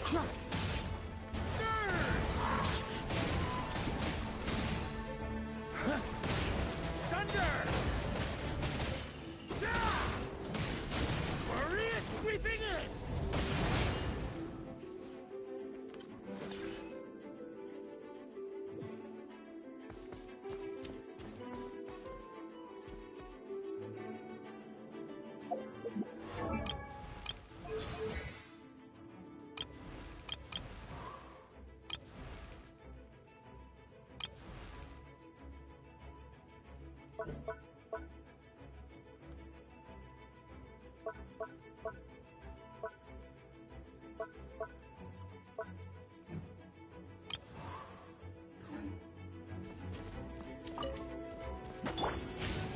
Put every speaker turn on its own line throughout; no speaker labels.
Thunder! Maria sweeping in!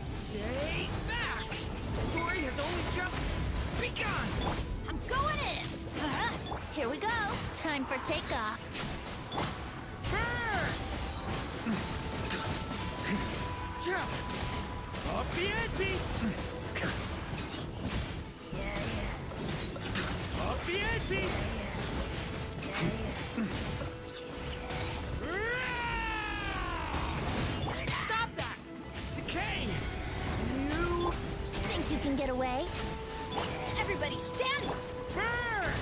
Stay back! The story has only just begun!
I'm going in! Here we go! Time for takeoff!
Burn! Up the ante! Up the ante! Stop that! Decay! You...
Think you can get away? Everybody stand!
Burn!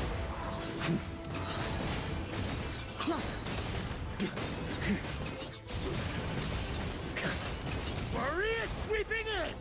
Maria sweeping in!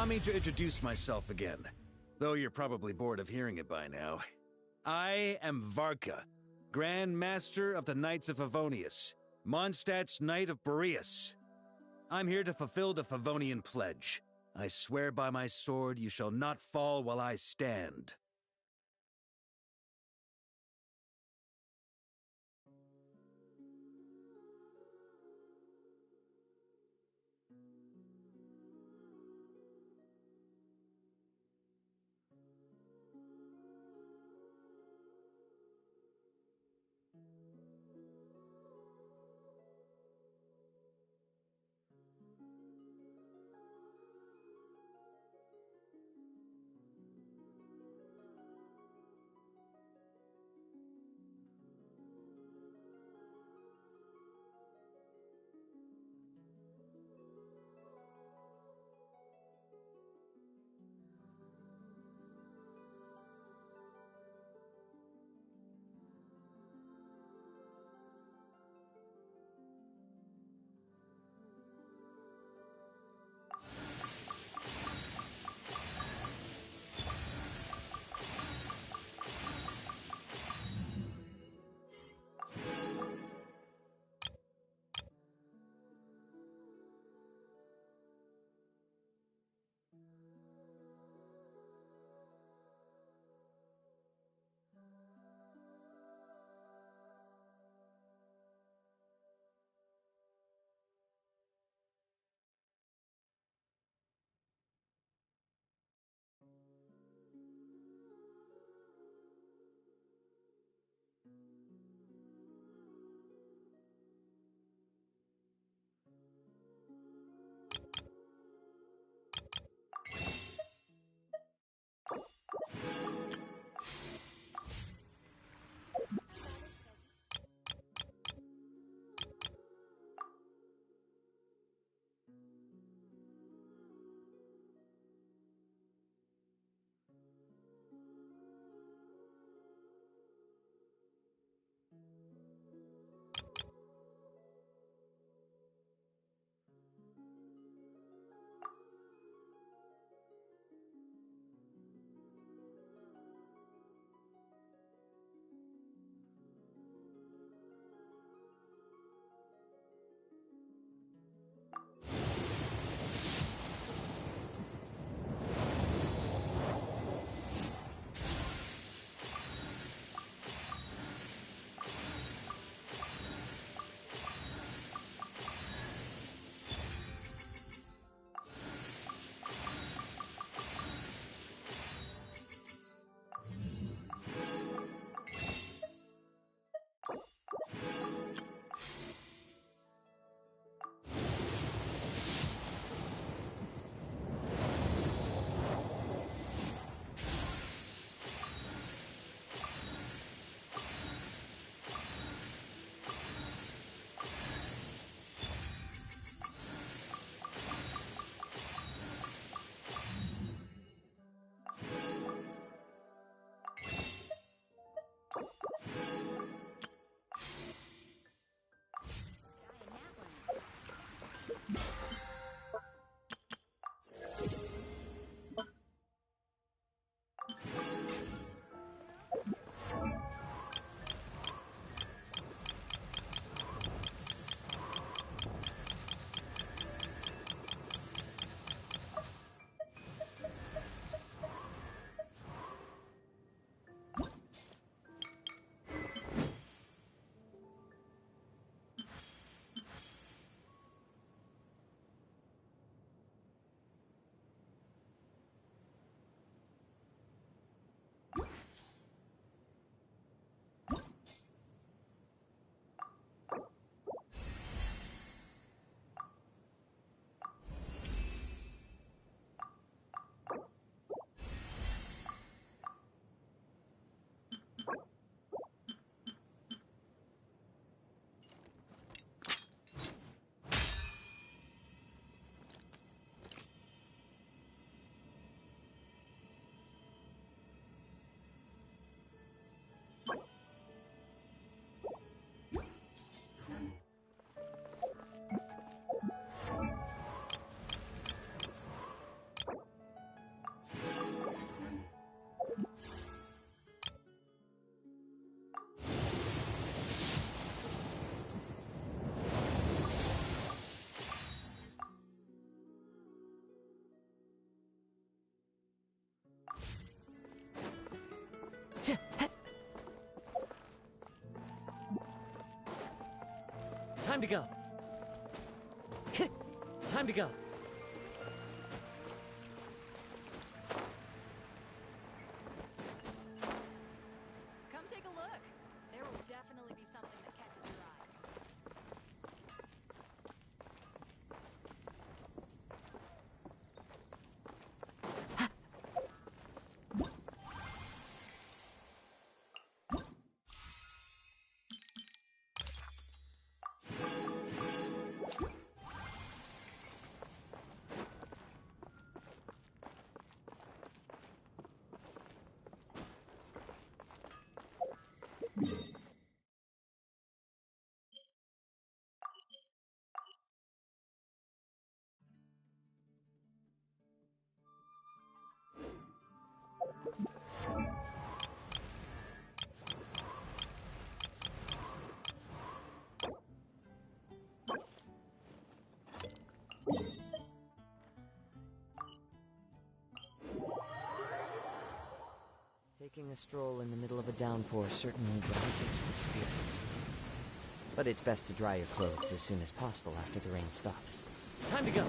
Allow me to introduce myself again, though you're probably bored of hearing it by now. I am Varka, Grand Master of the Knights of Favonius, Mondstadt's Knight of Boreas. I'm here to fulfill the Favonian pledge. I swear by my sword you shall not fall while I stand.
Time to go. Time to go.
Come take a look. There will definitely be something that catches your eye.
Taking a stroll in the middle of a downpour certainly rouses the spirit. But it's best to dry your clothes as soon as possible after the rain stops. Time to go!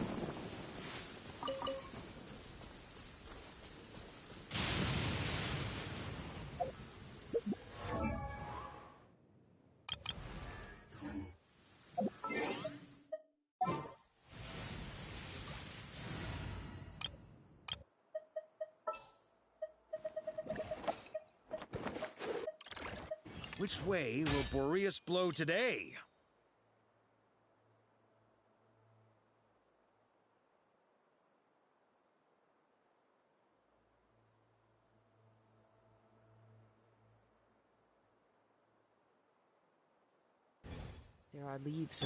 Which way will Boreas blow today?
There are leaves.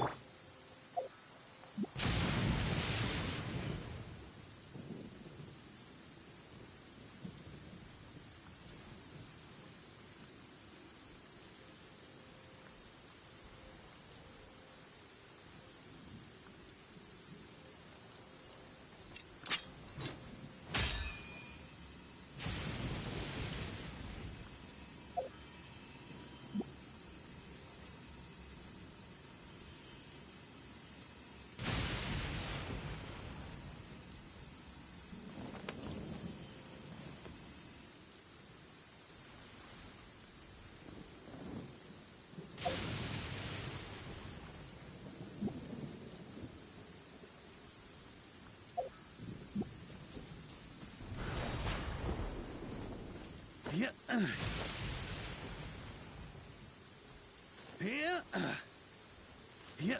Yeah. Yeah. Yeah.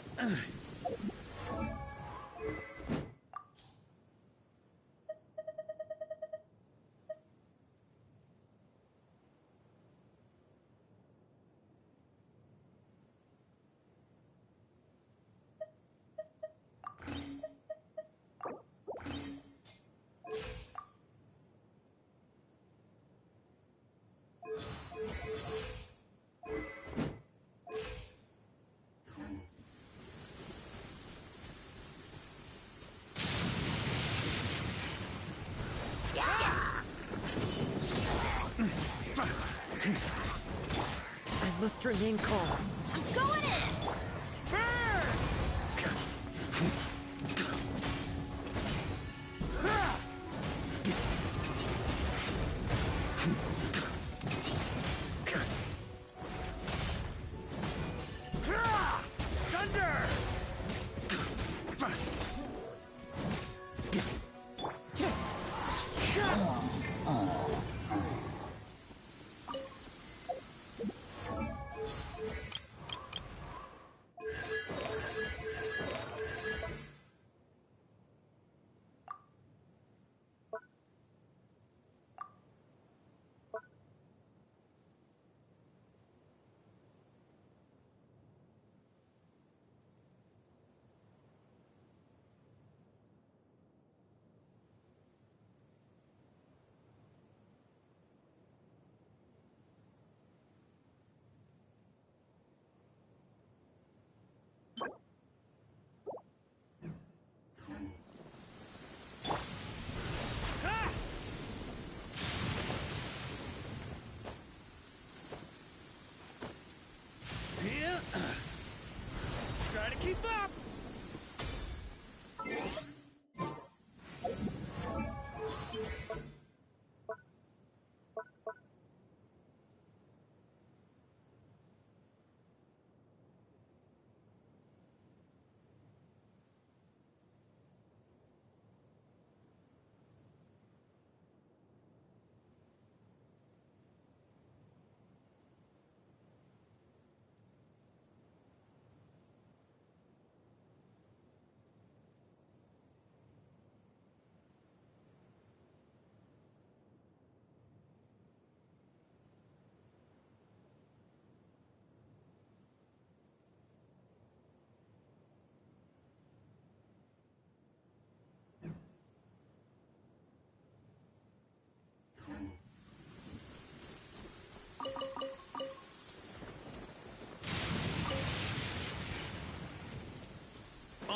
I must remain calm.
I'm going in!
Thunder!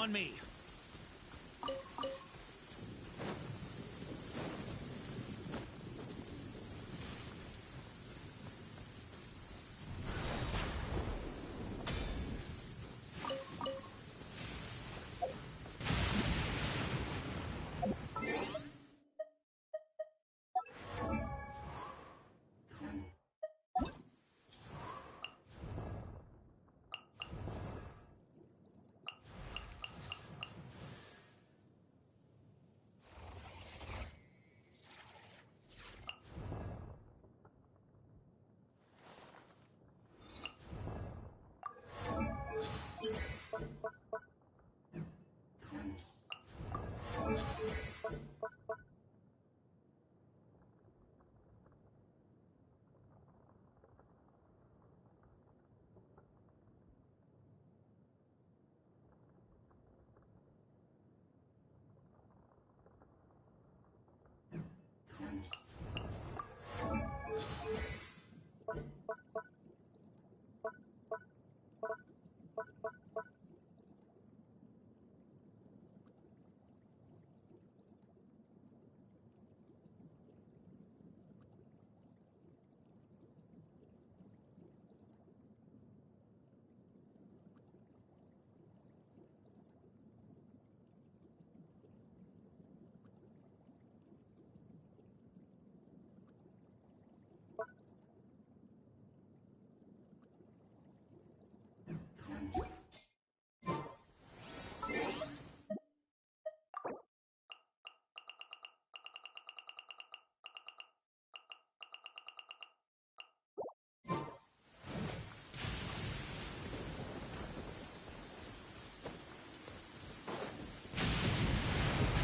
On me.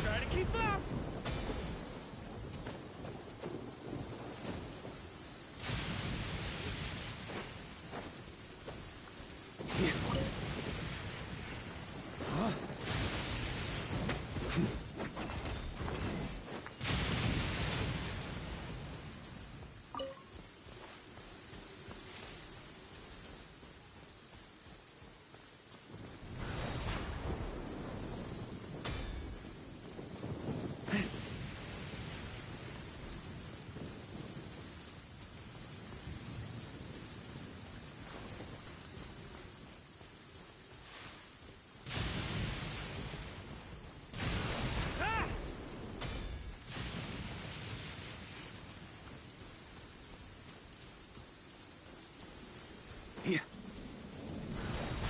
Try to keep up!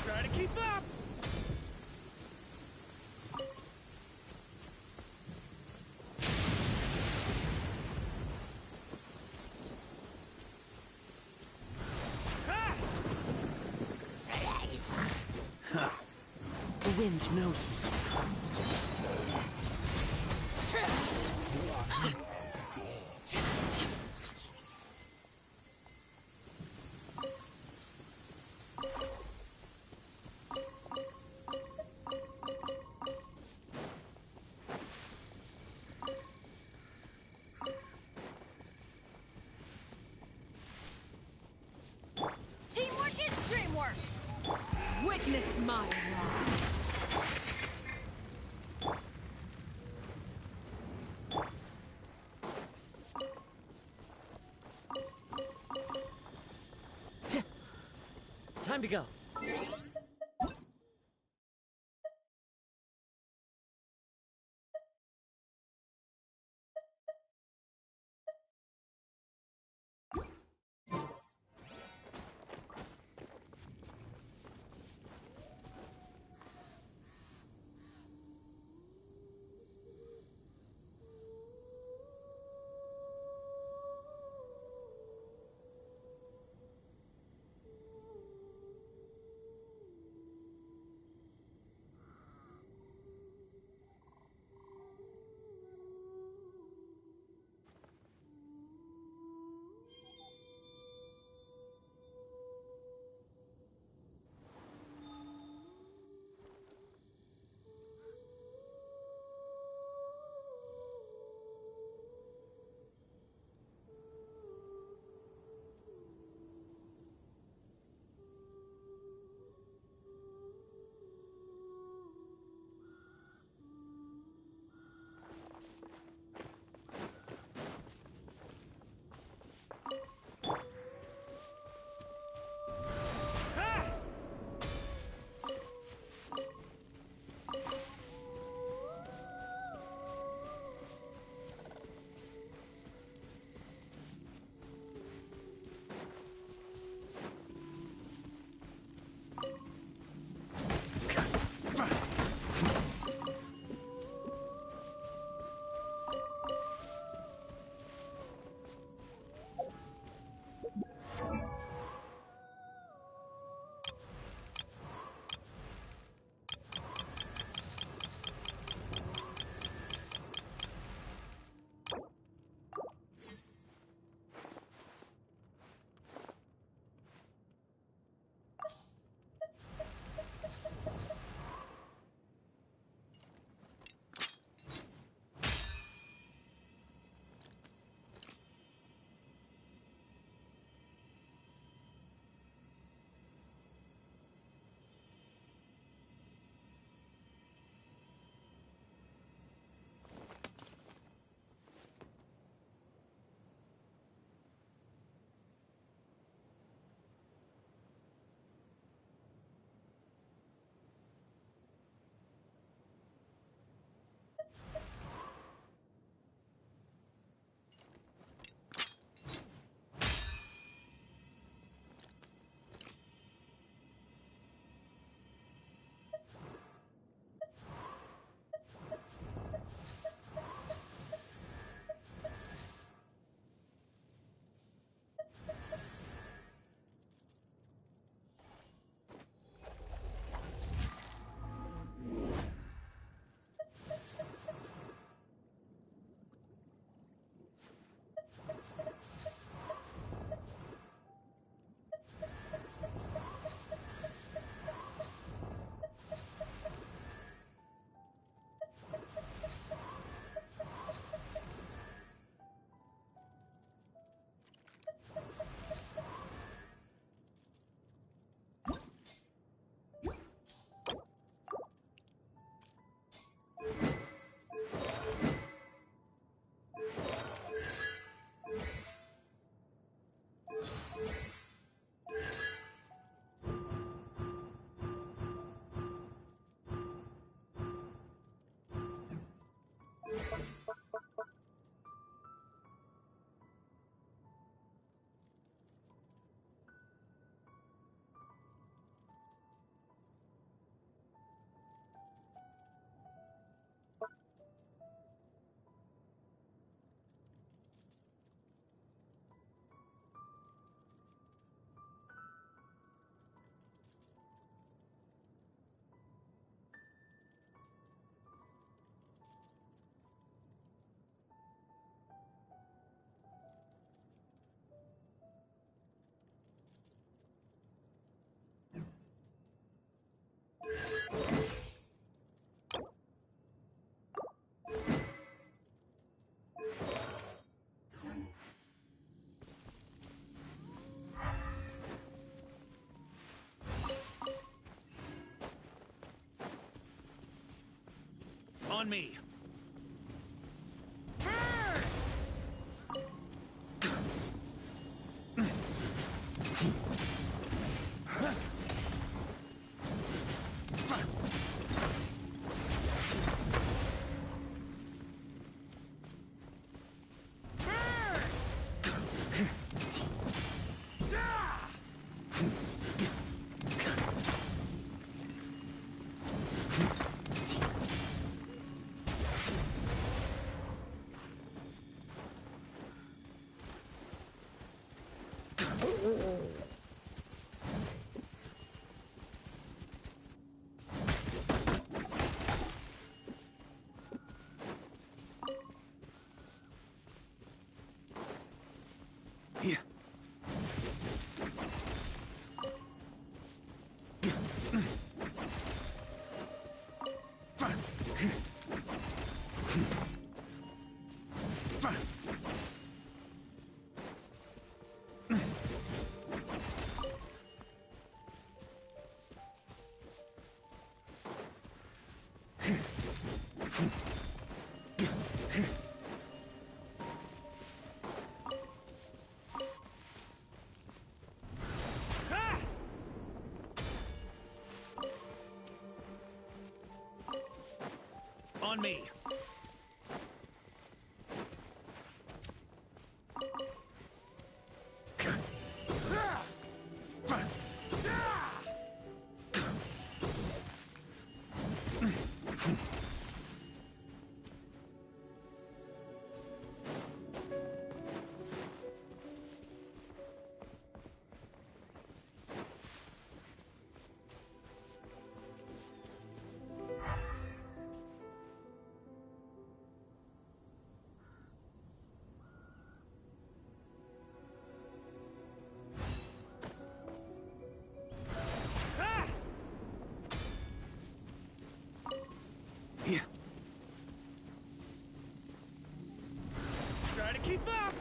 Try to keep up!
The wind knows me.
Teamwork is dreamwork!
Witness my rise.
Time to go.
On me. Yeah. On me. Yeah. Try to keep up.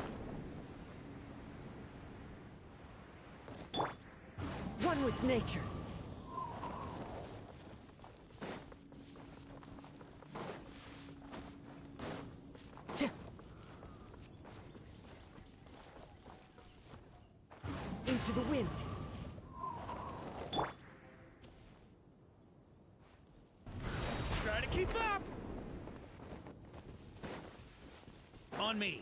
One with nature. Into the wind.
Try to keep up. On me.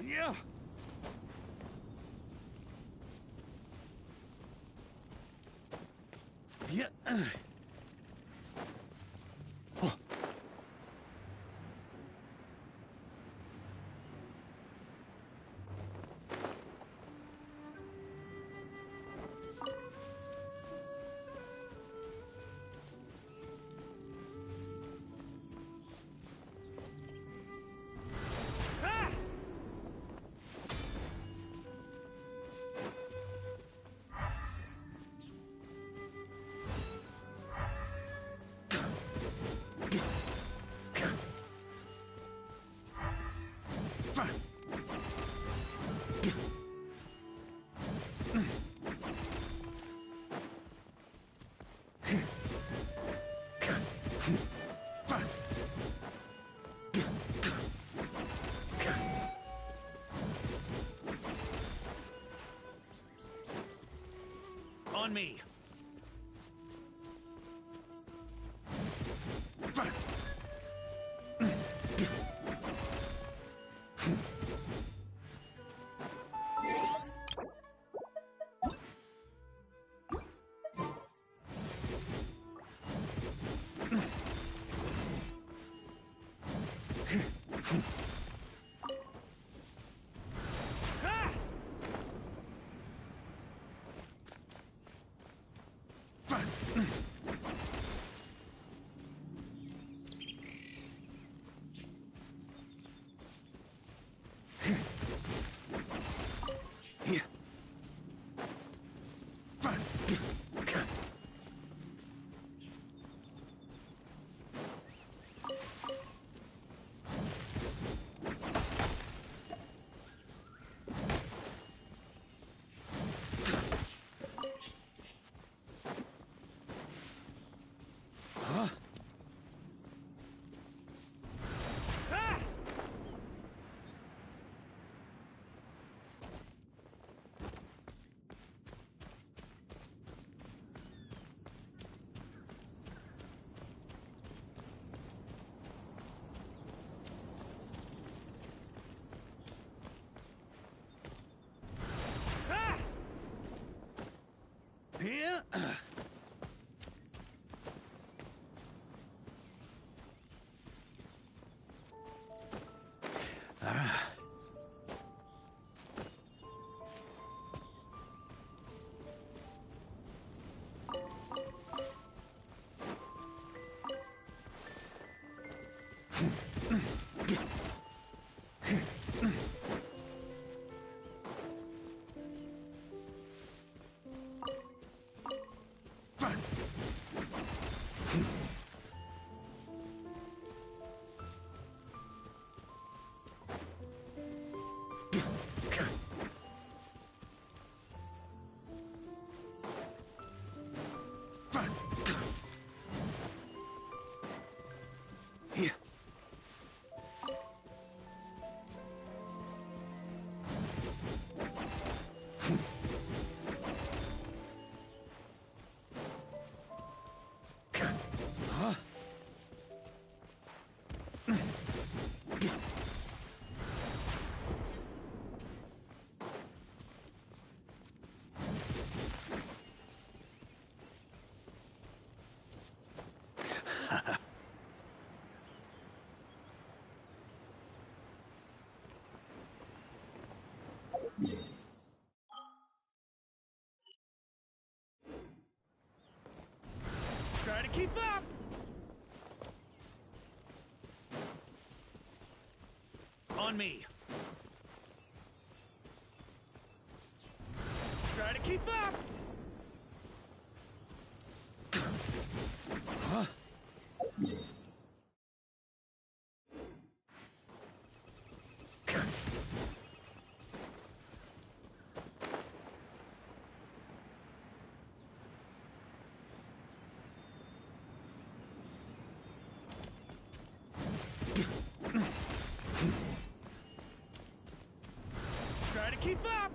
Yeah. Yeah. Oh. On me! Yeah. Try to keep up! On me! Try to keep up! Huh? Try to keep up!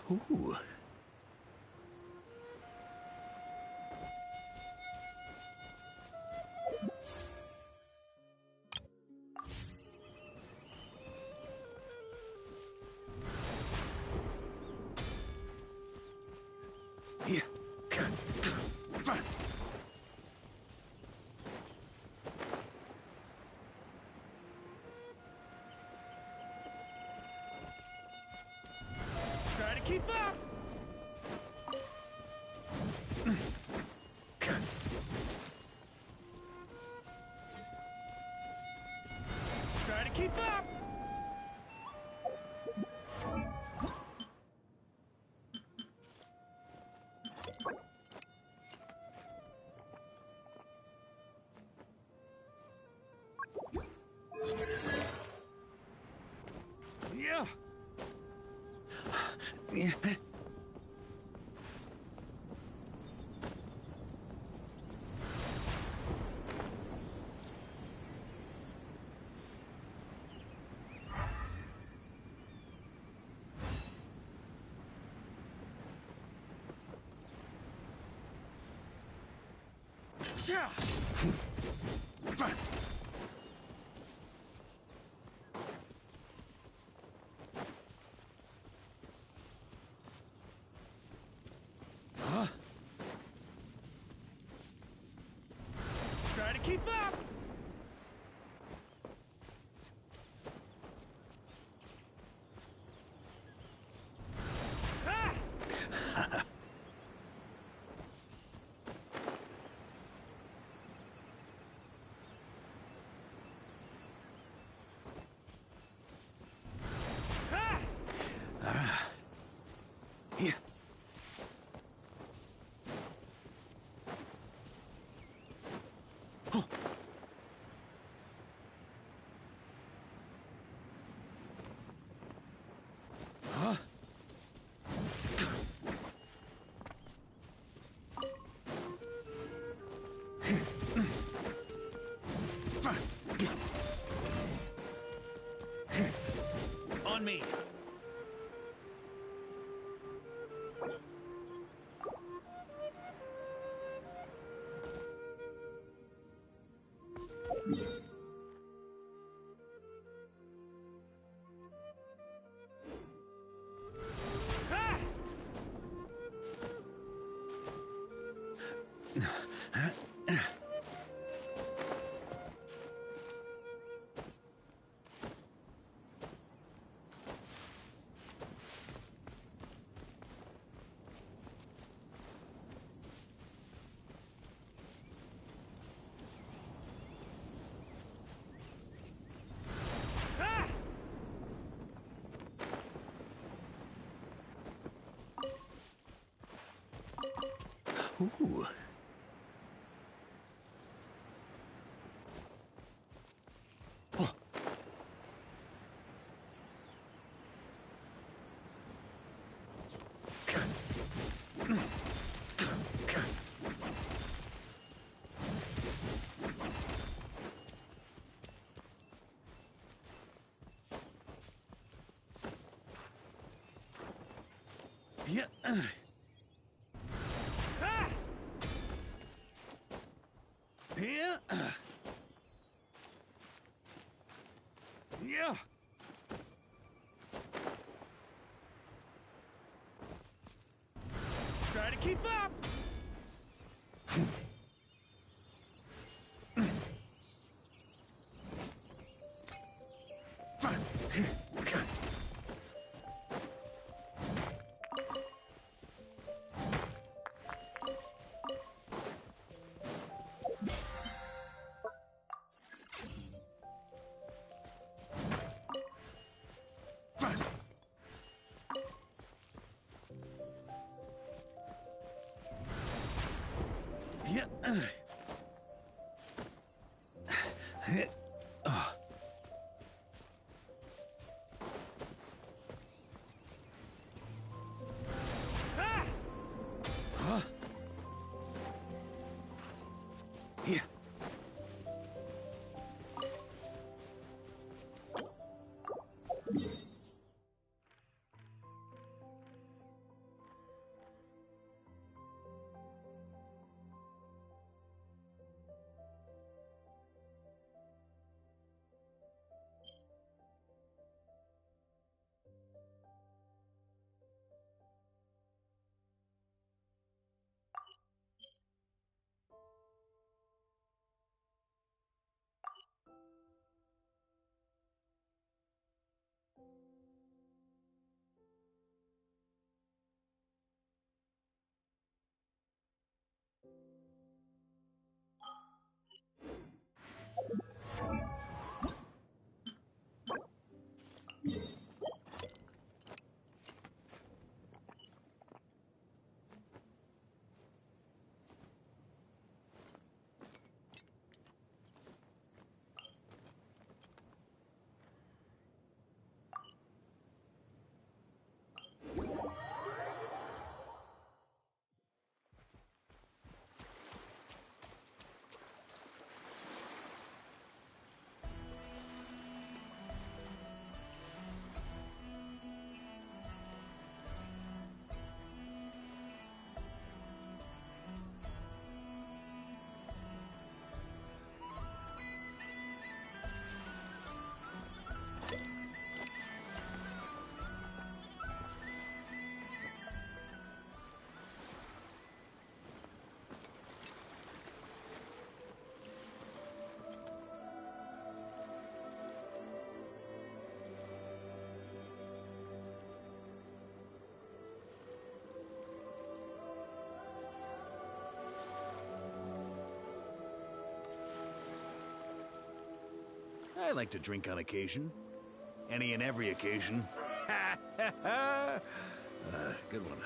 Ooh. Yeah. Try to keep up! Try to keep up! Yeah.
Try to keep up! Ah! Ah!
Yeah. Huh? On me. Ooh. Oh. Yeah. Yeah. Yeah.
Try to keep up!
Yeah. Oh. Huh? Yeah. I like to drink on occasion. Any and every occasion. Good one.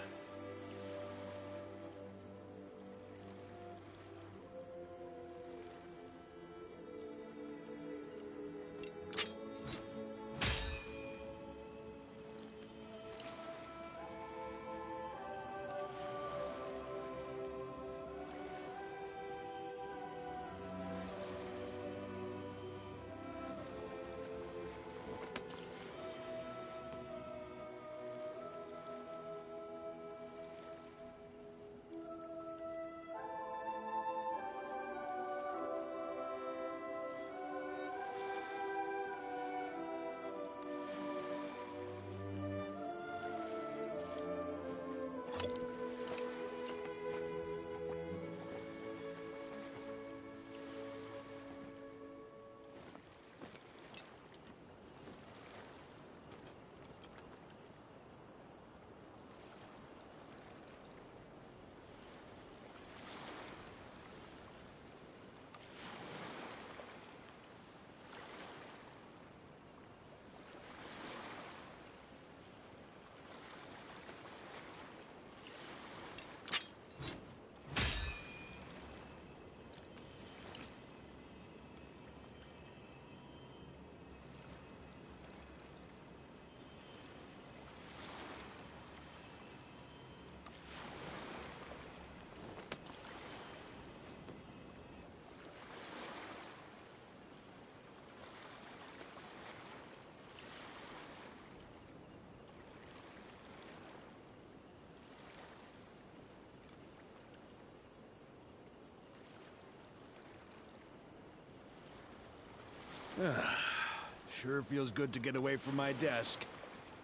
Sure feels good to get away from my desk.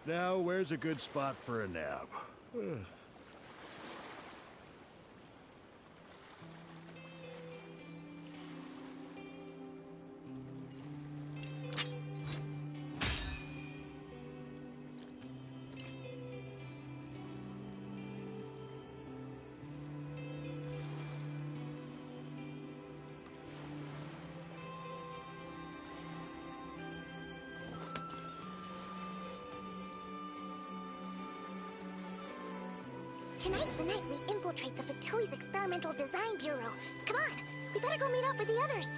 Now, where's a good spot for a nap?
Tonight's the night we infiltrate the Fatoi's Experimental Design Bureau. Come on, we better go meet up with the others.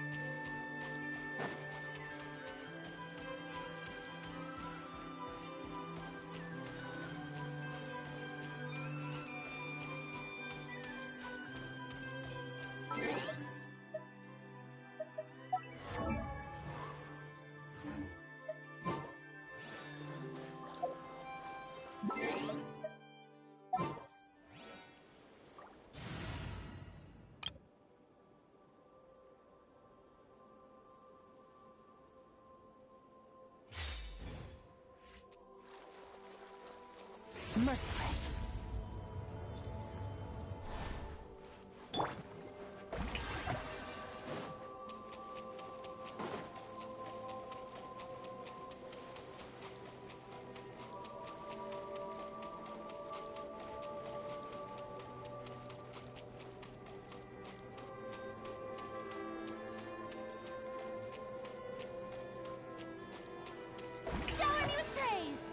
Merciless. Shower me with praise.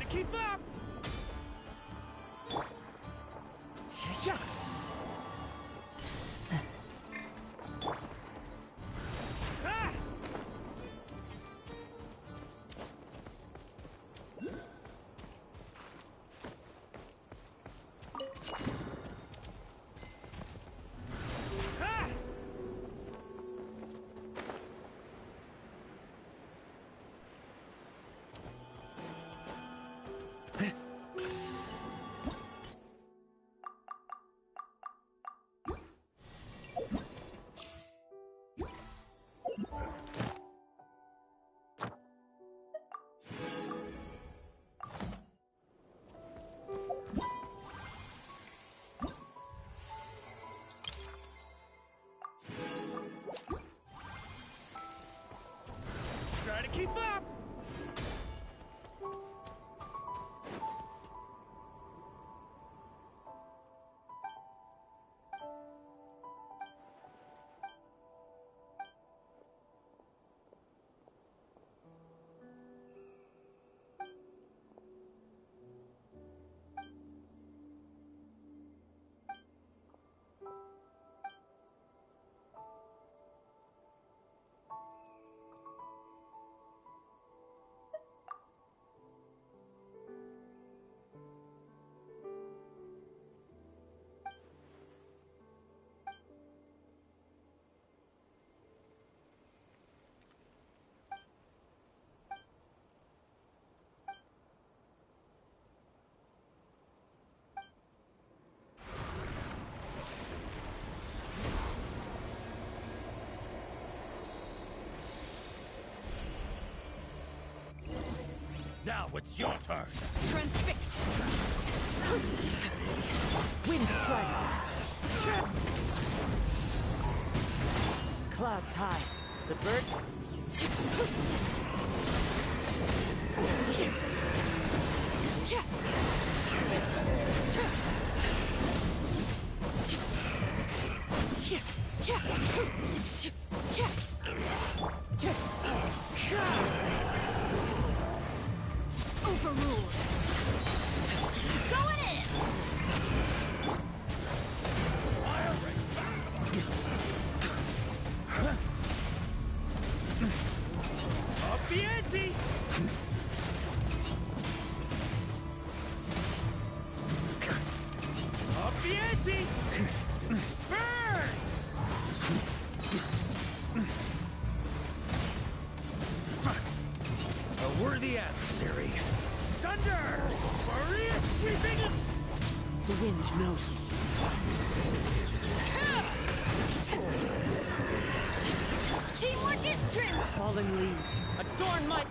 keep up!
Yeah.
Ah! Ah! Try to keep up!
Now it's your turn.
Transfixed.
Wind strike. Clouds high. The birds.
Overruled. Going in.
Up the ante! Up the ante! Burn!
A worthy adversary.
Thunder! Maria sweeping it!
The wind knows me.
Teamwork is trim.
Fallen leaves adorn my.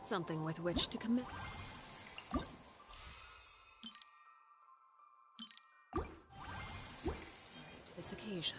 Something with which to commit. To this occasion.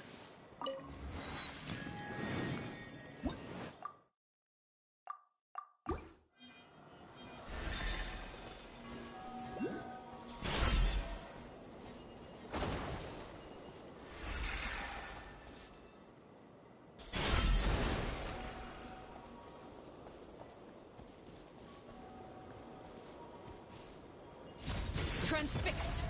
Transfixed!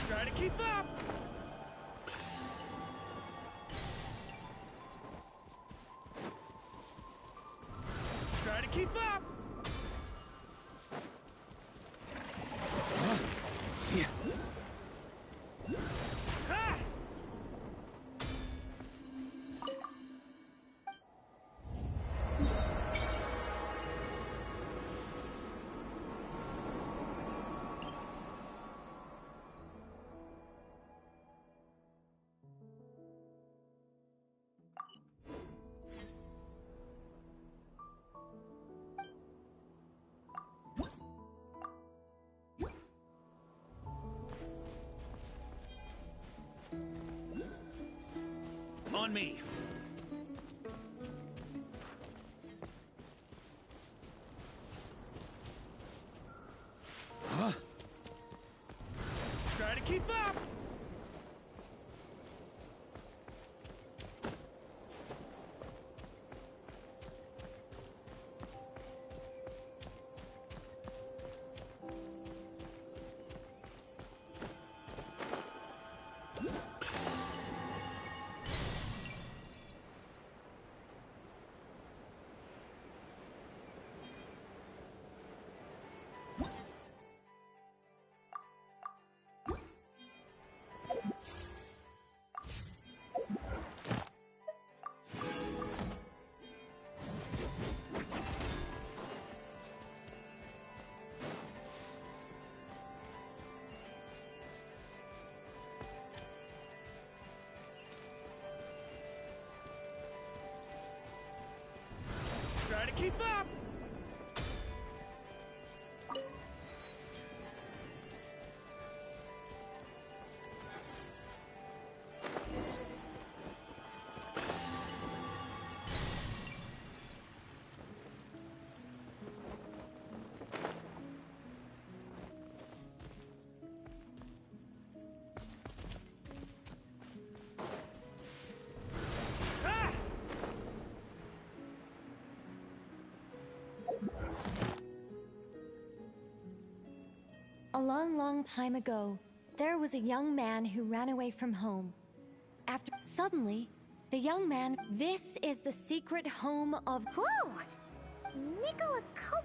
Try to keep up! Try to keep up! Yeah. Ha! On me. Huh? Try to keep up! Try to keep up!
long, long time ago, there was a young man who ran away from home. After suddenly, the young man, this is the secret home of...
Whoa! Nicola Cope.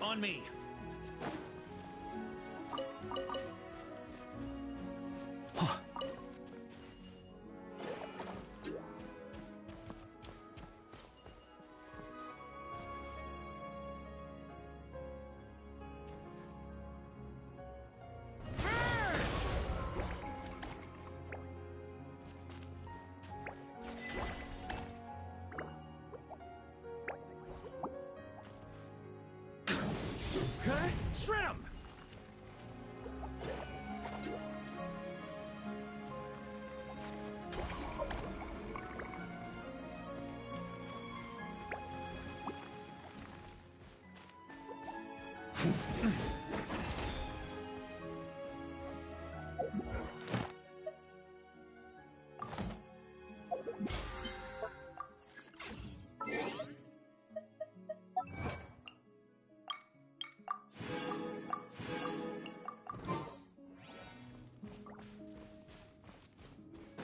On me! Shred 'em!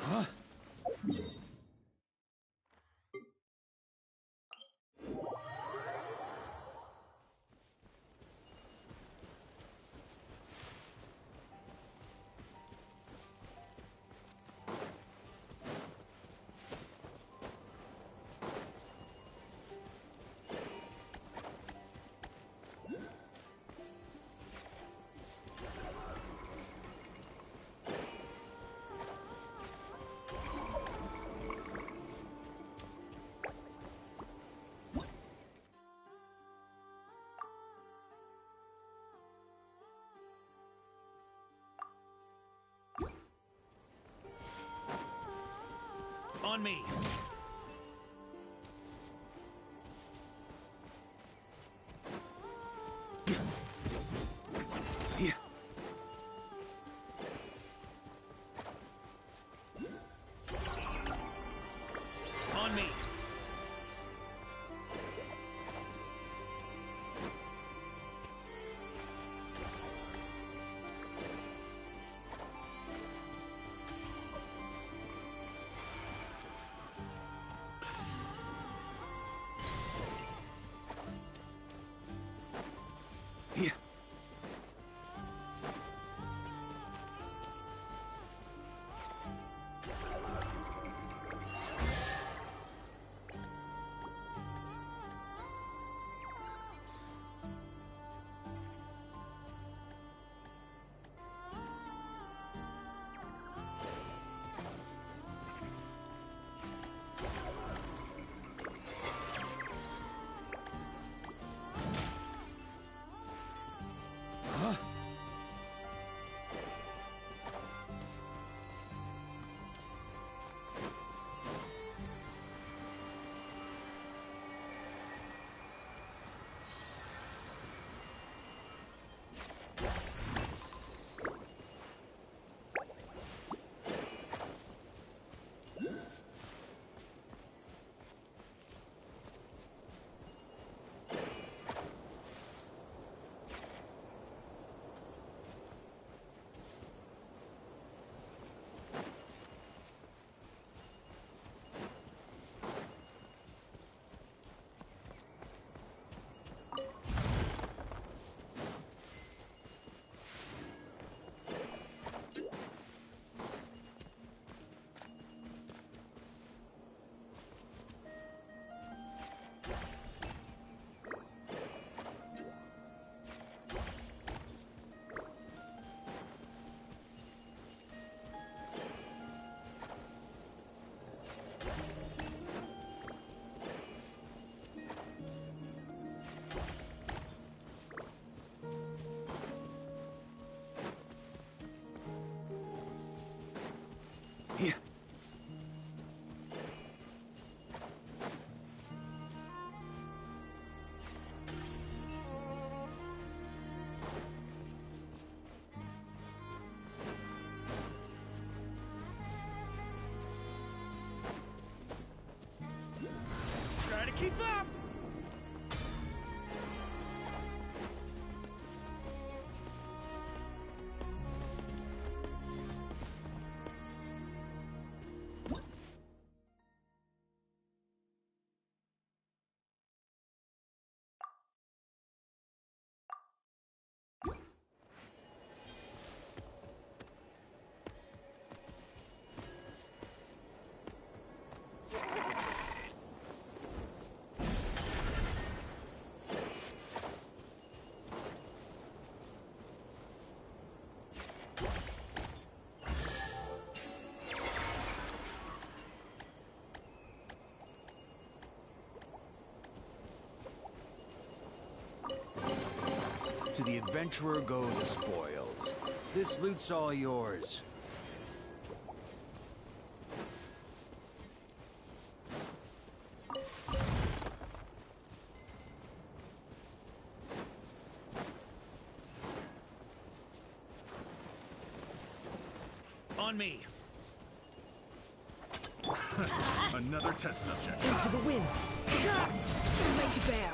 Huh? On me! Yeah. On me! Yeah. Huh? Yeah. To the adventurer go the spoils. This loot's all yours. On me.
Another test subject.
Into the wind.
Lake Bear.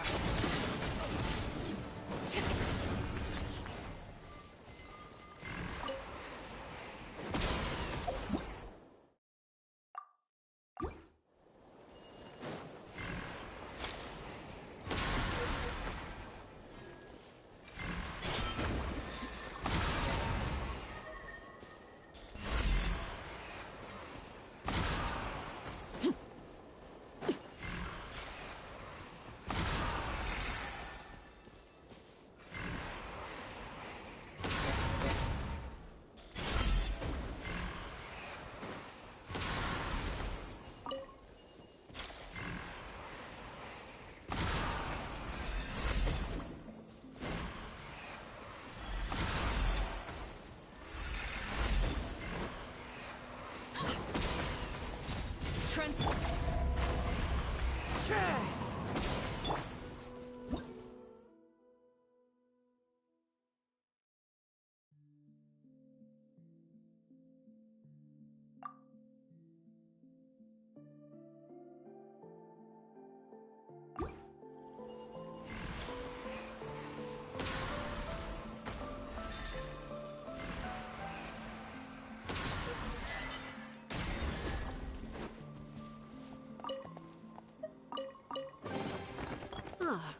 Ah,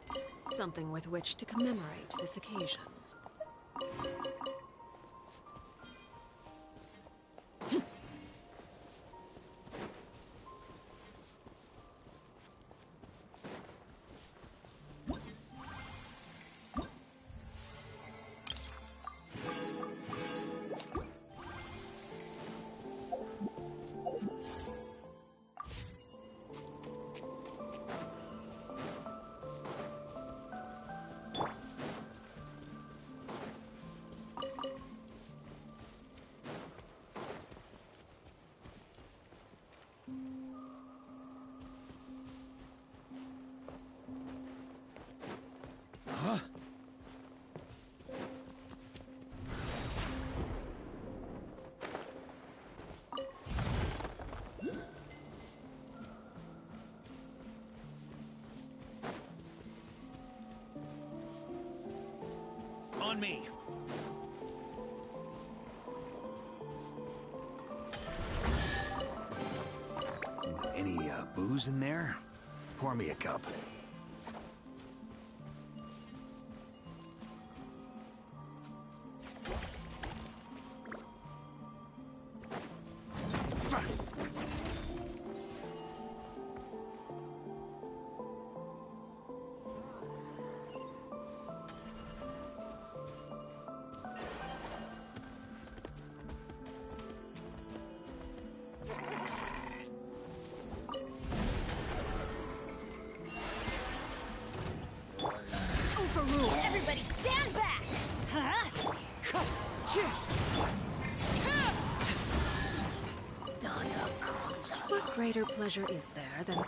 something with which to commemorate this occasion.
On me. Any booze in there? Pour me a cup.
Everybody stand back! Huh?
What greater pleasure is there than...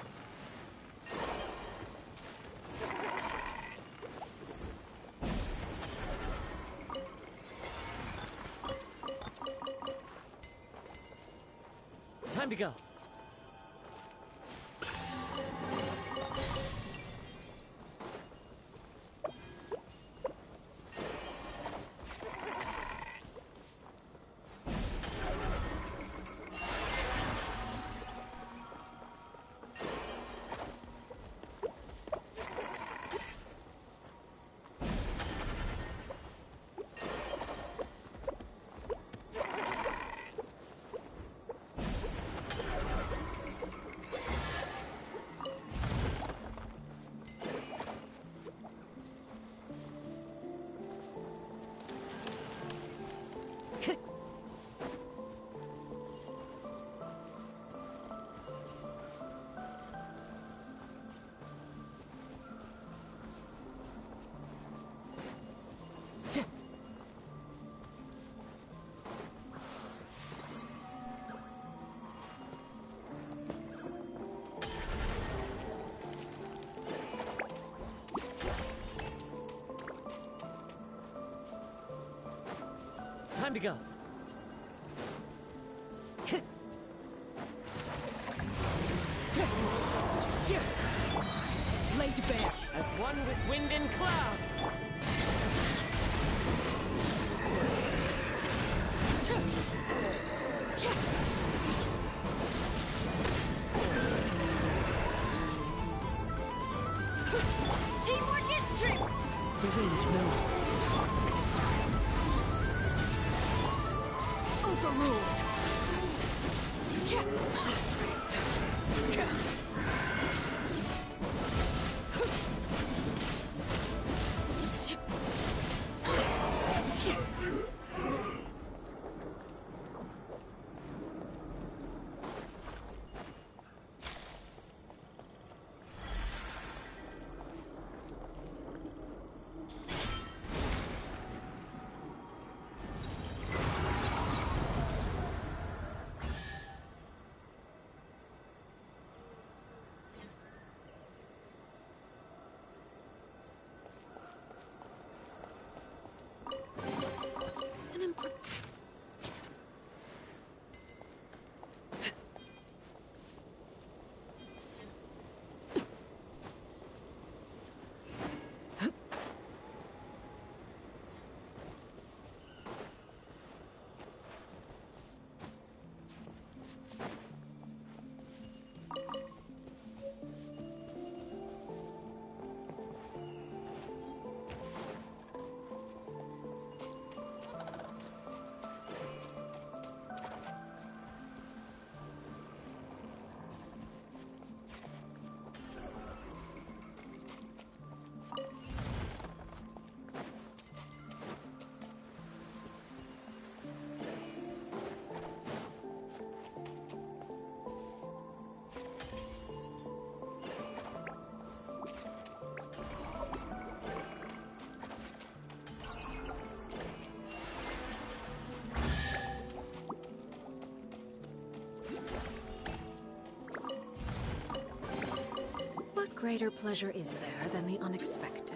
Time to go. to go.
Laid bare.
As one with wind and cloud.
Teamwork is true.
The wind knows me.
Overruled.
What greater pleasure is there than the unexpected?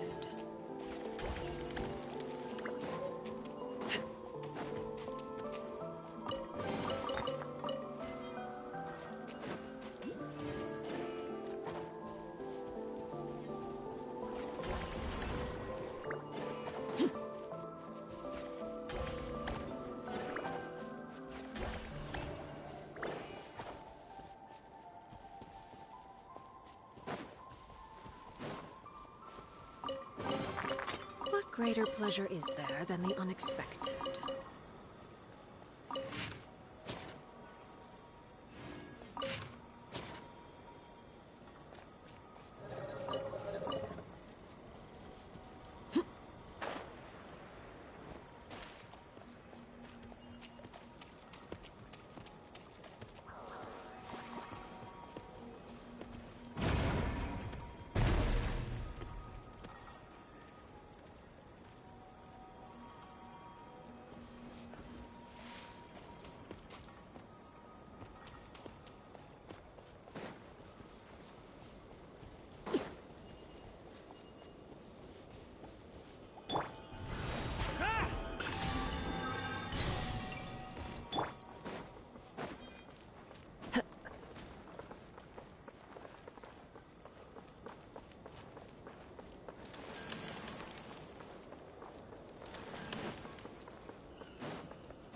What greater pleasure is there than the unexpected?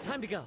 Time to go.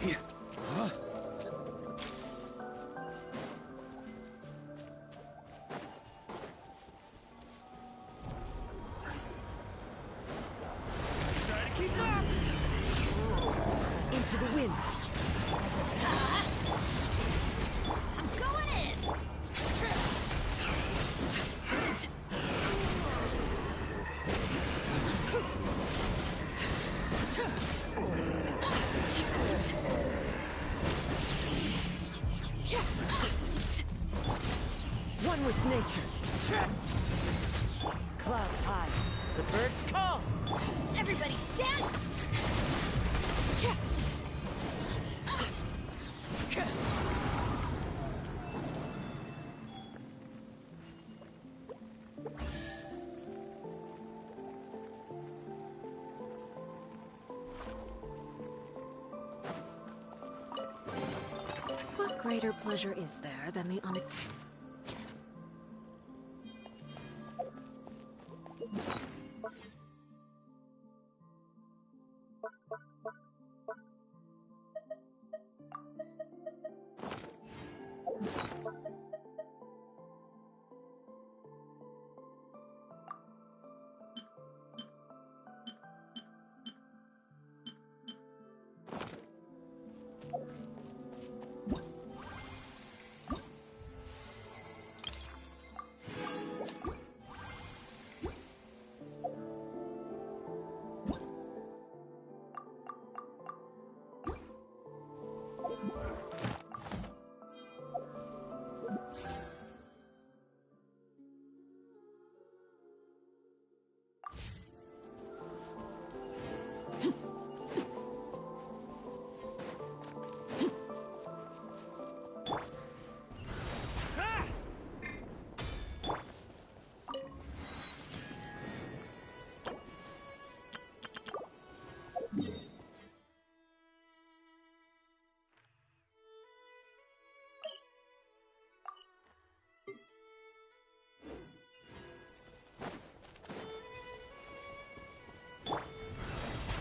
Try to keep up!
Into the wind.
I'm going in!
One with nature. Clouds high. The birds call.
Everybody stand!
What greater pleasure is there than the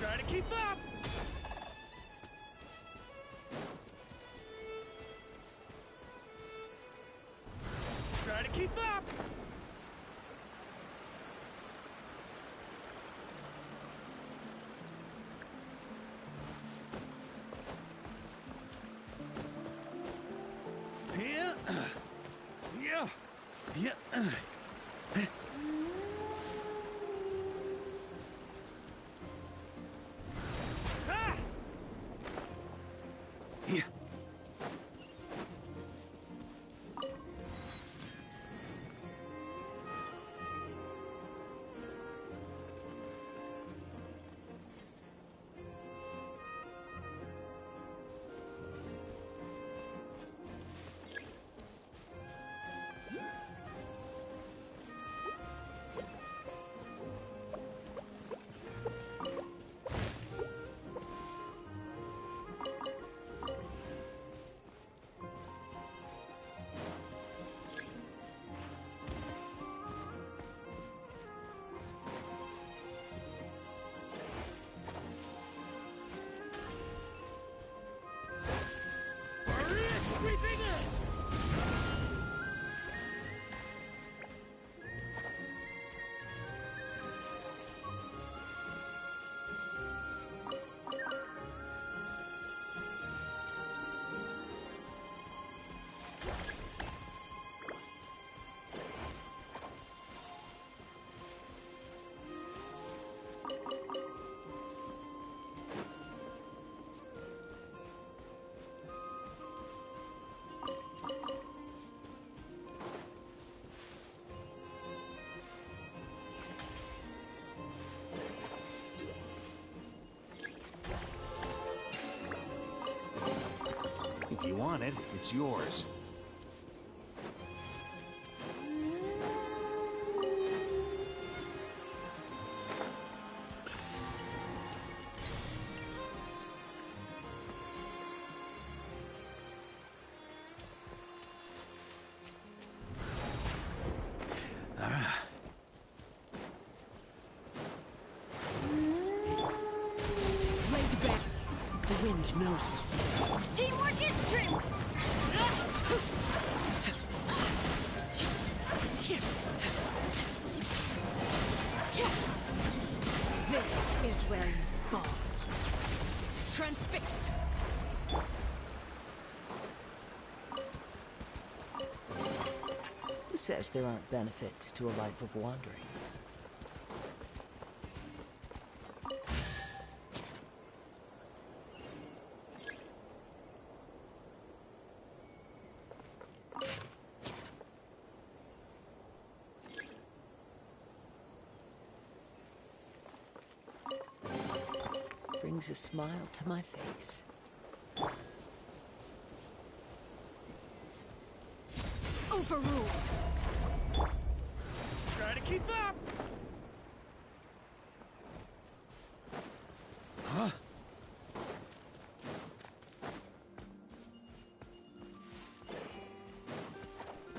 Try to keep up! Try to keep up!
If you want it, it's yours.
The wind knows me.
Teamwork is true!
This is where you fall. Transfixed.
Who says there aren't benefits to a life of wandering? Brings a smile to my face.
Overruled.
Try to keep up! Huh?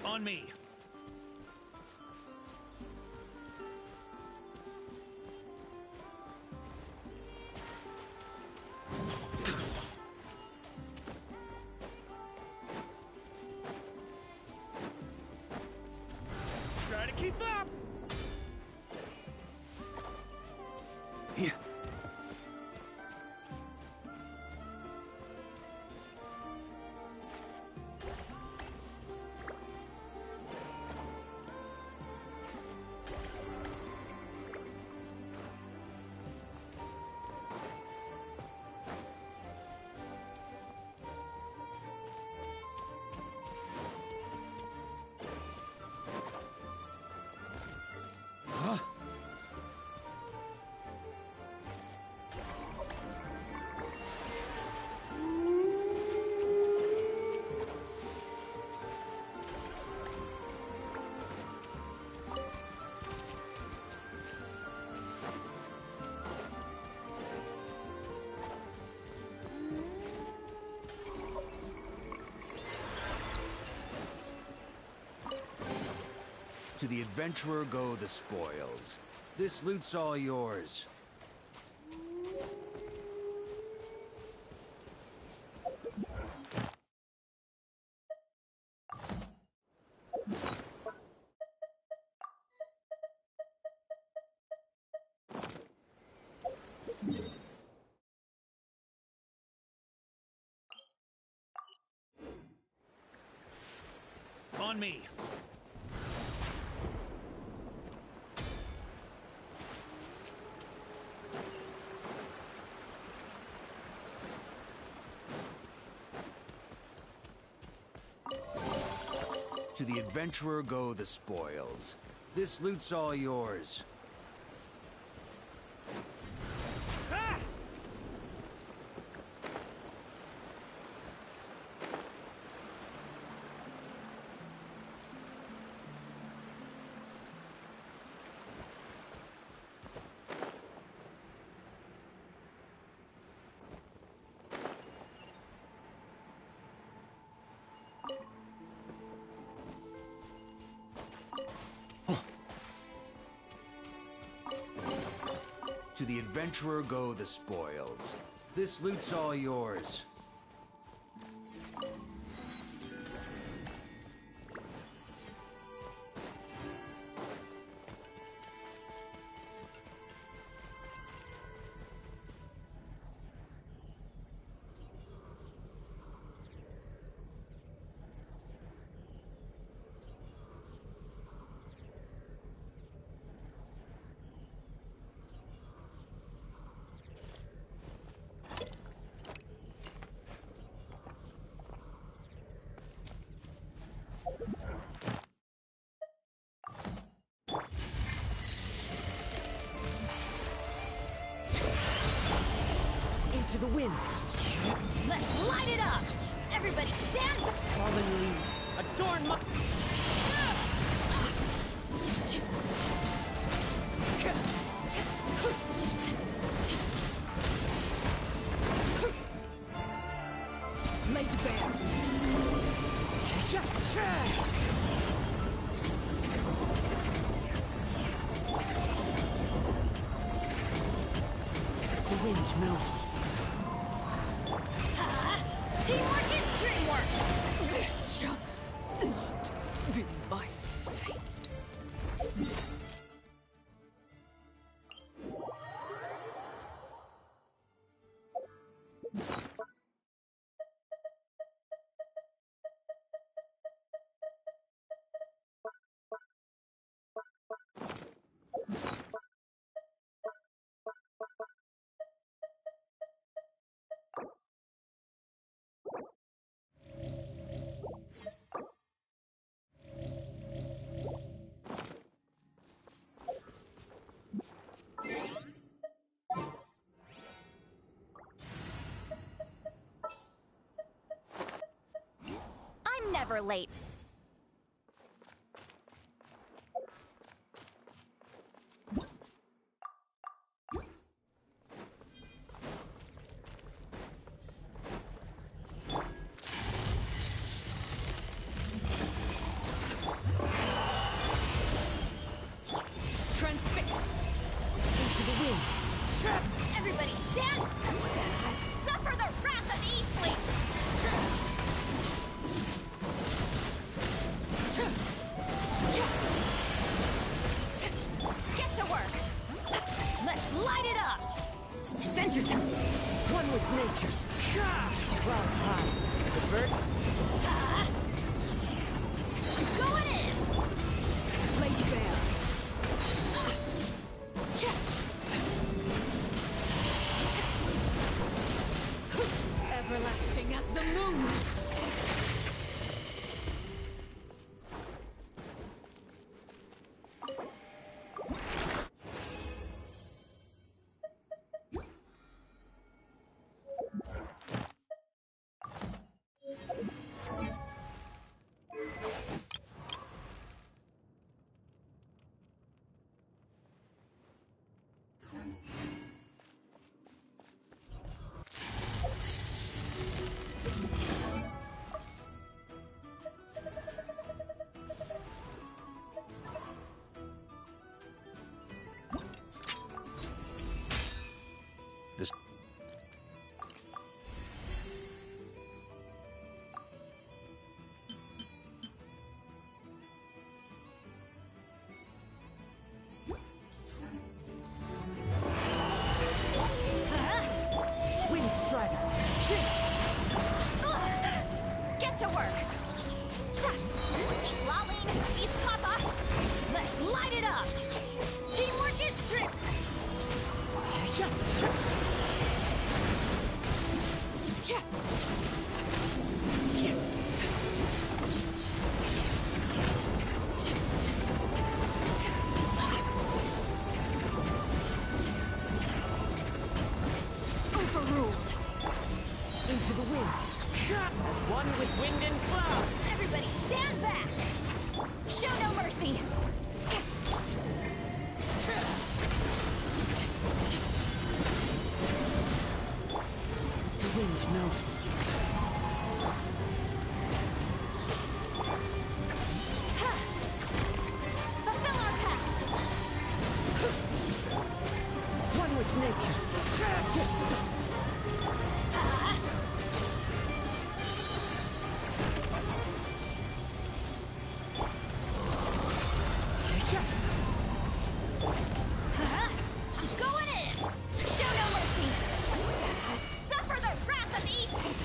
On me. Try to keep up! Here. Huh? To the adventurer go the spoils. This loot's all yours. On me. To the adventurer go the spoils. This loot's all yours. Ah! To the adventurer go the spoils. This loot's all yours.
Into the wind.
Let's light it up! Everybody stand!
Fallen leaves adorn my...
Laid bare.
The wind knows me.
Teamwork is dreamwork!
This shall not be my fate.
I'm never late.
Transfix into the wind.
Everybody stand! Suffer the wrath of Eatfleet! Get to work! Let's light it up!
Adventure time! One with nature. Clouds high. The birds.
Going in!
Lady Bear. Everlasting as the moon.
This
Wind Strider.
Get to work! Eat Laline, eat Papa! Let's light it up! Teamwork is dream!
Overruled.
Into the wind. As one with wind and cloud.
Everybody stand back! Show no mercy!
The wind knows me.
Fulfill our pact!
One with nature.
I'm going in! Show no mercy! Suffer the wrath of Eat!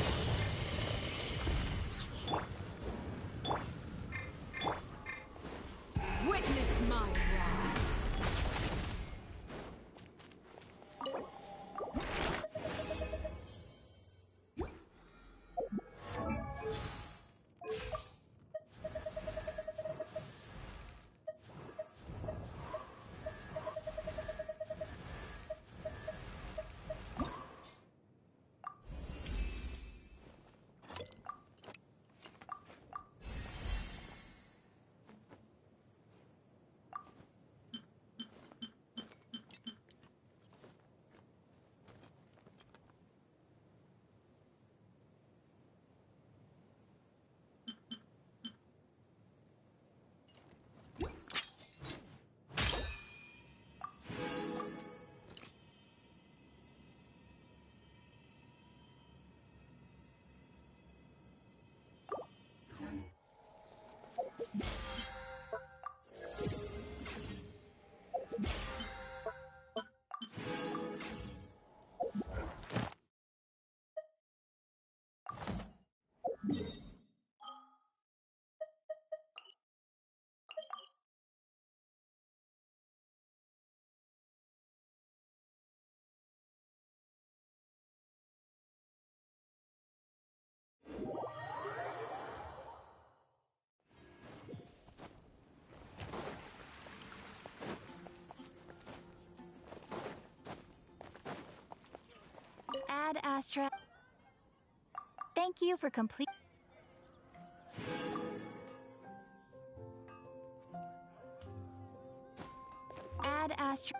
Ad Astra. Thank you for complete. Ad Astra.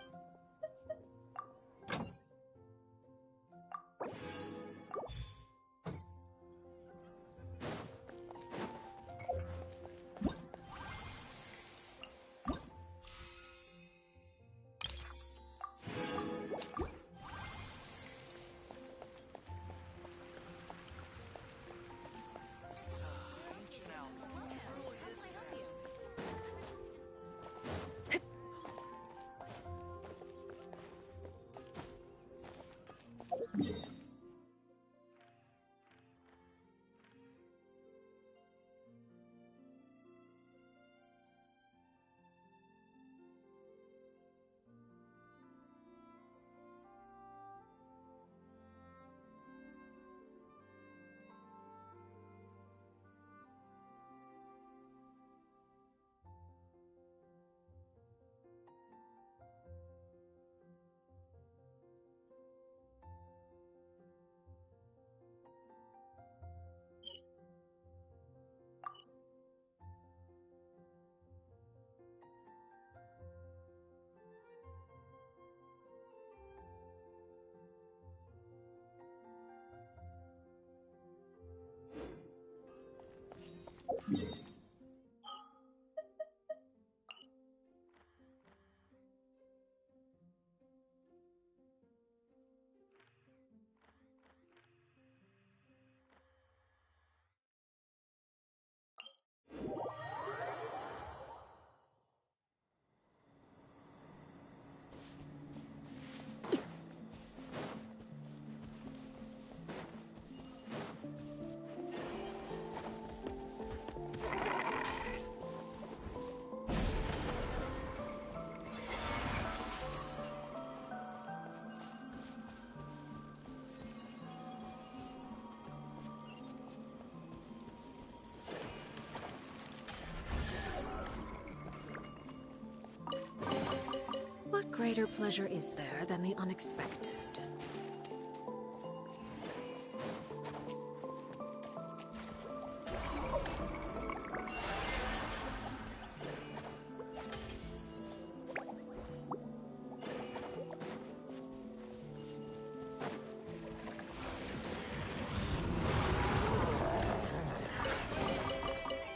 What greater pleasure is there than the unexpected?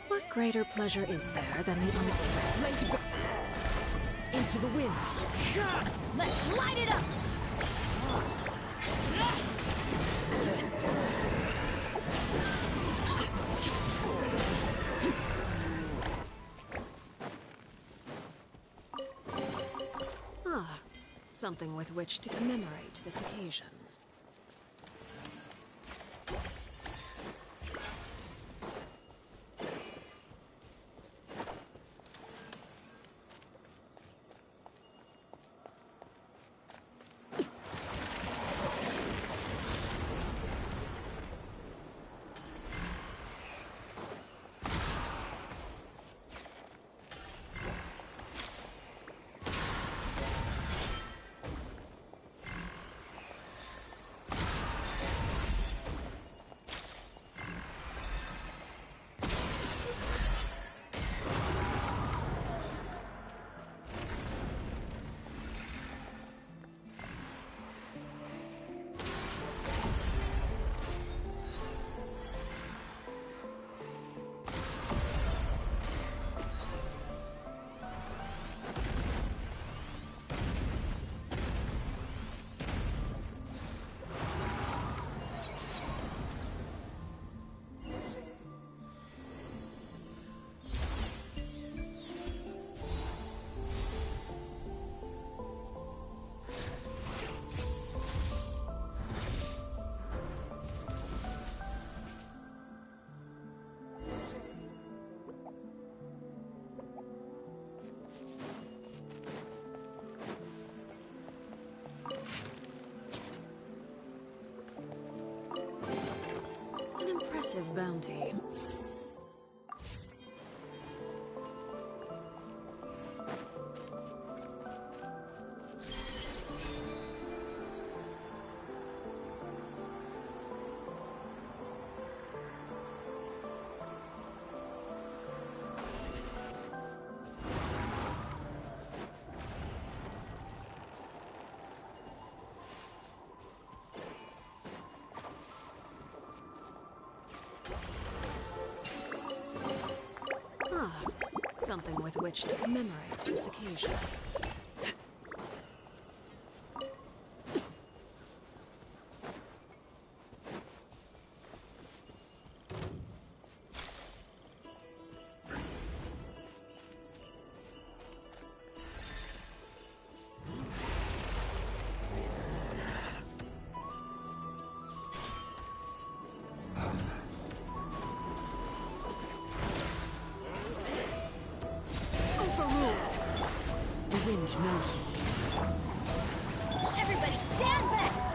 What greater pleasure is there than the unexpected?
Into the wind!
Let's light it up!
Ah, something with which to commemorate this occasion. An impressive bounty. Something with which to commemorate this occasion.
The wind knows me.
Everybody stand back!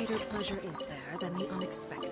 greater pleasure is there than the unexpected?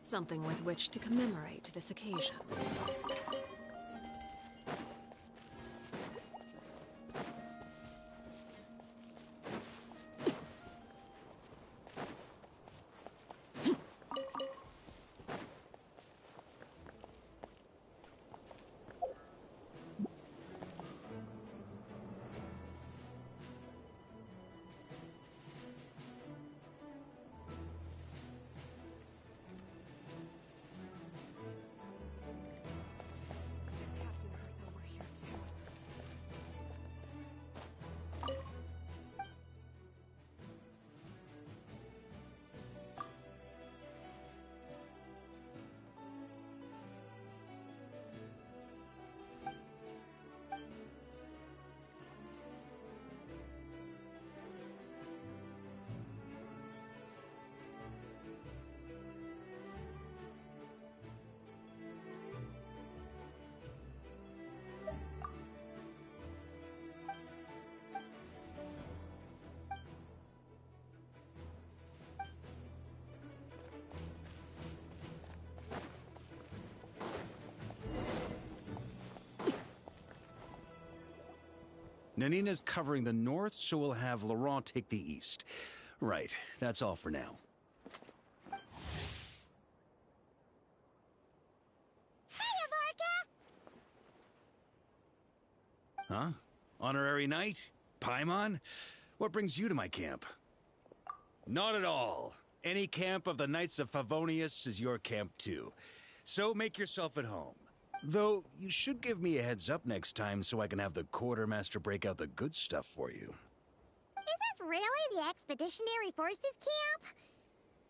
Something with which to commemorate this occasion.
Nanina's covering the north, so we'll have Laurent take the east. Right, that's all for now.
Hiya, Varka!
Huh? Honorary knight? Paimon? What brings you to my camp? Not at all. Any camp of the Knights of Favonius is your camp too. So make yourself at home. Though, you should give me a heads up next time so I can have the quartermaster break out the good stuff for you.
Is this really the Expeditionary Forces camp?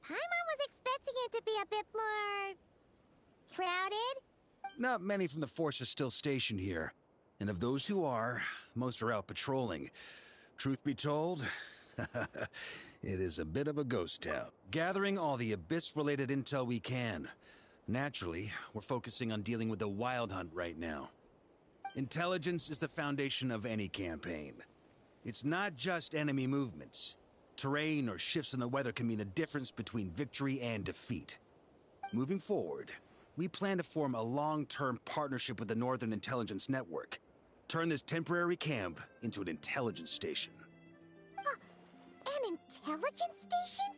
Paimon was expecting it to be a bit more... crowded?
Not many from the force are still stationed here. And of those who are, most are out patrolling. Truth be told, it is a bit of a ghost town. Gathering all the Abyss-related intel we can. Naturally, we're focusing on dealing with the Wild Hunt right now. Intelligence is the foundation of any campaign. It's not just enemy movements. Terrain or shifts in the weather can mean the difference between victory and defeat. Moving forward, we plan to form a long-term partnership with the Northern Intelligence Network. Turn this temporary camp into an intelligence station.
An intelligence station?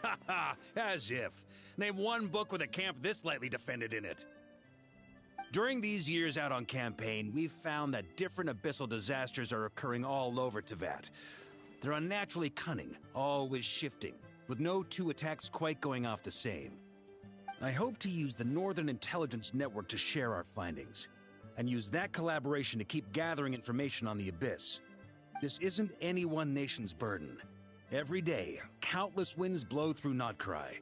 Haha, as if. Name one book with a camp this lightly defended in it. During these years out on campaign, we've found that different abyssal disasters are occurring all over Teyvat. They're unnaturally cunning, always shifting, with no two attacks quite going off the same. I hope to use the Northern Intelligence Network to share our findings, and use that collaboration to keep gathering information on the Abyss. This isn't any one nation's burden. Every day, countless winds blow through Notcry.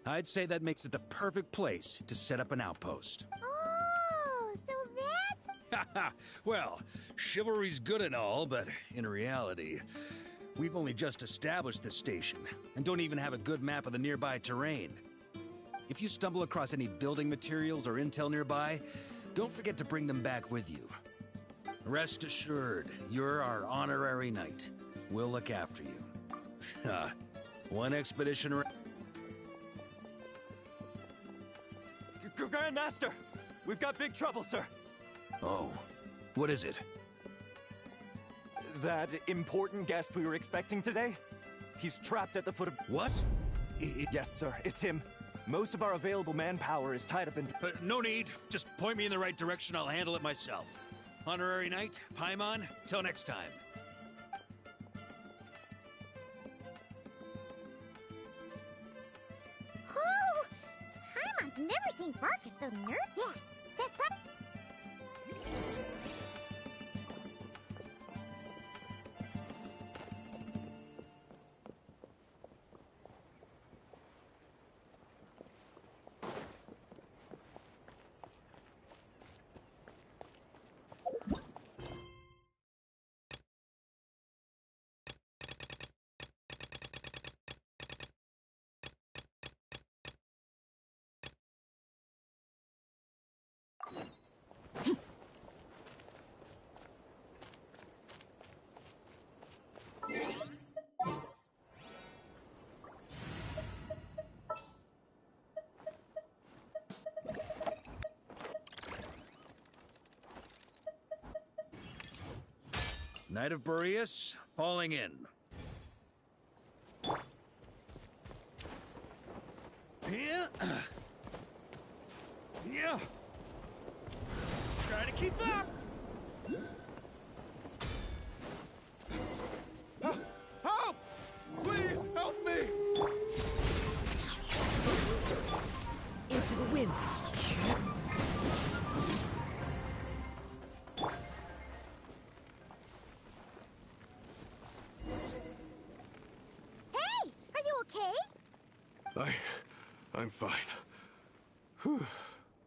I'd say that makes it the perfect place to set up an outpost.
Oh, so that's...
Haha, well, chivalry's good and all, but in reality, we've only just established this station, and don't even have a good map of the nearby terrain. If you stumble across any building materials or intel nearby, don't forget to bring them back with you. Rest assured, you're our honorary knight. We'll look after you. One expedition around...
Grandmaster! We've got big trouble, sir!
Oh, what is it?
That important guest we were expecting today? He's trapped at the foot of...
What?
Yes, sir, it's him. Most of our available manpower is tied up in...
No need. Just point me in the right direction. I'll handle it myself. Honorary Knight, Paimon, till next time.
Oh! Paimon's never seen Varka so nervous. Yeah, that's right.
Knight of Boreas, falling in. Yeah. Yeah. Try to keep up.
Help! Please, help me!
Into the wind.
Hey! Are you okay?
I'm fine. Whew.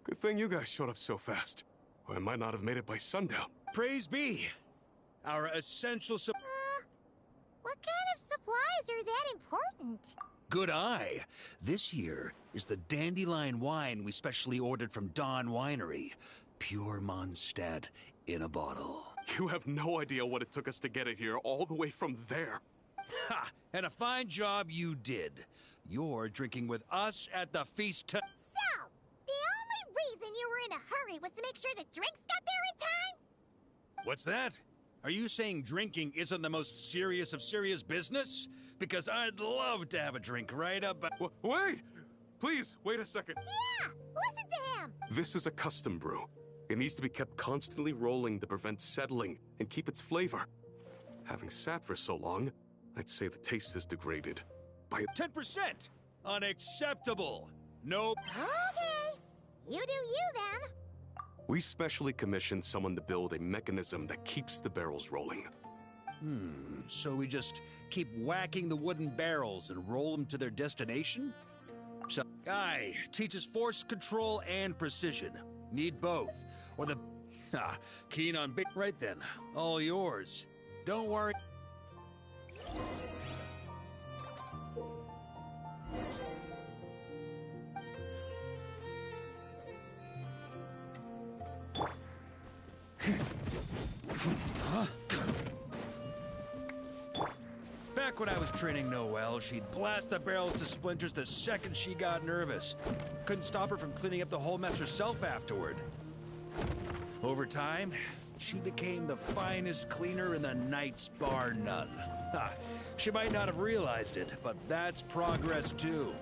Good thing you guys showed up so fast. Or I might not have made it by sundown.
Praise be. Our essential
What kind of supplies are that important?
Good eye. This here is the Dandelion wine we specially ordered from Dawn Winery. Pure Mondstadt in a bottle.
You have no idea what it took us to get it here, all the way from there.
Ha! And a fine job you did. You're drinking with us at the feast
So, the only reason you were in a hurry was to make sure the drinks got there in time?
What's that? Are you saying drinking isn't the most serious of serious business? Because I'd love to have a drink right up...
Wait! Please, wait a second.
Yeah! Listen to him!
This is a custom brew. It needs to be kept constantly rolling to prevent settling and keep its flavor. Having sat for so long, I'd say the taste has degraded. By
10%! Unacceptable! Nope.
Okay. You do you then.
We specially commissioned someone to build a mechanism that keeps the barrels rolling.
So we just keep whacking the wooden barrels and roll them to their destination? So, Guy teaches force control and precision. Need both. Or the... keen on big... Right then. All yours. Don't worry. Back when I was training Noelle, she'd blast the barrels to splinters the second she got nervous. Couldn't stop her from cleaning up the whole mess herself afterward. Over time, she became the finest cleaner in the Knights, bar none. She might not have realized it, but that's progress too.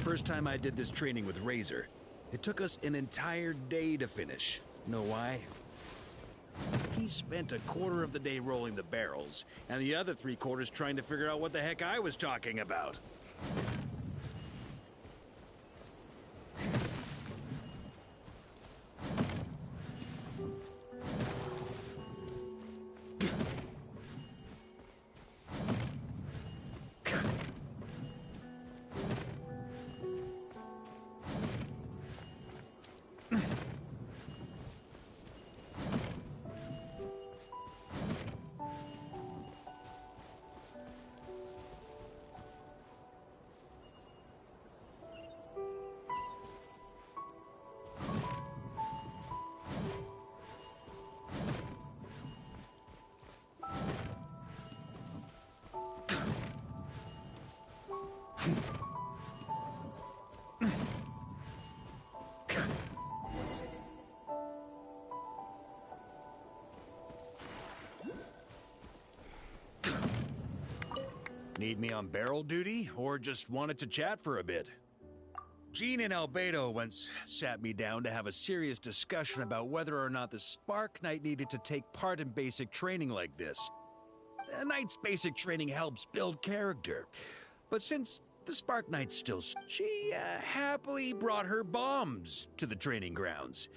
First time I did this training with Razor, it took us an entire day to finish. Know why? He spent a quarter of the day rolling the barrels, and the other 3/4 trying to figure out what the heck I was talking about. Need me on barrel duty, or just wanted to chat for a bit? Jean and Albedo once sat me down to have a serious discussion about whether or not the Spark Knight needed to take part in basic training like this. The Knight's basic training helps build character, but since the Spark Knight's still... She happily brought her bombs to the training grounds.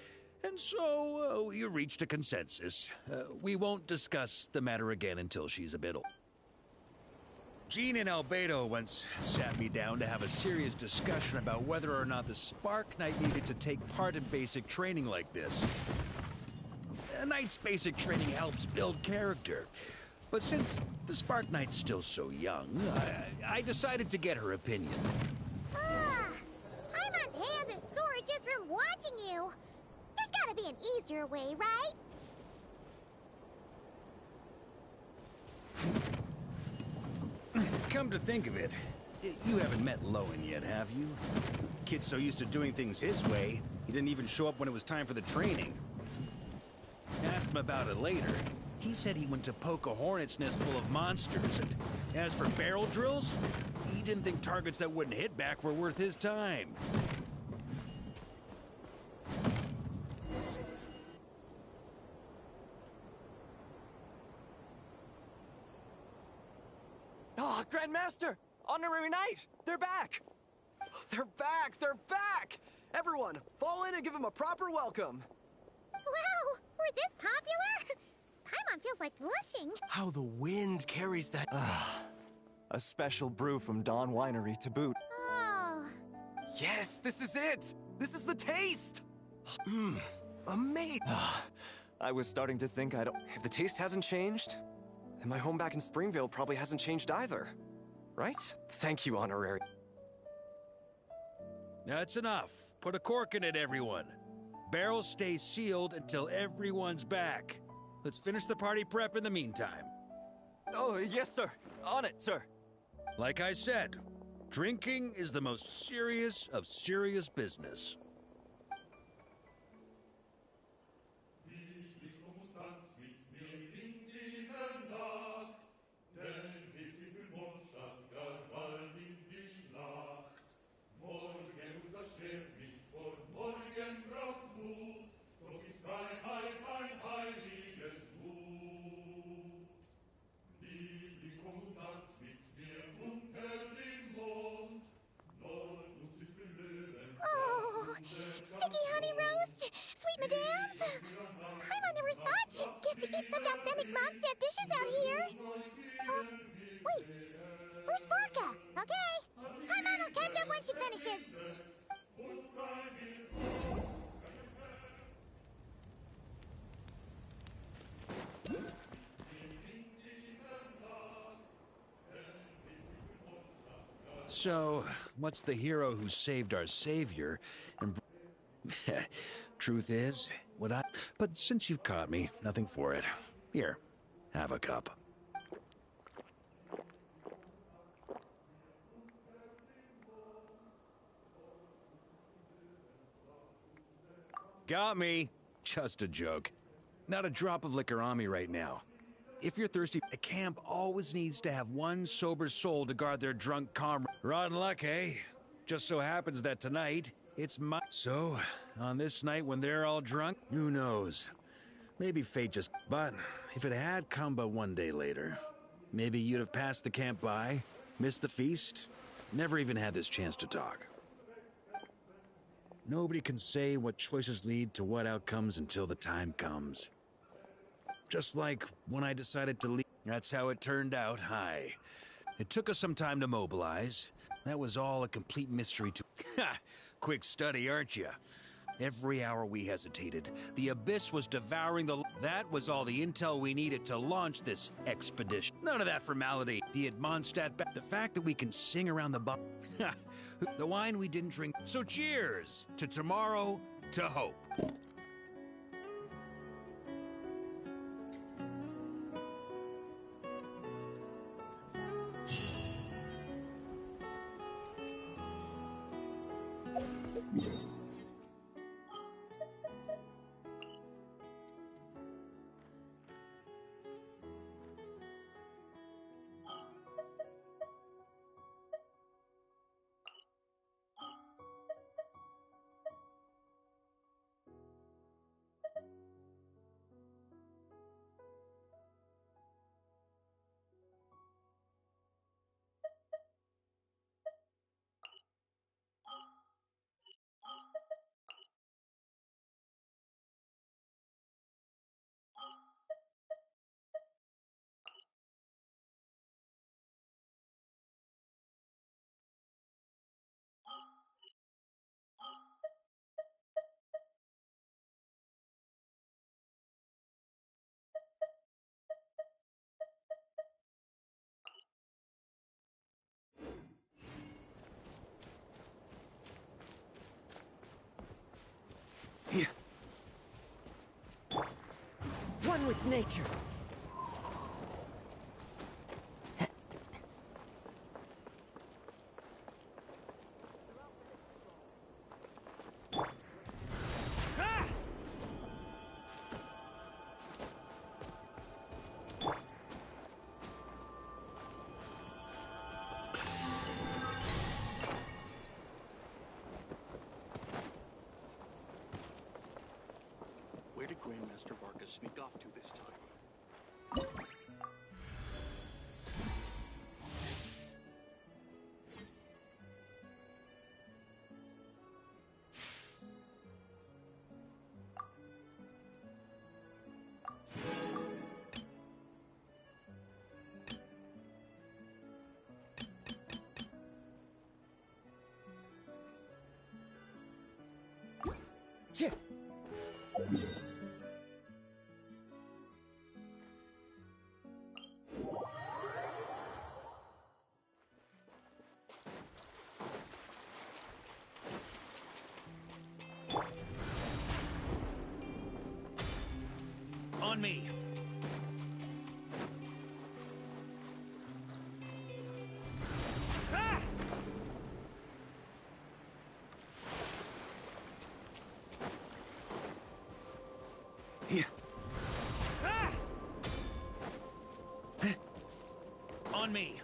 And so we reached a consensus. We won't discuss the matter again until she's a bit old. Jean and Albedo once sat me down to have a serious discussion about whether or not the Spark Knight needed to take part in basic training like this. A Knight's basic training helps build character, but since the Spark Knight's still so young, I decided to get her opinion.
Paimon's hands are sore just from watching you. There's gotta be an easier way, right?
Come to think of it, you haven't met Lowen yet, have you? Kid's so used to doing things his way, he didn't even show up when it was time for the training. Asked him about it later. He said he went to poke a hornet's nest full of monsters, and as for barrel drills, he didn't think targets that wouldn't hit back were worth his time.
Ah, Grandmaster! Honorary Knight! They're back! They're back! They're back! Everyone, fall in and give them a proper welcome!
Wow, we're this popular? Paimon feels like blushing.
How the wind carries that... a special brew from Dawn Winery to boot.
Oh.
Yes, this is it! This is the taste! Amazing! I was starting to think I don't... If the taste hasn't changed, then my home back in Springvale probably hasn't changed either. Right? Thank you, Honorary.
That's enough. Put a cork in it, everyone. Barrels stay sealed until everyone's back. Let's finish the party prep in the meantime.
Oh, yes, sir. On it, sir.
Like I said, drinking is the most serious of serious business.
Morgen braucht's Mut, doch ist Freiheit ein heiliges
madams! Paimon never thought she'd get to eat such authentic Mondstadt dishes out here! Wait. Where's Vorka? Okay. Paimon will catch up when she finishes.
So, what's the hero who saved our savior and... Truth is, what I... But since you've caught me, nothing for it. Here, have a cup. Got me! Just a joke. Not a drop of liquor on me right now. If you're thirsty, a camp always needs to have one sober soul to guard their drunk comrade. Rotten luck, eh? Just so happens that tonight, it's my... So, on this night when they're all drunk, who knows? Maybe fate just... But, if it had come but one day later, maybe you'd have passed the camp by, missed the feast, never even had this chance to talk. Nobody can say what choices lead to what outcomes until the time comes. Just like when I decided to leave. That's how it turned out, hi. It took us some time to mobilize. That was all a complete mystery to... Ha! Quick study, aren't you? Every hour we hesitated, the Abyss was devouring the... That was all the intel we needed to launch this expedition. None of that formality. Be it Mondstadt... The fact that we can sing around the bar... The wine we didn't drink. So cheers to tomorrow, to hope.
One with nature.
Where did Grandmaster Varka sneak off to this time?
Chip.
On me. Ah! Here. Ah! On me.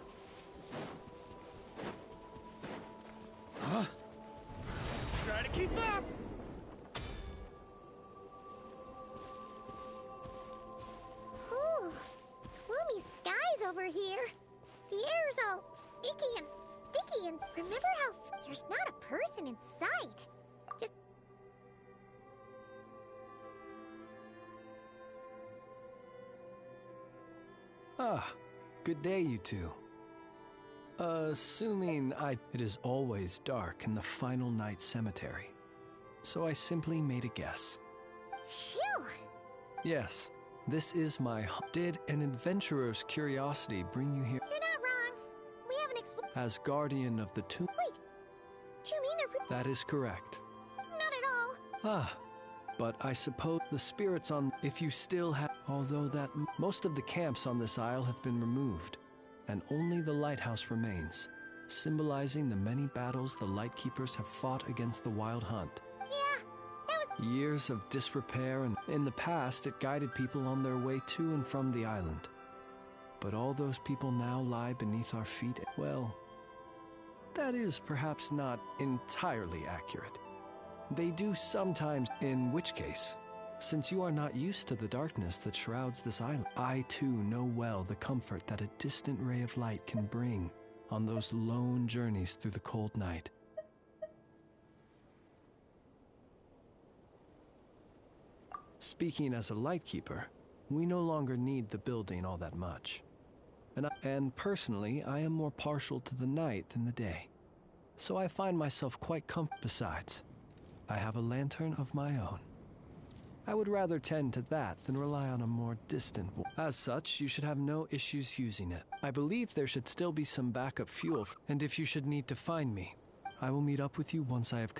Huh? Try to keep up.
Ooh, gloomy skies over here. The air's all icky and sticky, and remember how there's not a person in sight.
Ah, good day, you two. It is always dark in the Final Night Cemetery. So I simply made a guess.
Phew!
Yes, this is my... Did an adventurer's curiosity bring you here?
You're not wrong. We haven't explored.
As guardian of the tomb?
Wait, do you mean they're...
That is correct.
Not at all.
Ah, but I suppose the spirits on... If you still have... Although that... Most of the camps on this isle have been removed, and only the lighthouse remains, symbolizing the many battles the Lightkeepers have fought against the Wild Hunt.
Yeah, that was...
Years of disrepair, and in the past it guided people on their way to and from the island. But all those people now lie beneath our feet. Well, that is perhaps not entirely accurate. They do sometimes, in which case, since you are not used to the darkness that shrouds this island, I too know well the comfort that a distant ray of light can bring on those lone journeys through the cold night. Speaking as a Lightkeeper, we no longer need the building all that much. And personally, I am more partial to the night than the day. So I find myself quite comfortable. Besides, I have a lantern of my own. I would rather tend to that than rely on a more distant one. As such, you should have no issues using it. I believe there should still be some backup fuel, and if you should need to find me, I will meet up with you once I have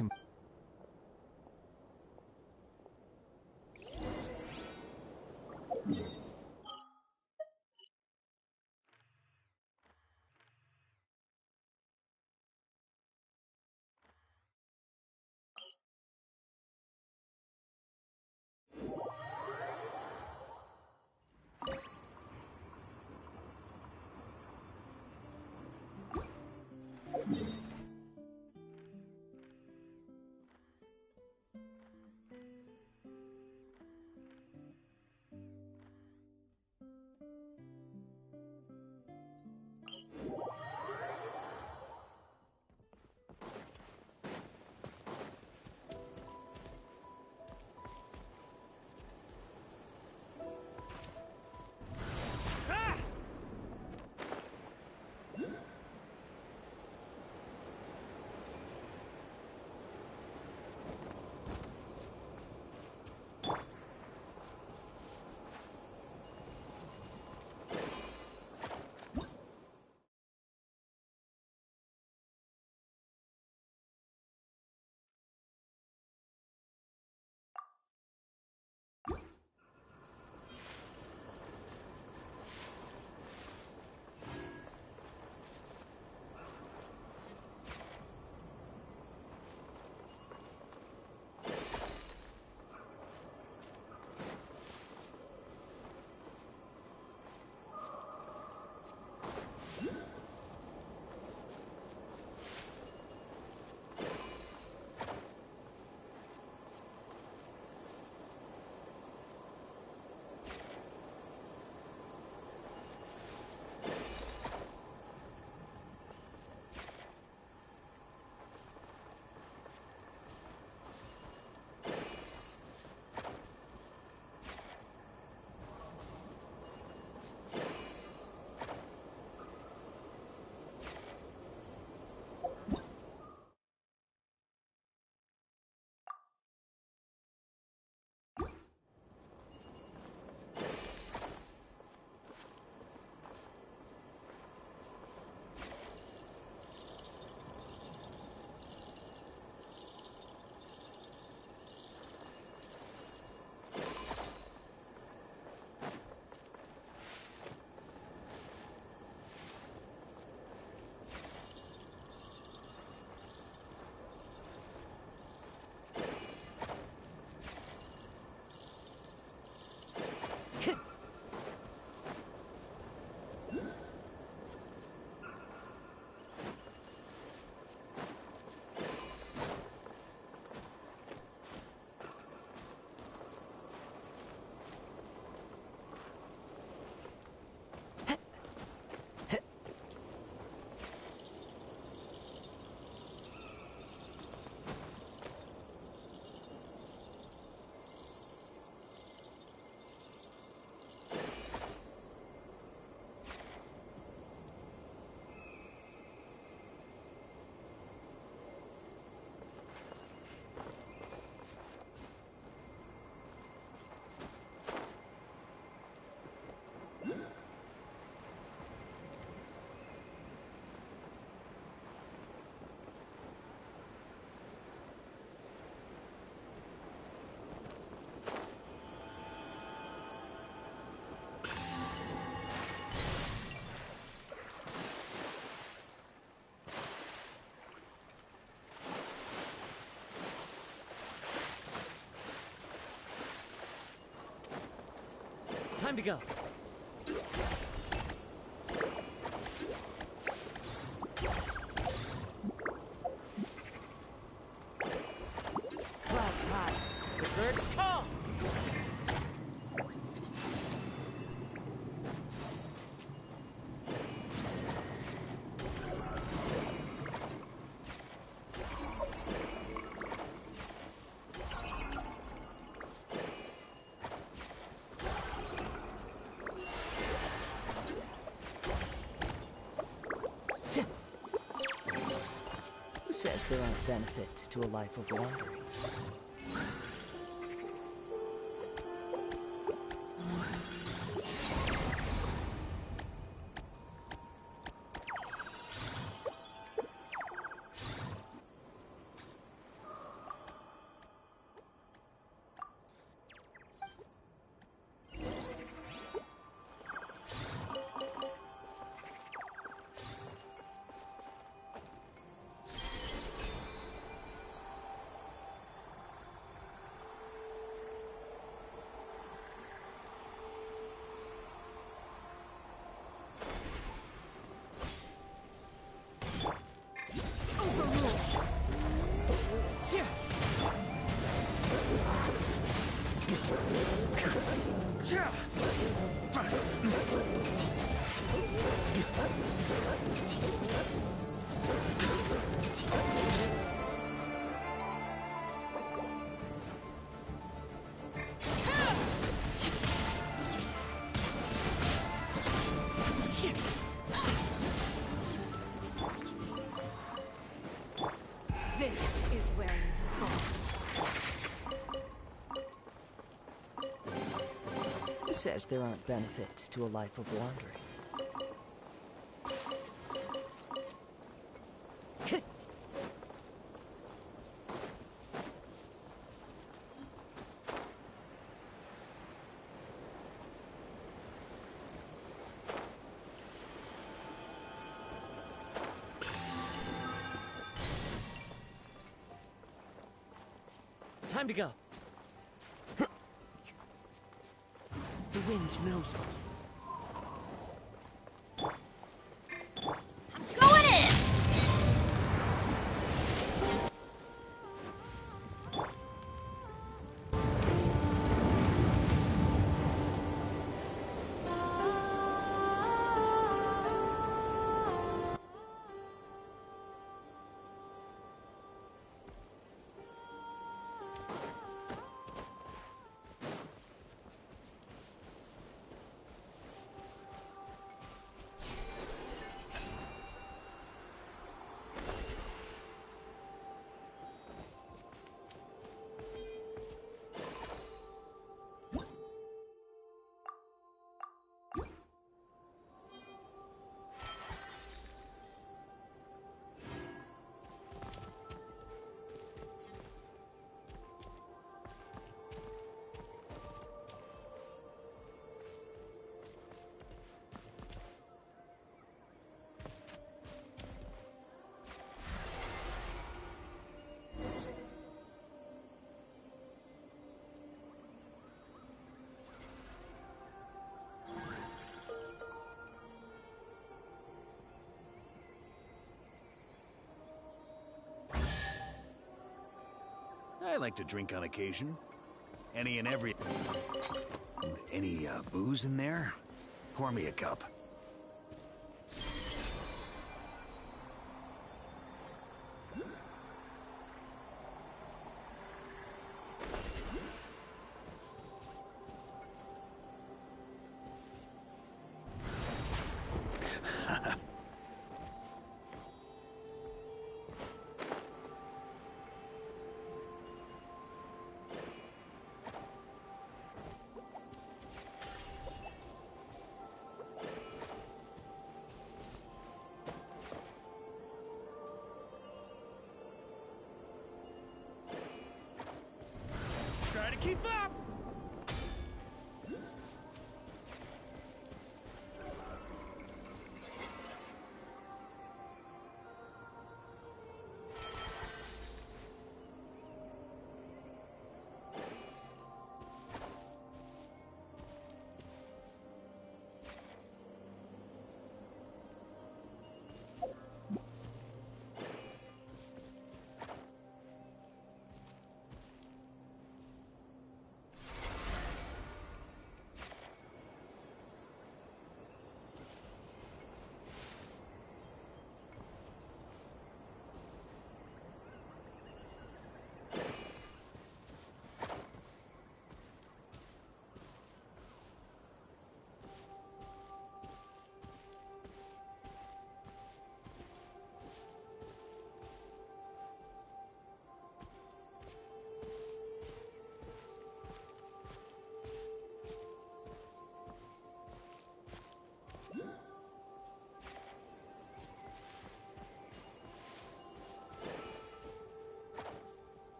Time to go. Clouds high. The birds call. Who says there aren't benefits to a life of wandering?
This is where you fall.
Who says there aren't benefits to a life of wandering? Time to go. The wind knows me.
Going in!
I like to drink on occasion. Any and every... Any, booze in there? Pour me a cup.
Try to keep up!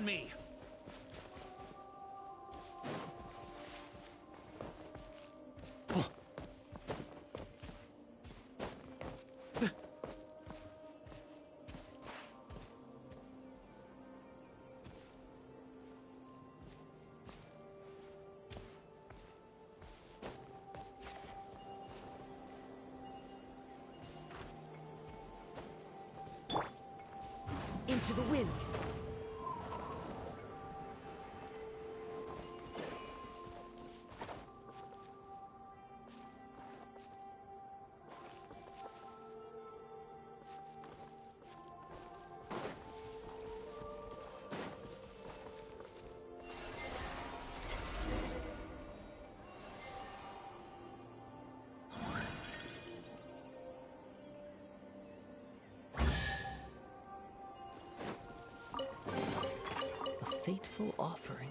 on me!
Into the wind! Fateful offering.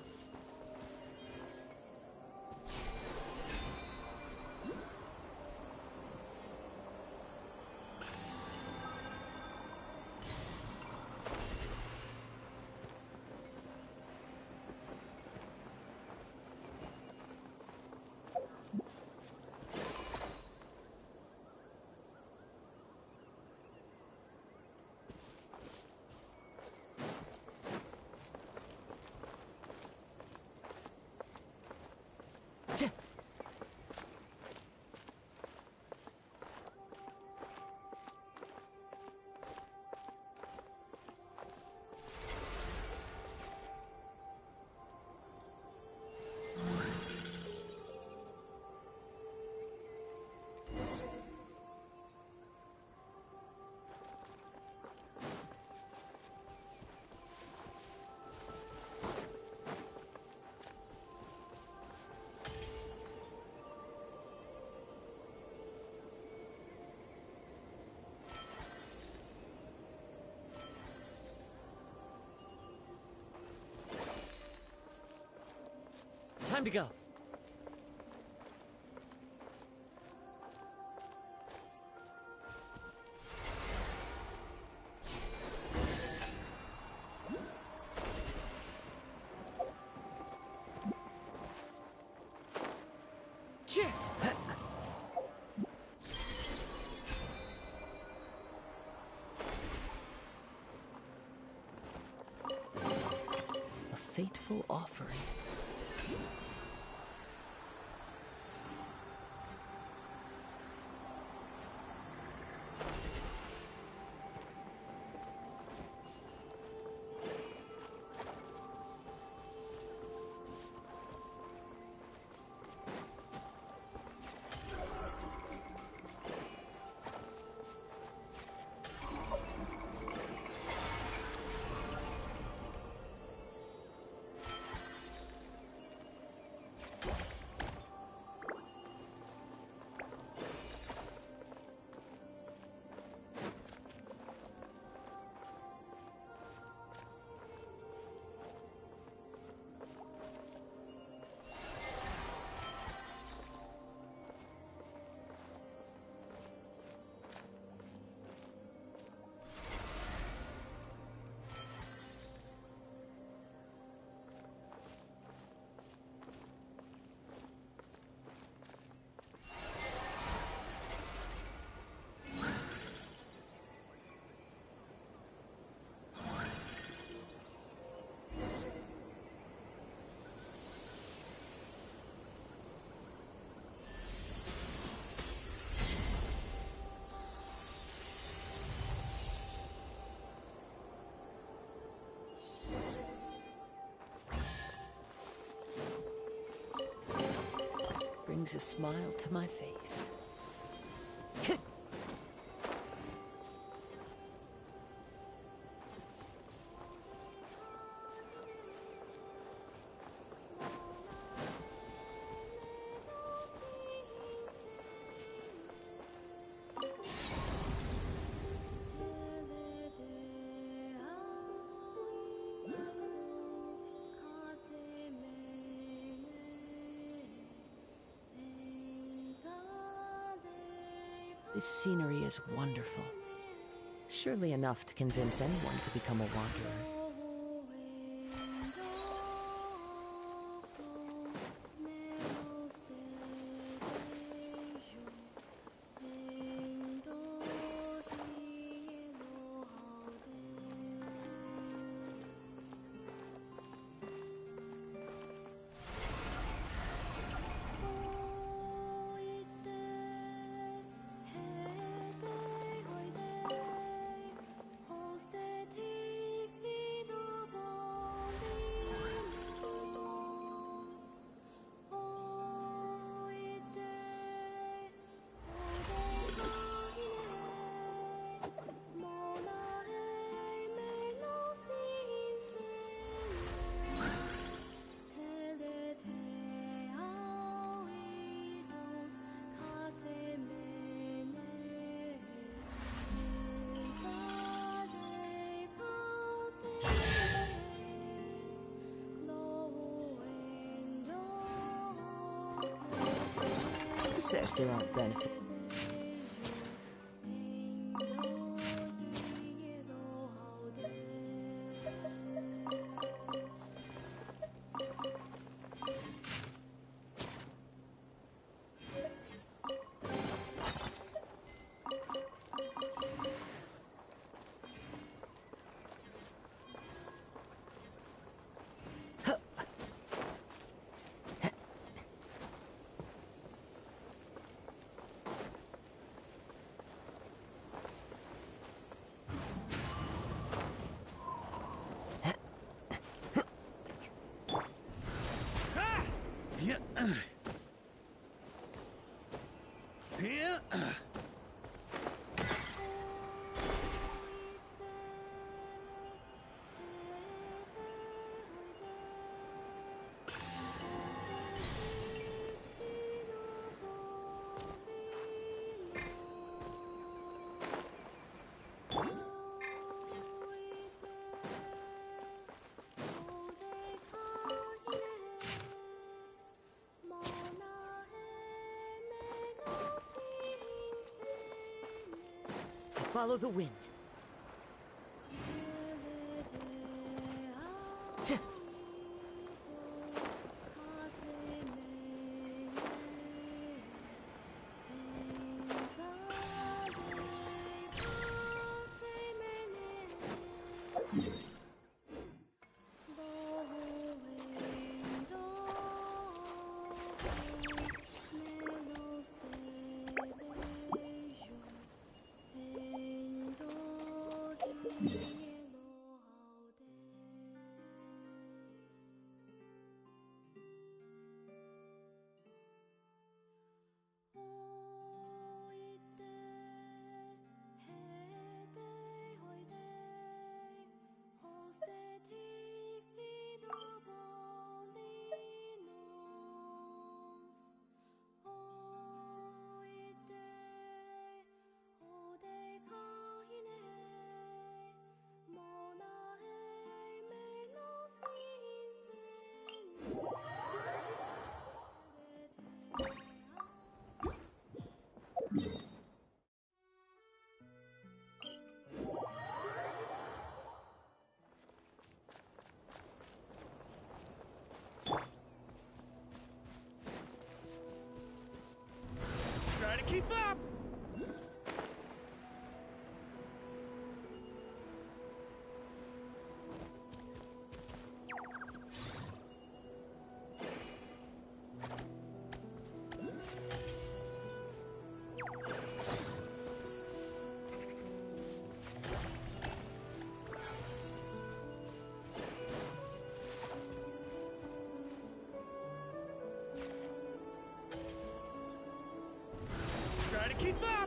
Time to go. A fateful offering. Brings a smile to my face. This scenery is wonderful. Surely enough to convince anyone to become a wanderer. says there aren't benefits. Follow the wind.
Try to keep up! Try to keep up!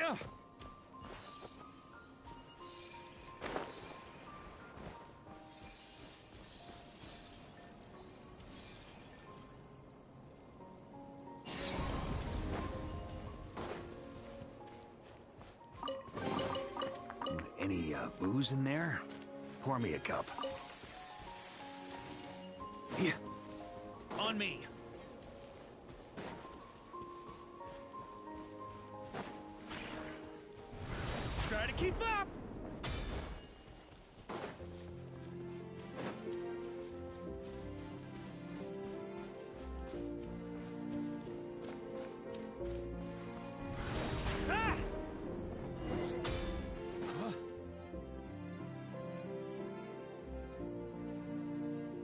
Ugh. Any booze in there? Pour me a cup. Yeah. On me. Try to keep up. Ah!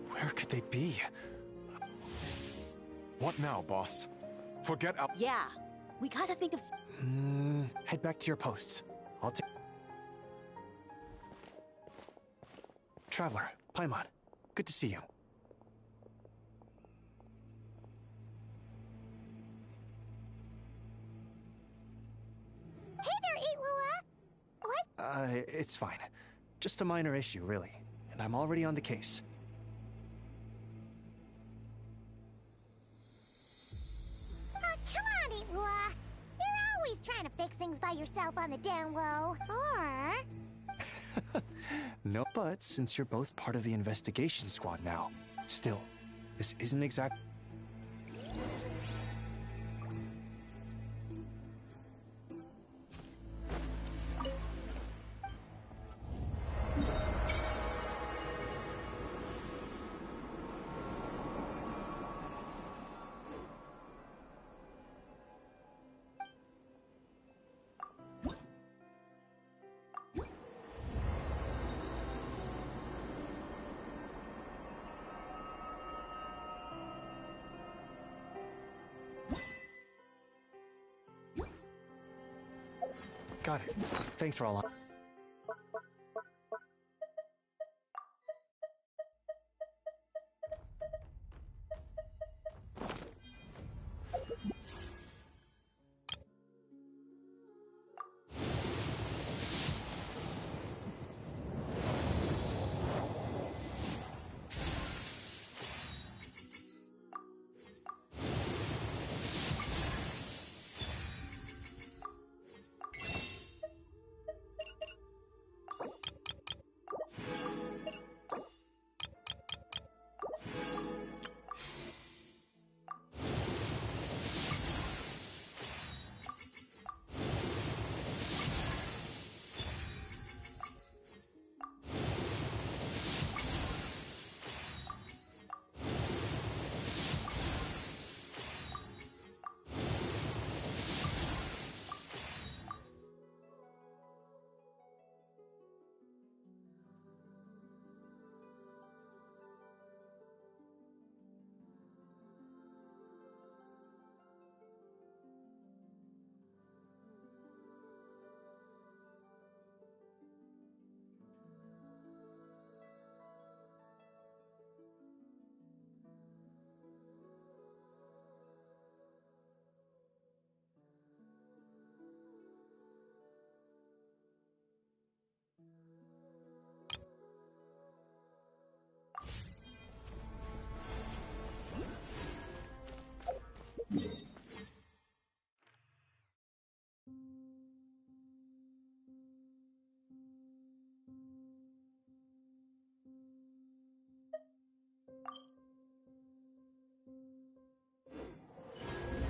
Where could they be?
What now, boss? Forget up.
Yeah, we gotta think of.
Head back to your posts. I'll take. Traveler, Paimon, good to see you.
Hey there, Itlua! What?
It's fine. Just a minor issue, really. And I'm already on the case.
Come on, Itlua! You're always trying to fix things by yourself on the down low. Or...
No, but since you're both part of the investigation squad now, still, this isn't exact. Got it. Thanks for all.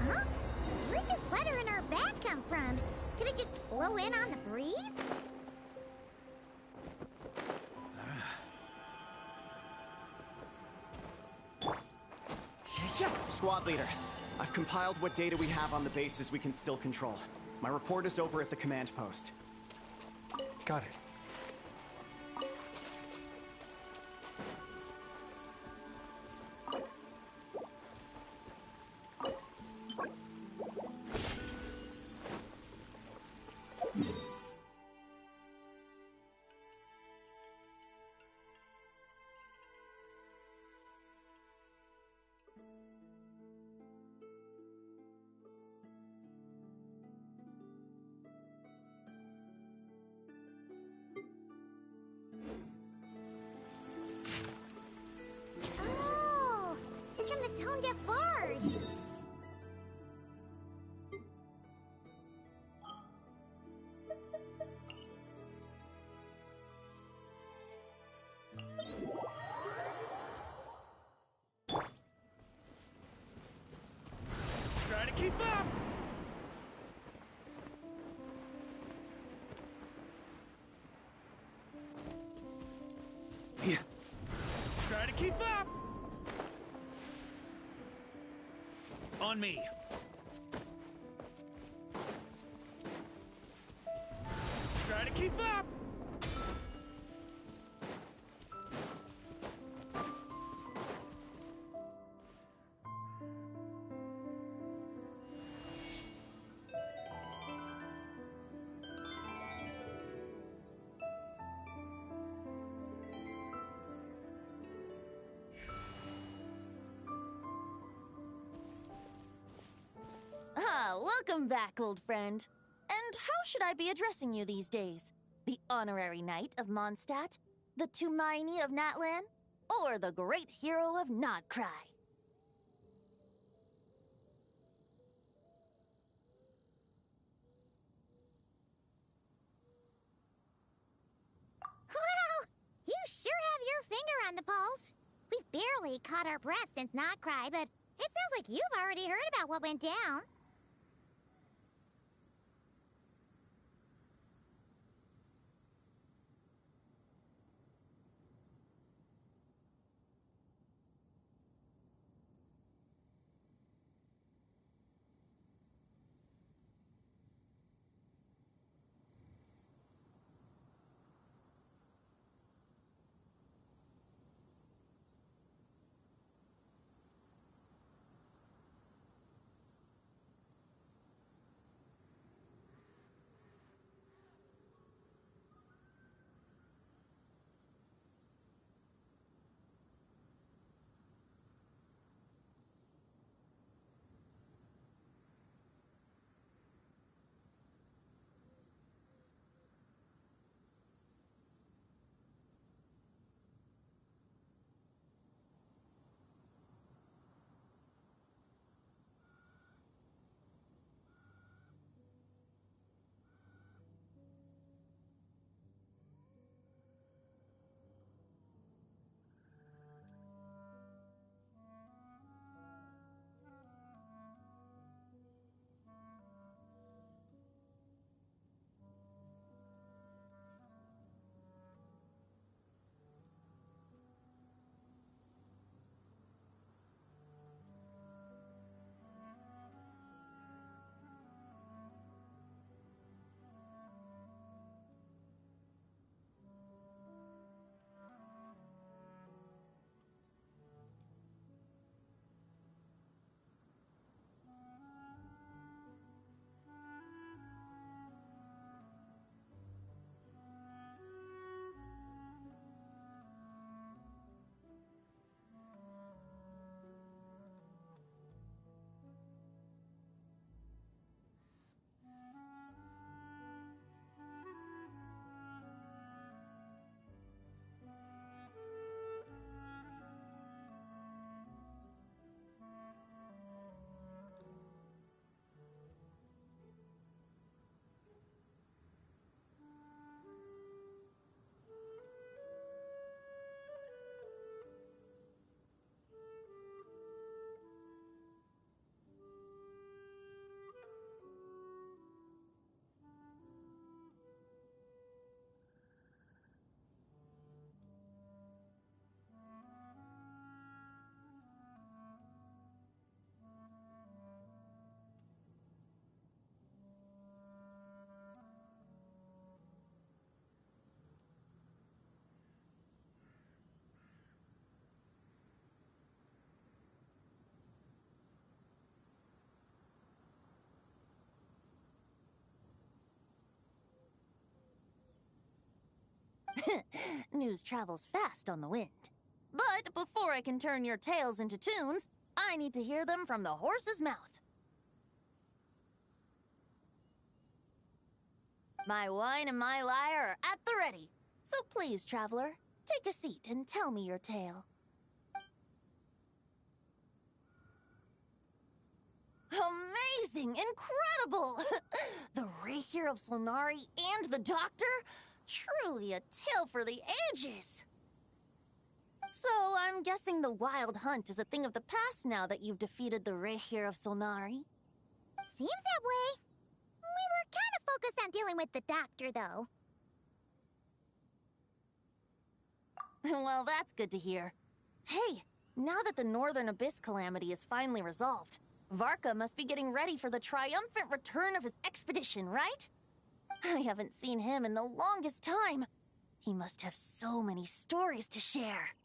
Huh? Where'd this letter in our bag come from? Could it just blow in on the breeze?
Squad leader, I've compiled what data we have on the bases we can still control. My report is over at the command post.
Got it.
on me! Try to keep up!
Welcome back, old friend. And how should I be addressing you these days? The honorary knight of Mondstadt? The Tumaini of Natlan? Or the great hero of Nodcry?
Wow! You sure have your finger on the pulse. We've barely caught our breath since Nodcry, but it sounds like you've already heard about what went down.
News travels fast on the wind. But before I can turn your tales into tunes, I need to hear them from the horse's mouth. My wine and my lyre are at the ready. So please, traveler, take a seat and tell me your tale. Amazing! Incredible! The Rahier of Solnari and the Doctor? Truly a tale for the ages! So, I'm guessing the Wild Hunt is a thing of the past now that you've defeated the Rahier of Solnari?
Seems that way. We were kind of focused on dealing with the Doctor, though.
Well, that's good to hear. Hey, now that the Northern Abyss calamity is finally resolved, Varka must be getting ready for the triumphant return of his expedition, right? I haven't seen him in the longest time. He must have so many stories to share.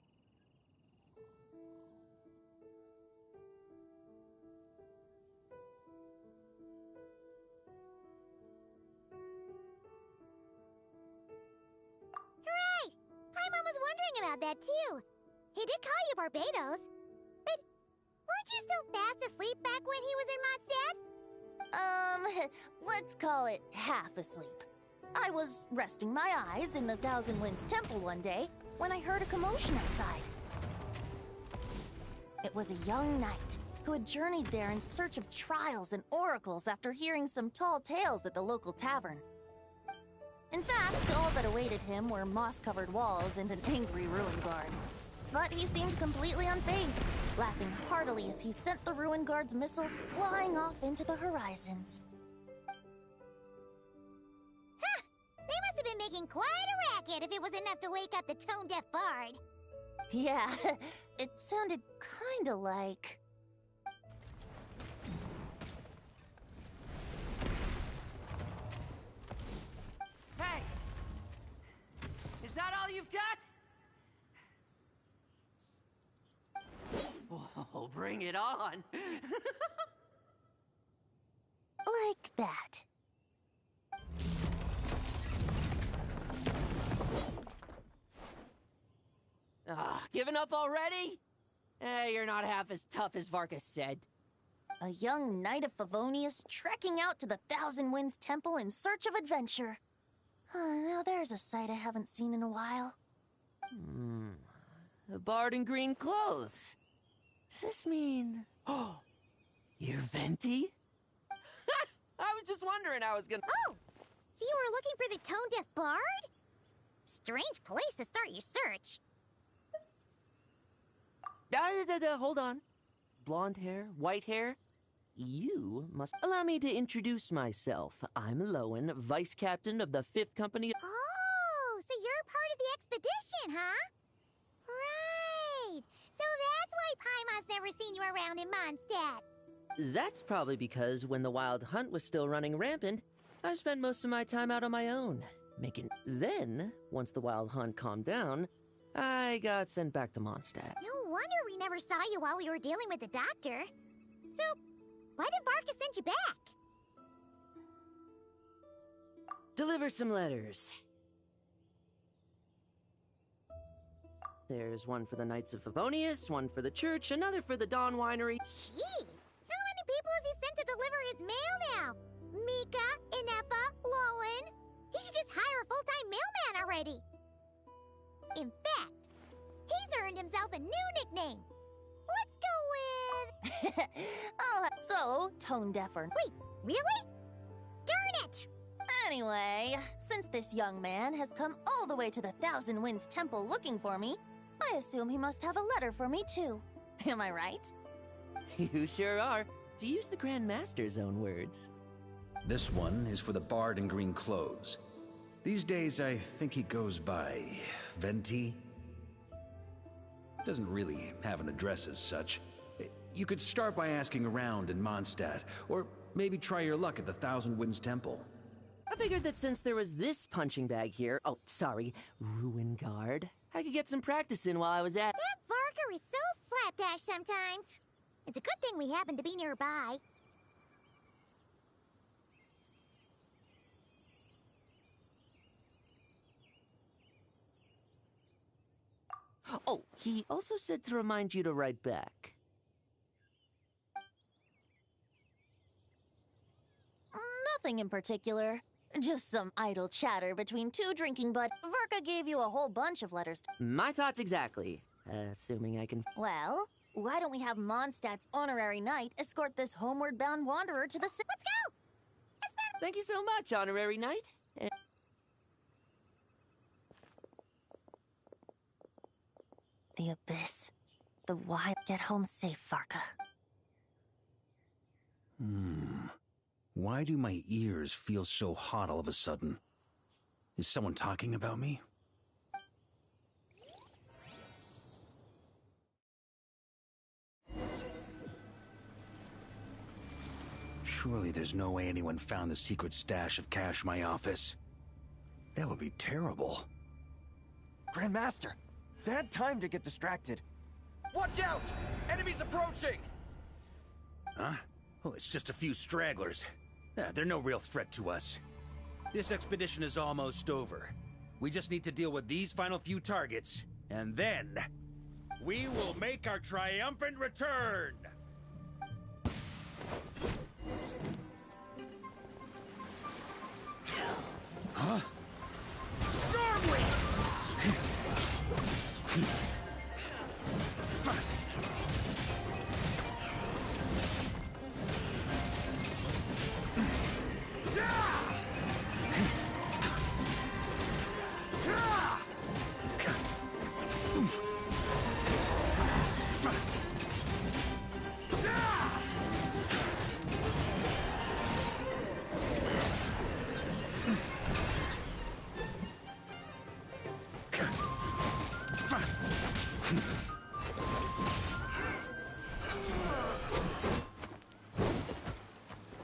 Hooray! Paimon was wondering about that too. He did call you Barbados. But weren't you still fast asleep back when he was in Mondstadt?
Let's call it half asleep. I was resting my eyes in the Thousand Winds Temple one day when I heard a commotion outside. It was a young knight who had journeyed there in search of trials and oracles after hearing some tall tales at the local tavern. In fact, all that awaited him were moss-covered walls and an angry ruin guard. But he seemed completely unfazed, laughing heartily as he sent the ruin guard's missiles flying off into the horizons.
Ha! They must have been making quite a racket if it was enough to wake up the tone-deaf bard.
Yeah, it sounded kinda like...
Hey! Is that all you've got? Oh, bring it on!
like that.
Giving up already? You're not half as tough as Varka said.
A young knight of Favonius trekking out to the Thousand Winds Temple in search of adventure. Now there's a sight I haven't seen in a while.
A bard in green clothes. Does this mean... Oh, you're Venti? I was just wondering how I was gonna...
Oh! So you were looking for the tone-deaf bard? Strange place to start your search.
Hold on. Blonde hair, white hair? You must allow me to introduce myself. I'm Lowen, Vice Captain of the 5th Company.
Oh, so you're part of the expedition, huh? Right. So that's why Paimon's never seen you around in Mondstadt.
That's probably because when the Wild Hunt was still running rampant, I spent most of my time out on my own, making... Then, once the Wild Hunt calmed down, I got sent back to Mondstadt.
No wonder we never saw you while we were dealing with the doctor. So, why did Varka send you back?
Deliver some letters. There's one for the Knights of Favonius, one for the church, another for the Dawn Winery.
Jeez, how many people has he sent to deliver his mail now? Mika, Inefa, Lowen. He should just hire a full-time mailman already. In fact, he's earned himself a new nickname. Let's go with...
So, tone deafer.
Wait, really? Darn it!
Anyway, since this young man has come all the way to the Thousand Winds Temple looking for me, I assume he must have a letter for me too. Am I right?
You sure are. To use the Grand Master's own words.
This one is for the bard in green clothes. These days, I think he goes by Venti. Doesn't really have an address as such. You could start by asking around in Mondstadt, or maybe try your luck at the Thousand Winds Temple.
I figured that since there was this punching bag here, Ruin Guard, I could get some practice in while I was at...
That Varka is so slapdash sometimes. It's a good thing we happen to be nearby.
Oh, he also said to remind you to write back.
Nothing in particular. Just some idle chatter between two drinking buddies. Varka gave you a whole bunch of letters.
My thoughts exactly. Assuming I can...
Well, why don't we have Mondstadt's honorary knight escort this homeward-bound wanderer to the... Let's
go!
Thank you so much, honorary knight.
The Abyss. The Wild. Get home safe, Varka.
Why do my ears feel so hot all of a sudden? Is someone talking about me? Surely there's no way anyone found the secret stash of cash in my office. That would be terrible.
Grandmaster, they had time to get distracted.
Watch out! Enemies approaching!
Huh? Oh, it's just a few stragglers. They're no real threat to us. This expedition is almost over. We just need to deal with these final few targets, and then we will make our triumphant return! Huh? Stormwind!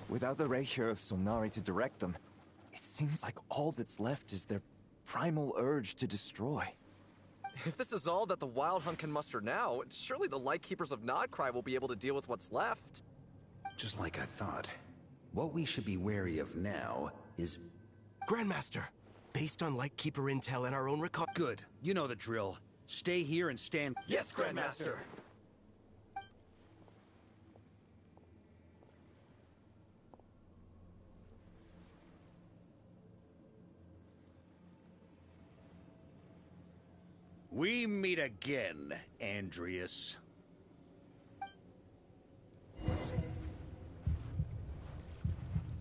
Without the Rahier of Solnari to direct them, it seems like all that's left is their primal urge to destroy.
If this is all that the Wild Hunt can muster now, surely the Lightkeepers of Nodcry will be able to deal with what's left.
Just like I thought. What we should be wary of now is...
Grandmaster, based on Lightkeeper intel and our own record...
Good. You know the drill. Stay here and stand...
Yes, Grandmaster!
We meet again, Andrias.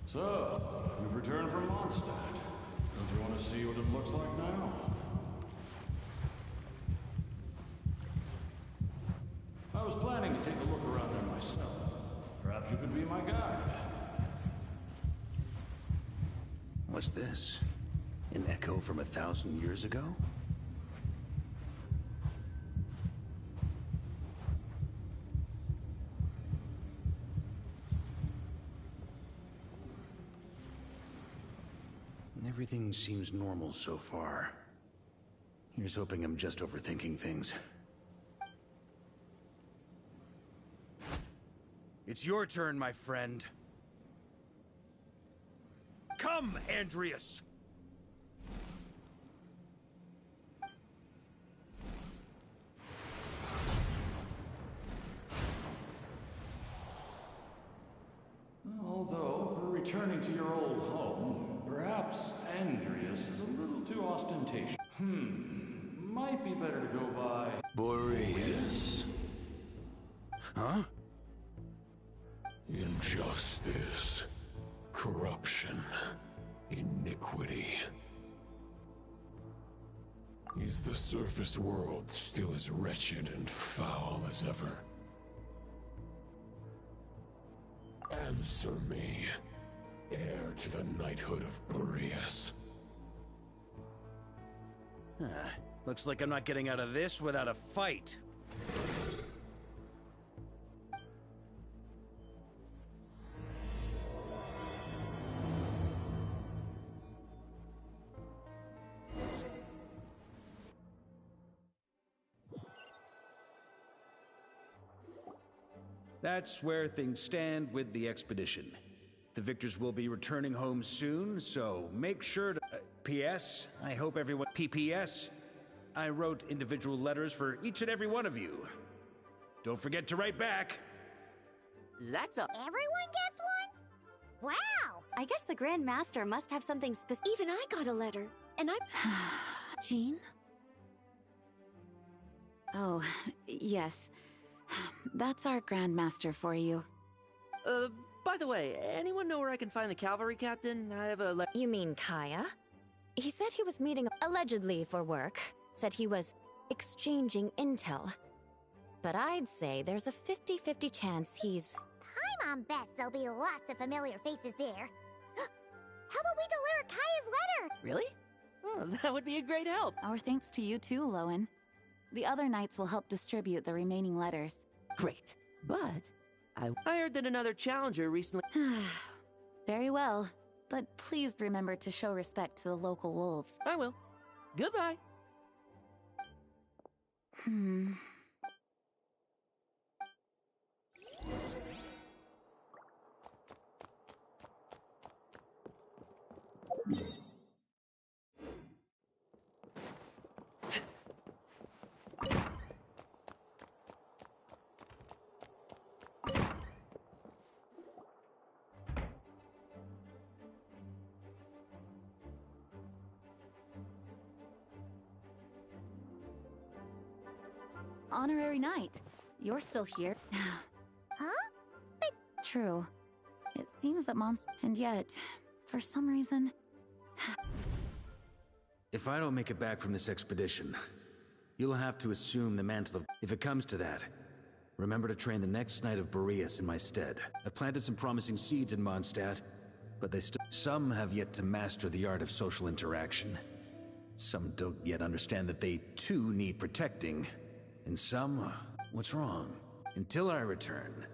So, you've returned from Mondstadt. Don't you want to see what it looks like now? I was planning to take a look around there myself. Perhaps you could be my guide.
What's this? An echo from 1,000 years ago? Everything seems normal so far. Here's hoping I'm just overthinking things. It's your turn, my friend. Come, Andrias!
Although, for returning to your old home, perhaps Andrias is a little too ostentatious. Might be better to go by...
Boreas.
Huh?
Injustice. Corruption. Iniquity. Is the surface world still as wretched and foul as ever? Answer me, heir to the knighthood of Boreas.
Looks like I'm not getting out of this without a fight. That's where things stand with the expedition. The victors will be returning home soon, so make sure to... P.S. I hope everyone... P.P.S. I wrote individual letters for each and every one of you. Don't forget to write back.
That's a...
Everyone gets one? Wow!
I guess the Grand Master must have something specific. Even I got a letter, and I...
Jean?
Oh, yes. That's our Grand Master for you.
By the way, anyone know where I can find the cavalry captain? I have a...
You mean Kaya? He said he was meeting allegedly for work. Said he was exchanging intel. But I'd say there's a 50-50 chance he's...
Hi, Mom bets there'll be lots of familiar faces there. How about we deliver Kaya's letter?
Really? Oh, that would be a great help.
Our thanks to you too, Lowen. The other knights will help distribute the remaining letters.
Great. But I heard that another challenger recently...
Very well, but please remember to show respect to the local wolves.
I will. Goodbye.
Honorary Knight, you're still here.
Huh? But...
True. It seems that and yet, for some reason...
If I don't make it back from this expedition, you'll have to assume the mantle of... If it comes to that, remember to train the next Knight of Boreas in my stead. I've planted some promising seeds in Mondstadt, but some have yet to master the art of social interaction. Some don't yet understand that they too need protecting. And some, what's wrong? Until I return.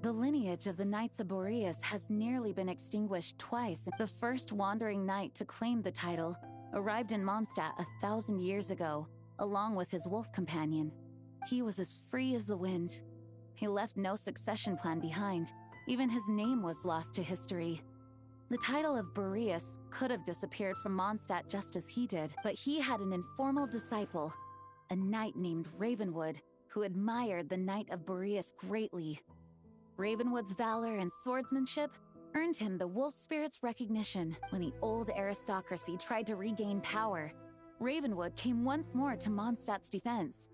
The lineage of the Knights of Boreas has nearly been extinguished twice. The first wandering knight to claim the title arrived in Mondstadt 1,000 years ago, along with his wolf companion. He was as free as the wind. He left no succession plan behind. Even his name was lost to history. The title of Boreas could have disappeared from Mondstadt just as he did, but he had an informal disciple, a knight named Ravenwood, who admired the Knight of Boreas greatly. Ravenwood's valor and swordsmanship earned him the wolf spirit's recognition. When the old aristocracy tried to regain power, Ravenwood came once more to Mondstadt's defense.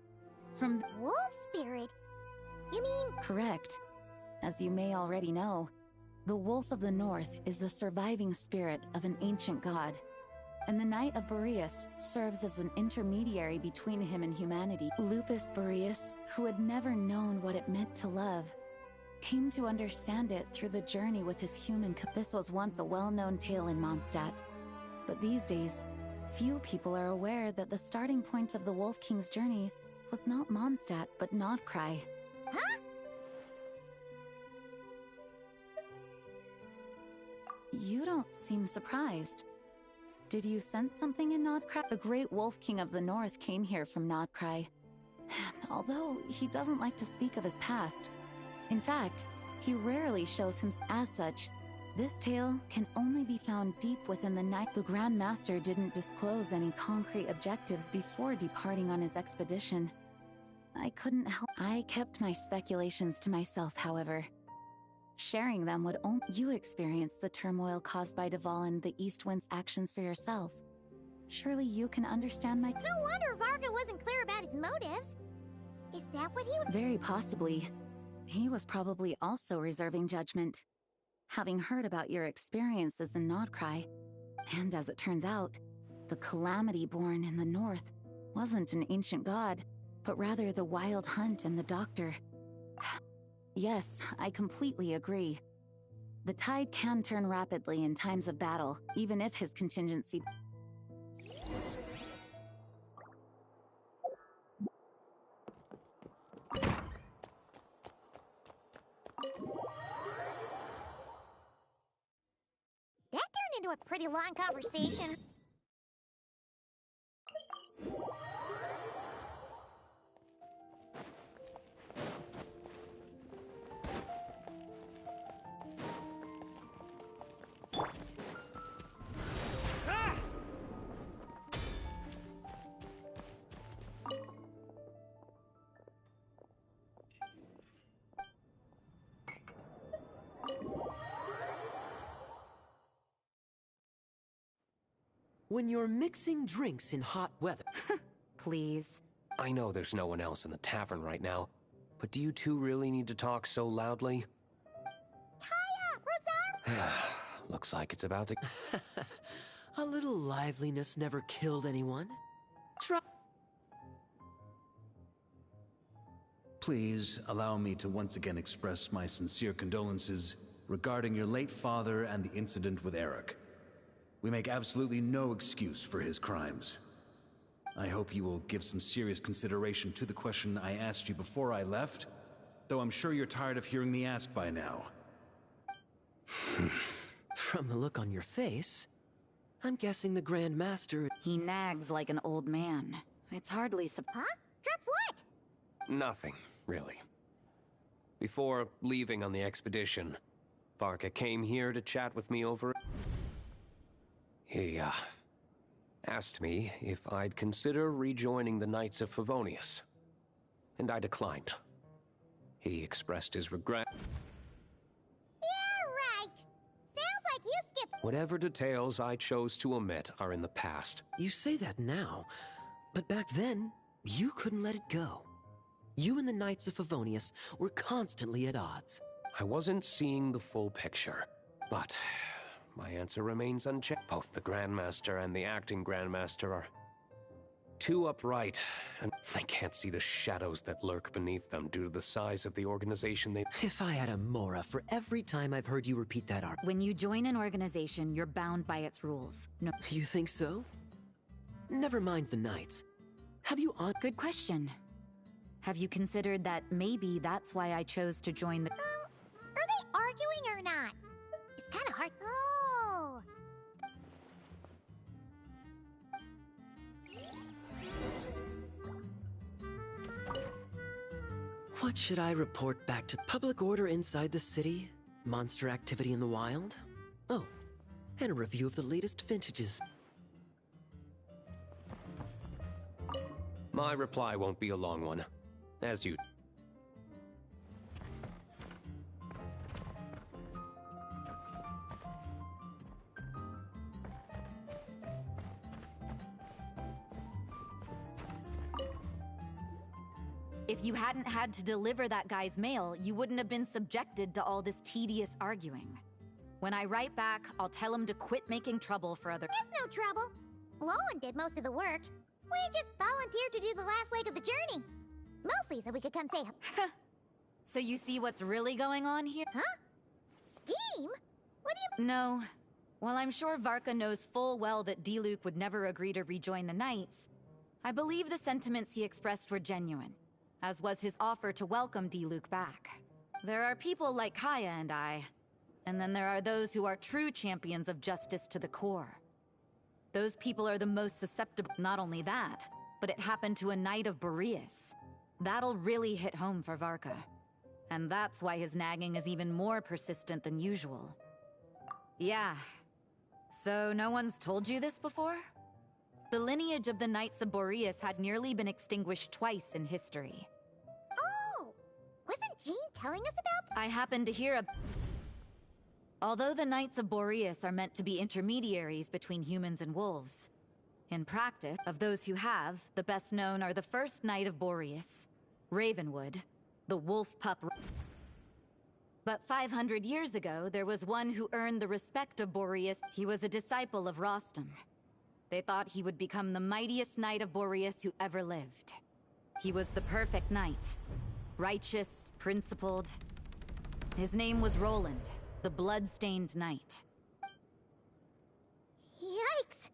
From
wolf spirit? You mean...
Correct. As you may already know, the Wolf of the North is the surviving spirit of an ancient god, and the Knight of Boreas serves as an intermediary between him and humanity. Lupus Boreas, who had never known what it meant to love, came to understand it through the journey with his human This was once a well-known tale in Mondstadt, but these days, few people are aware that the starting point of the Wolf King's journey was not Mondstadt, but Nodcry.
Huh?
You don't seem surprised. Did you sense something in Nodcry? The great Wolf King of the North came here from Nodcry. Although he doesn't like to speak of his past. In fact, he rarely shows himself as such. This tale can only be found deep within the night. The Grand Master didn't disclose any concrete objectives before departing on his expedition. I couldn't help. I kept my speculations to myself, however. Sharing them would only... You experienced the turmoil caused by Duval and the East Wind's actions for yourself. Surely you can understand my...
No wonder Varga wasn't clear about his motives. Is that what he would...
Very possibly. He was probably also reserving judgment, having heard about your experiences in Nodcry. And as it turns out, the Calamity born in the north wasn't an ancient god, but rather the Wild Hunt and the Doctor. Yes, I completely agree. The tide can turn rapidly in times of battle, even if his contingency...
That turned into a pretty long conversation.
When you're mixing drinks in hot weather...
Please.
I know there's no one else in the tavern right now, but do you two really need to talk so loudly?
Kaya! Rosario!
Looks like it's about to...
A little liveliness never killed anyone. Try...
Please allow me to once again express my sincere condolences regarding your late father and the incident with Eric. We make absolutely no excuse for his crimes. I hope you will give some serious consideration to the question I asked you before I left. though I'm sure you're tired of hearing me ask by now.
From the look on your face, I'm guessing the Grand Master...
He nags like an old man. It's hardly
Huh? Drop what?
Nothing, really. Before leaving on the expedition, Varka came here to chat with me over... He, asked me if I'd consider rejoining the Knights of Favonius. And I declined. He expressed his regret.
Yeah, right. Sounds like you skipped...
Whatever details I chose to omit are in the past.
You say that now, but back then, you couldn't let it go. You and the Knights of Favonius were constantly at odds.
I wasn't seeing the full picture, but my answer remains unchanged. Both the Grandmaster and the acting Grandmaster are too upright, and I can't see the shadows that lurk beneath them due to the size of the organization they...
If I had a Mora for every time I've heard you repeat that argument.
When you join an organization, you're bound by its rules. No.
You think so? Never mind the Knights. Have you on...
Good question. Have you considered that maybe that's why I chose to join the...
Are they arguing or not? It's kind of hard. Oh.
What should I report back to public order inside the city? Monster activity in the wild? Oh, and a review of the latest vintages.
My reply won't be a long one. As you...
If you hadn't had to deliver that guy's mail, you wouldn't have been subjected to all this tedious arguing. When I write back, I'll tell him to quit making trouble for other...
It's no trouble. Lowen did most of the work. We just volunteered to do the last leg of the journey. Mostly so we could come say...
So you see what's really going on here?
Huh? Scheme? What do you...
No. While I'm sure Varka knows full well that Diluc would never agree to rejoin the Knights, I believe the sentiments he expressed were genuine, as was his offer to welcome Diluc back. There are people like Kaya and I, and then there are those who are true champions of justice to the core. Those people are the most susceptible. Not only that, but it happened to a Knight of Boreas. That'll really hit home for Varka. And that's why his nagging is even more persistent than usual. Yeah. So no one's told you this before? The lineage of the Knights of Boreas has nearly been extinguished twice in history.
Oh! Wasn't Jean telling us about...
I happened to hear a... Although the Knights of Boreas are meant to be intermediaries between humans and wolves, in practice, of those who have, the best known are the first Knight of Boreas, Ravenwood, the wolf pup. But 500 years ago, there was one who earned the respect of Boreas. He was a disciple of Rostam. They thought he would become the mightiest Knight of Boreas who ever lived. He was the perfect knight. Righteous, principled. His name was Roland, the blood-stained knight.
Yikes!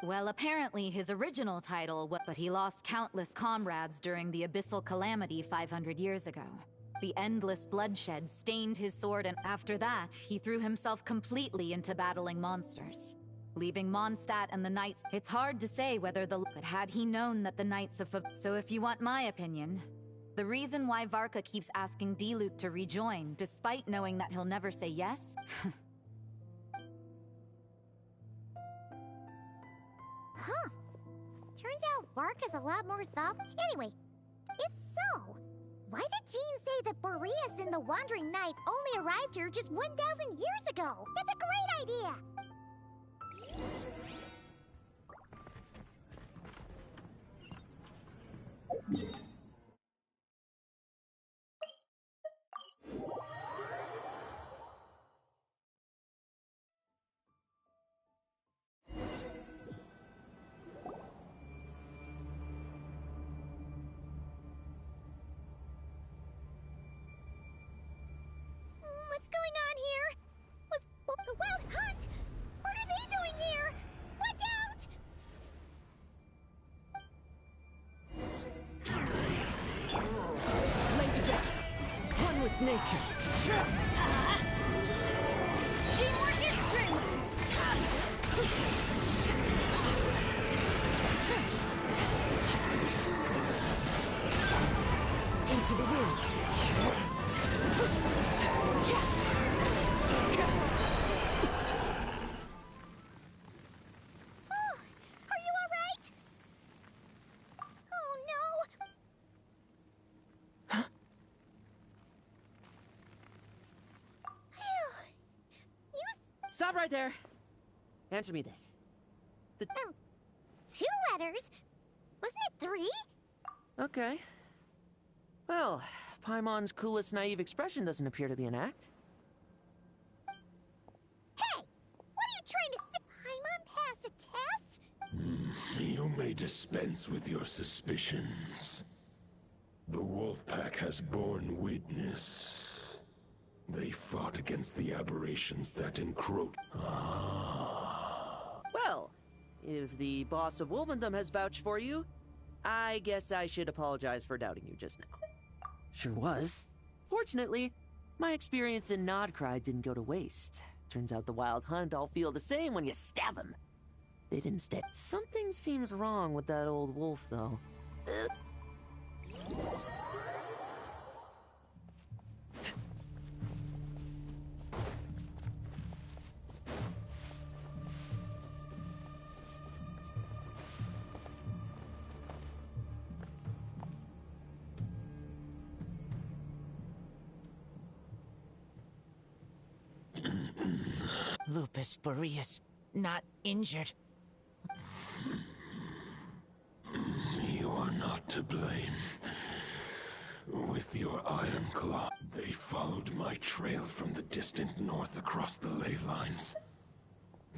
Well, apparently his original title was... But he lost countless comrades during the Abyssal Calamity 500 years ago. The endless bloodshed stained his sword, and after that, he threw himself completely into battling monsters, leaving Mondstadt and the Knights. It's hard to say whether the... But had he known that the Knights of... So if you want my opinion, the reason why Varka keeps asking Diluc to rejoin, despite knowing that he'll never say yes...
Huh. Turns out Varka's a lot more thoughtful. Anyway, if so, why did Jean say that Boreas and the Wandering Knight only arrived here just 1,000 years ago? That's a great idea! What's going on here? Was the Wild Hunt? What are they doing here? Watch out!
Laid to death.
nature.
Teamwork is strength!
Into the wind.
Oh, are you all right? Oh no!
Stop right there. Answer me this. The...
2 letters? Wasn't it 3?
Okay. Well, Paimon's coolest naive expression doesn't appear to be an act.
Hey! What are you trying to say? Paimon passed a test?
You may dispense with your suspicions. The Wolfpack has borne witness. They fought against the aberrations that encroach.
Well, if the boss of Wolvendom has vouched for you, I guess I should apologize for doubting you just now. Sure was. Fortunately, my experience in Nodcry didn't go to waste. Turns out the Wild Hunt all feel the same when you stab them. They didn't stay. Something seems wrong with that old wolf, though.
Lupus Boreas, not injured.
You are not to blame. With your Iron Claw, they followed my trail from the distant north across the ley lines.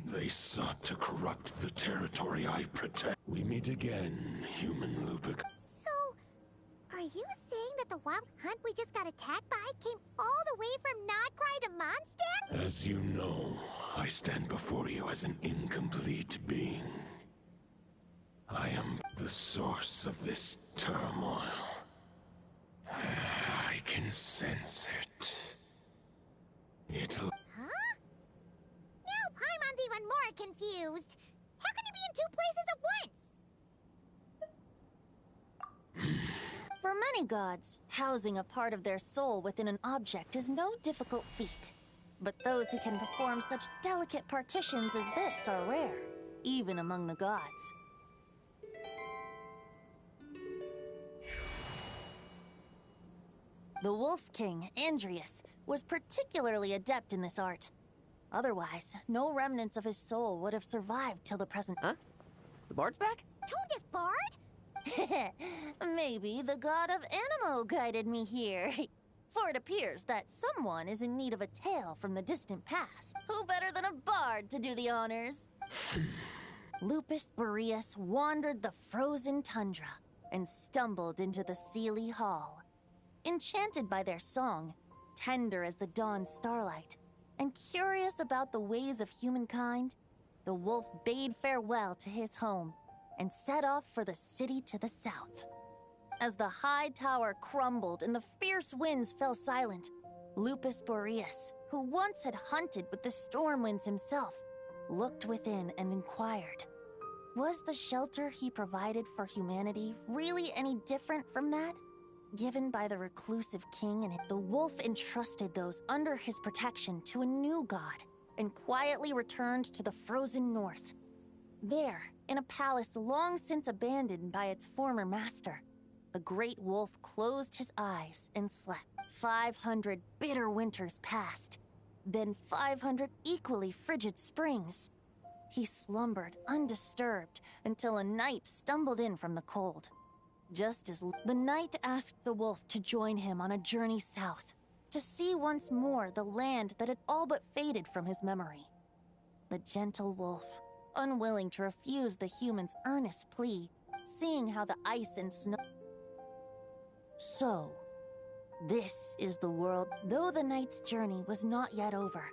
They sought to corrupt the territory I protect. We meet again, human Lupic.
So, are you saying that the Wild Hunt we just got attacked by came all the way from Nodcry to Mondstadt?
As you know, I stand before you as an incomplete being. I am the source of this turmoil. I can sense it. It'll...
Huh? Now Paimon's even more confused. How can he be in 2 places at once?
For many gods, housing a part of their soul within an object is no difficult feat. But those who can perform such delicate partitions as this are rare, even among the gods. The Wolf King, Andrius, was particularly adept in this art. Otherwise, no remnants of his soul would have survived till the present.
Huh? The bard's back?
Tondef Bard?
Maybe the god of Anemo guided me here. For it appears that someone is in need of a tale from the distant past. Who better than a bard to do the honors? Lupus Boreas wandered the frozen tundra and stumbled into the Seelie Hall. Enchanted by their song, tender as the dawn starlight, and curious about the ways of humankind, the wolf bade farewell to his home and set off for the city to the south. As the high tower crumbled and the fierce winds fell silent, Lupus Boreas, who once had hunted with the storm winds himself, looked within and inquired, was the shelter he provided for humanity really any different from that given by the reclusive king? And the wolf entrusted those under his protection to a new god and quietly returned to the frozen north. There, in a palace long since abandoned by its former master, the great wolf closed his eyes and slept. 500 bitter winters passed, then 500 equally frigid springs. He slumbered undisturbed until a night stumbled in from the cold. Just as the night asked the wolf to join him on a journey south, to see once more the land that had all but faded from his memory. The gentle wolf, unwilling to refuse the human's earnest plea, seeing how the ice and snow... So, this is the world. Though the night's journey was not yet over,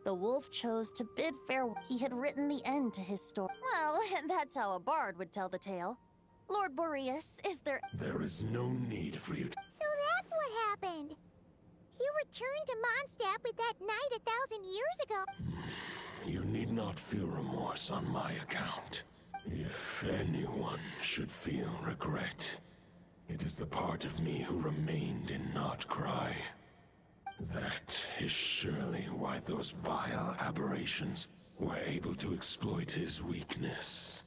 the wolf chose to bid farewell. He had written the end to his story. Well, that's how a bard would tell the tale. Lord Boreas, is there...
There is no need for you to...
So that's what happened. You returned to Mondstadt with that knight 1,000 years ago.
You need not feel remorse on my account. If anyone should feel regret, it is the part of me who remained in Notcry. That is surely why those vile aberrations were able to exploit his weakness.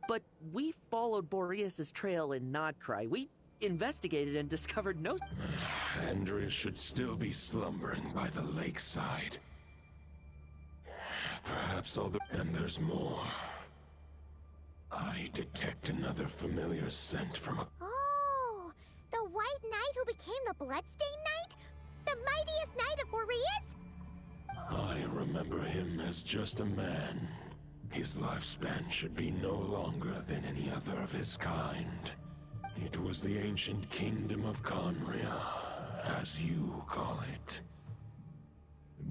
But we followed Boreas' trail in Nodcry. We investigated and discovered no...
Andreas should still be slumbering by the lakeside. Perhaps all the... And there's more. I detect another familiar scent from a...
Oh, the White Knight who became the Bloodstained Knight? The mightiest knight of Boreas?
I remember him as just a man. His lifespan should be no longer than any other of his kind. It was the ancient kingdom of Conria, as you call it.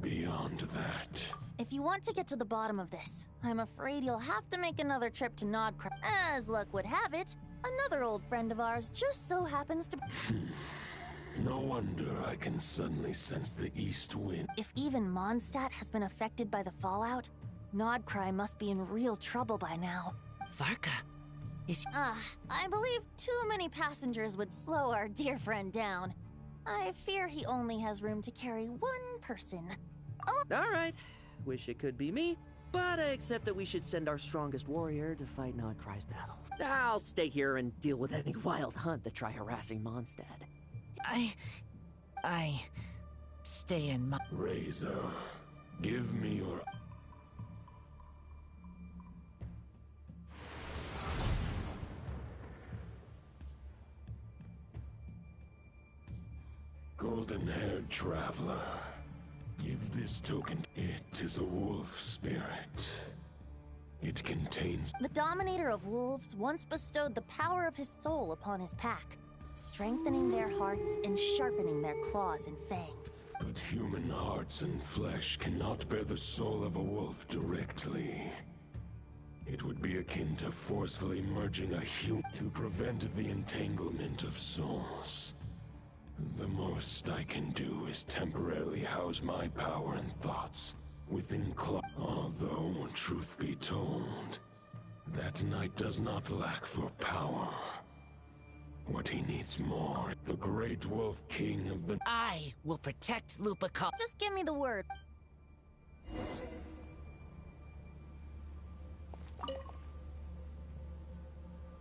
Beyond that...
If you want to get to the bottom of this, I'm afraid you'll have to make another trip to Nodcry. As luck would have it, another old friend of ours just so happens to...
No wonder I can suddenly sense the east wind.
If even Mondstadt has been affected by the fallout, Nodcry must be in real trouble by now.
Varka, is...
I believe too many passengers would slow our dear friend down. I fear he only has room to carry one person.
Oh. All right. Wish it could be me, but I accept that we should send our strongest warrior to fight Nodcry's battle. I'll stay here and deal with any wild hunt that try harassing Mondstadt.
I stay in my...
Razor, give me your... Golden-haired traveler, give this token. It is a wolf spirit. It contains...
The Dominator of Wolves once bestowed the power of his soul upon his pack, strengthening their hearts and sharpening their claws and fangs.
But human hearts and flesh cannot bear the soul of a wolf directly. It would be akin to forcefully merging a human to prevent the entanglement of souls. The most I can do is temporarily house my power and thoughts within Although, truth be told, that knight does not lack for power. What he needs more, the Great Wolf King of the...
I will protect Lupercal.
Just give me the word.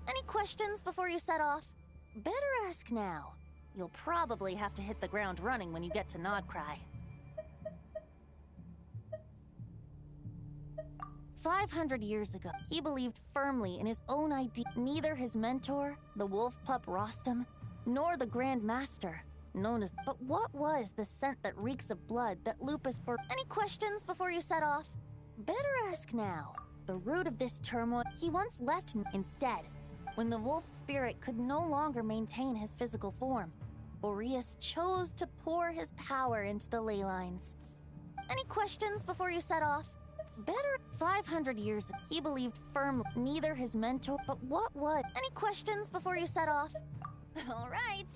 Any questions before you set off? Better ask now. You'll probably have to hit the ground running when you get to Nodcry. 500 years ago, he believed firmly in his own idea. Neither his mentor, the wolf pup Rostam, nor the Grand Master, known as... But what was the scent that reeks of blood that Lupus bore? Any questions before you set off? Better ask now. The root of this turmoil, he once left instead. When the wolf spirit could no longer maintain his physical form, Boreas chose to pour his power into the ley lines. Any questions before you set off? Better 500 years ago, he believed firmly neither his mentor, but what was? Any questions before you set off? All right,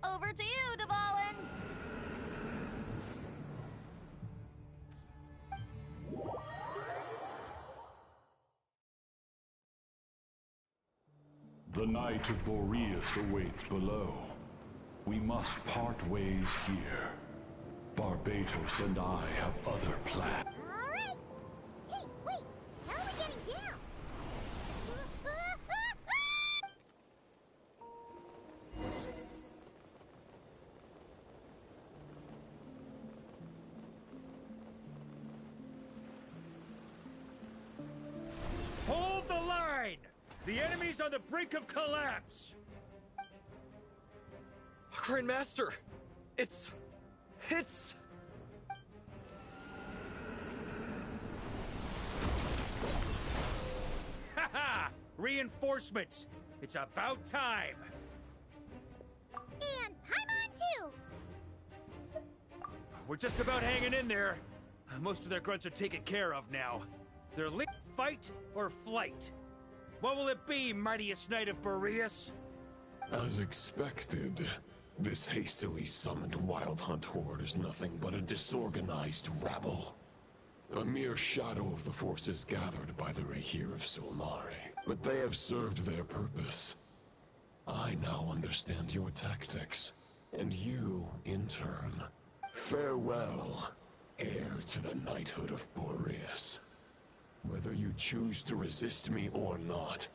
over to you, Dvalin.
The Knight of Boreas awaits below. We must part ways here. Barbatos and I have other plans.
All right. Hey, wait. How are we getting down?
Hold the line! The enemy's on the brink of collapse!
Grandmaster! It's...
Ha-ha! Reinforcements! It's about time!
And Paimon too!
We're just about hanging in there. Most of their grunts are taken care of now. They're fight or flight. What will it be, mightiest knight of Boreas?
As expected, This hastily summoned Wild Hunt horde is nothing but a disorganized rabble. A mere shadow of the forces gathered by the Rehir of Solnari. But they have served their purpose. I now understand your tactics. And you, in turn. Farewell, heir to the knighthood of Boreas. Whether you choose to resist me or not,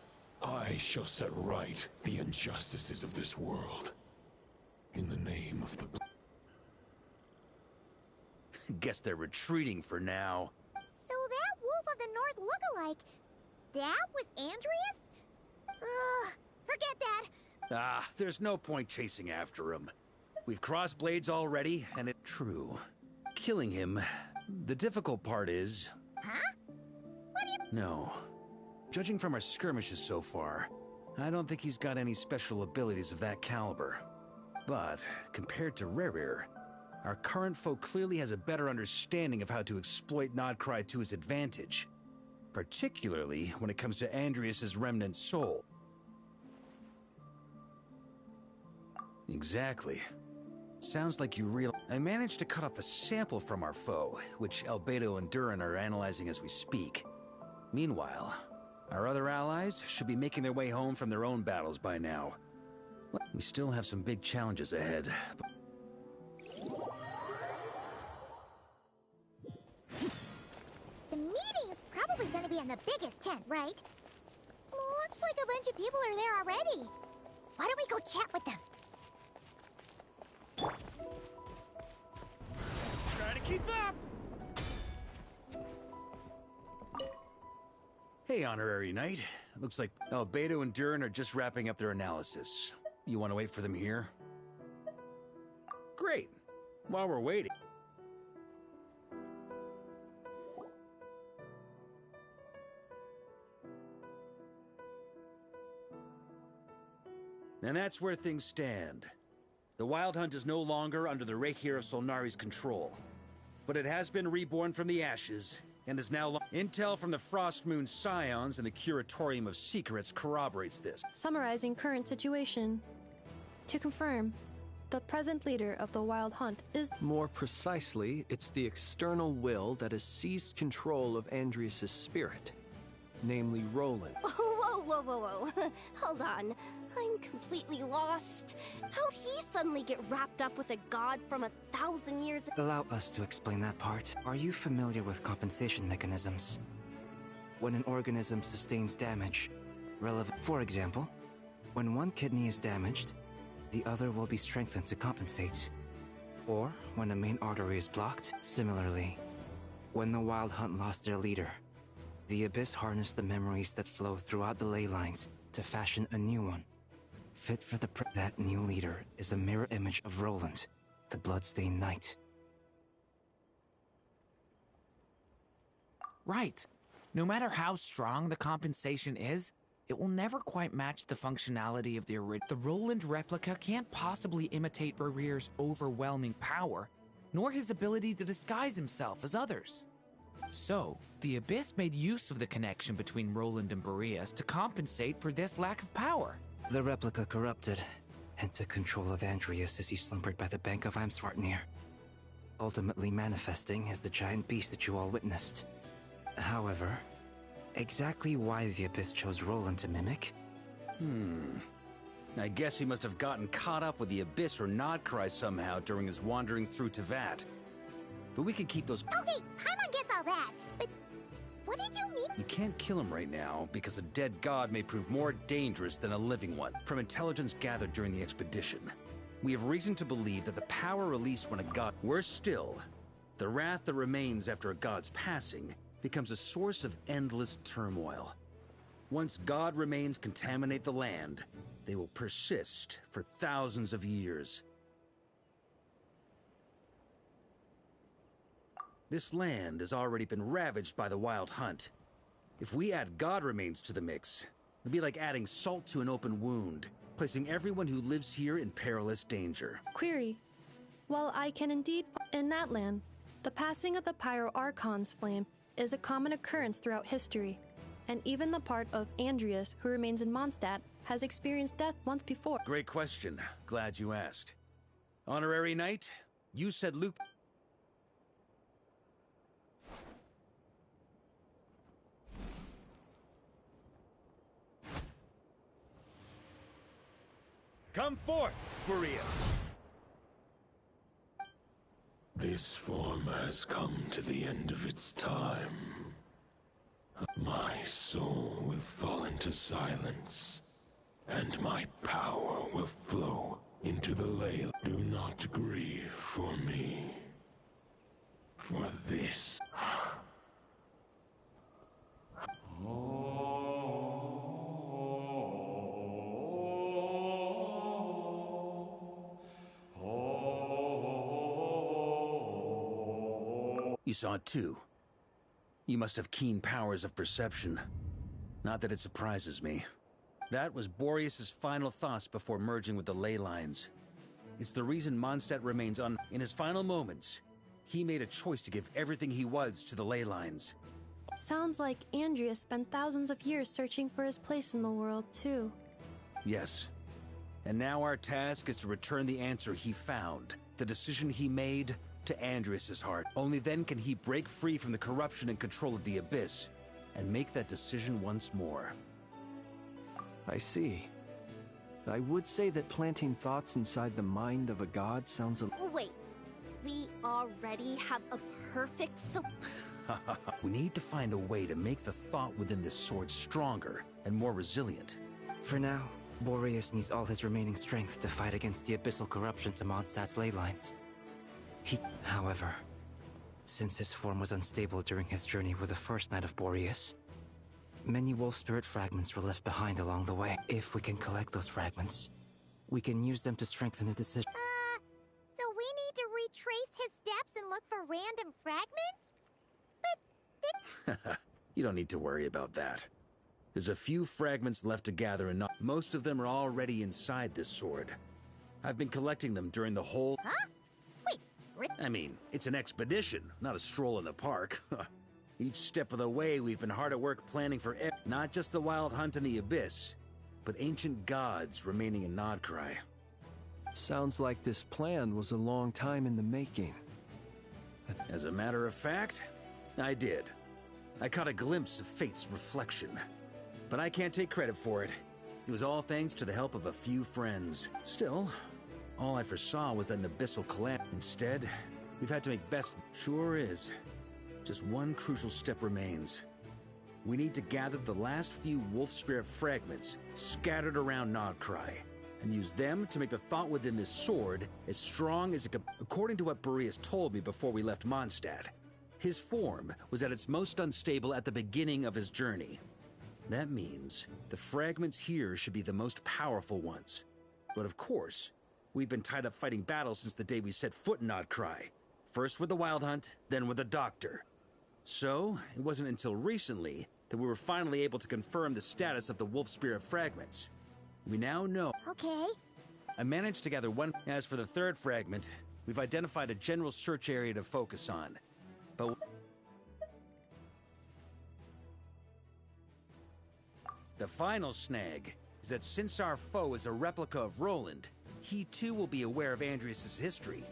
I shall set right the injustices of this world. In the name of the...
Guess they're retreating for now.
So that Wolf of the North lookalike, that was Andreas? Ugh, forget that.
Ah, there's no point chasing after him. We've crossed blades already, and it's true. Killing him, the difficult part is...
Huh? What do you...
No. Judging from our skirmishes so far, I don't think he's got any special abilities of that caliber. But, compared to Rerir, our current foe clearly has a better understanding of how to exploit Nodcry to his advantage. Particularly when it comes to Andreas' remnant soul. Exactly. Sounds like you realize... I managed to cut off a sample from our foe, which Albedo and Durin are analyzing as we speak. Meanwhile, our other allies should be making their way home from their own battles by now. We still have some big challenges ahead.
The meeting is probably gonna be in the biggest tent, right? Looks like a bunch of people are there already. Why don't we go chat with them?
Try to keep up! Hey, Honorary Knight. Looks like Albedo and Durin are just wrapping up their analysis. You want to wait for them here? Great. While we're waiting... And that's where things stand. The Wild Hunt is no longer under the Rehir of Solnari's control. But it has been reborn from the ashes, and is now... Intel from the Frostmoon Scions and the Curatorium of Secrets corroborates this.
Summarizing current situation. To confirm, the present leader of the Wild Hunt is...
More precisely, it's the external will that has seized control of Andreas' spirit. Namely, Roland.
Whoa, whoa, whoa, whoa. Hold on. I'm completely lost. How'd he suddenly get wrapped up with a god from 1,000 years ago?
Allow us to explain that part. Are you familiar with compensation mechanisms? When an organism sustains damage, for example, when one kidney is damaged, the other will be strengthened to compensate. Or when a main artery is blocked, similarly. When the Wild Hunt lost their leader, the Abyss harnessed the memories that flow throughout the ley lines to fashion a new one. Fit for that new leader is a mirror image of Roland, the Bloodstained Knight.
Right. No matter how strong the compensation is, it will never quite match the functionality of the original. The Roland replica can't possibly imitate Rerir's overwhelming power, nor his ability to disguise himself as others. So, the Abyss made use of the connection between Roland and Boreas to compensate for this lack of power.
The replica corrupted and took control of Andreas as he slumbered by the bank of Amsvartnir, ultimately manifesting as the giant beast that you all witnessed. However, exactly why the Abyss chose Roland to mimic?
I guess he must have gotten caught up with the Abyss or Nodcry somehow during his wanderings through Teyvat. But we can keep those...
Okay, Paimon gets all that, but what did you mean?
You can't kill him right now, because a dead god may prove more dangerous than a living one. From intelligence gathered during the expedition, we have reason to believe that the power released when a god... Worse still, the wrath that remains after a god's passing becomes a source of endless turmoil. Once god remains contaminate the land, they will persist for thousands of years. This land has already been ravaged by the Wild Hunt. If we add god remains to the mix, it'd be like adding salt to an open wound, placing everyone who lives here in perilous danger.
Query. While I can indeed in that land, the passing of the Pyro Archon's flame is a common occurrence throughout history, and even the part of Andreas who remains in Mondstadt has experienced death once before.
Great question. Glad you asked. Honorary Knight, you said Luke... Come forth, Boreas!
This form has come to the end of its time. My soul will fall into silence, and my power will flow into the ley. Do not grieve for me. For this...
You saw it too. You must have keen powers of perception. Not that it surprises me. That was Boreas' final thoughts before merging with the ley lines. It's the reason Mondstadt remains on. In his final moments, he made a choice to give everything he was to the ley lines.
Sounds like Andreas spent thousands of years searching for his place in the world, too.
Yes. And now our task is to return the answer he found, the decision he made, to Andreas' heart. Only then can he break free from the corruption and control of the Abyss, and make that decision once more.
I see. I would say that planting thoughts inside the mind of a god sounds a...
Wait, we already have a perfect
We need to find a way to make the thought within this sword stronger and more resilient.
For now, Boreas needs all his remaining strength to fight against the abyssal corruption to Mondstadt's ley lines. However, since his form was unstable during his journey with the first Knight of Boreas, many wolf spirit fragments were left behind along the way. If we can collect those fragments, we can use them to strengthen the decision.
So we need to retrace his steps and look for random fragments? But
You don't need to worry about that. There's a few fragments left to gather, and most of them are already inside this sword. I've been collecting them during the whole...
Huh?
I mean, it's an expedition, not a stroll in the park. Each step of the way, we've been hard at work planning for not just the Wild Hunt in the Abyss, but ancient gods remaining in Nodcry.
Sounds like this plan was a long time in the making.
As a matter of fact, I did. I caught a glimpse of fate's reflection. But I can't take credit for it. It was all thanks to the help of a few friends. Still, all I foresaw was that an abyssal calamity. Instead, we've had to make best. Sure is. Just one crucial step remains. We need to gather the last few wolf spirit fragments scattered around Nodcry, and use them to make the thought within this sword as strong as it could. According to what Boreas told me before we left Mondstadt, his form was at its most unstable at the beginning of his journey. That means the fragments here should be the most powerful ones. But of course, we've been tied up fighting battles since the day we set foot in Nodcry. First with the Wild Hunt, then with the Doctor. So, it wasn't until recently that we were finally able to confirm the status of the Wolf Spirit fragments. We now know...
Okay.
I managed to gather one... As for the third fragment, we've identified a general search area to focus on. But... the final snag is that since our foe is a replica of Roland, he too will be aware of Andreas' history.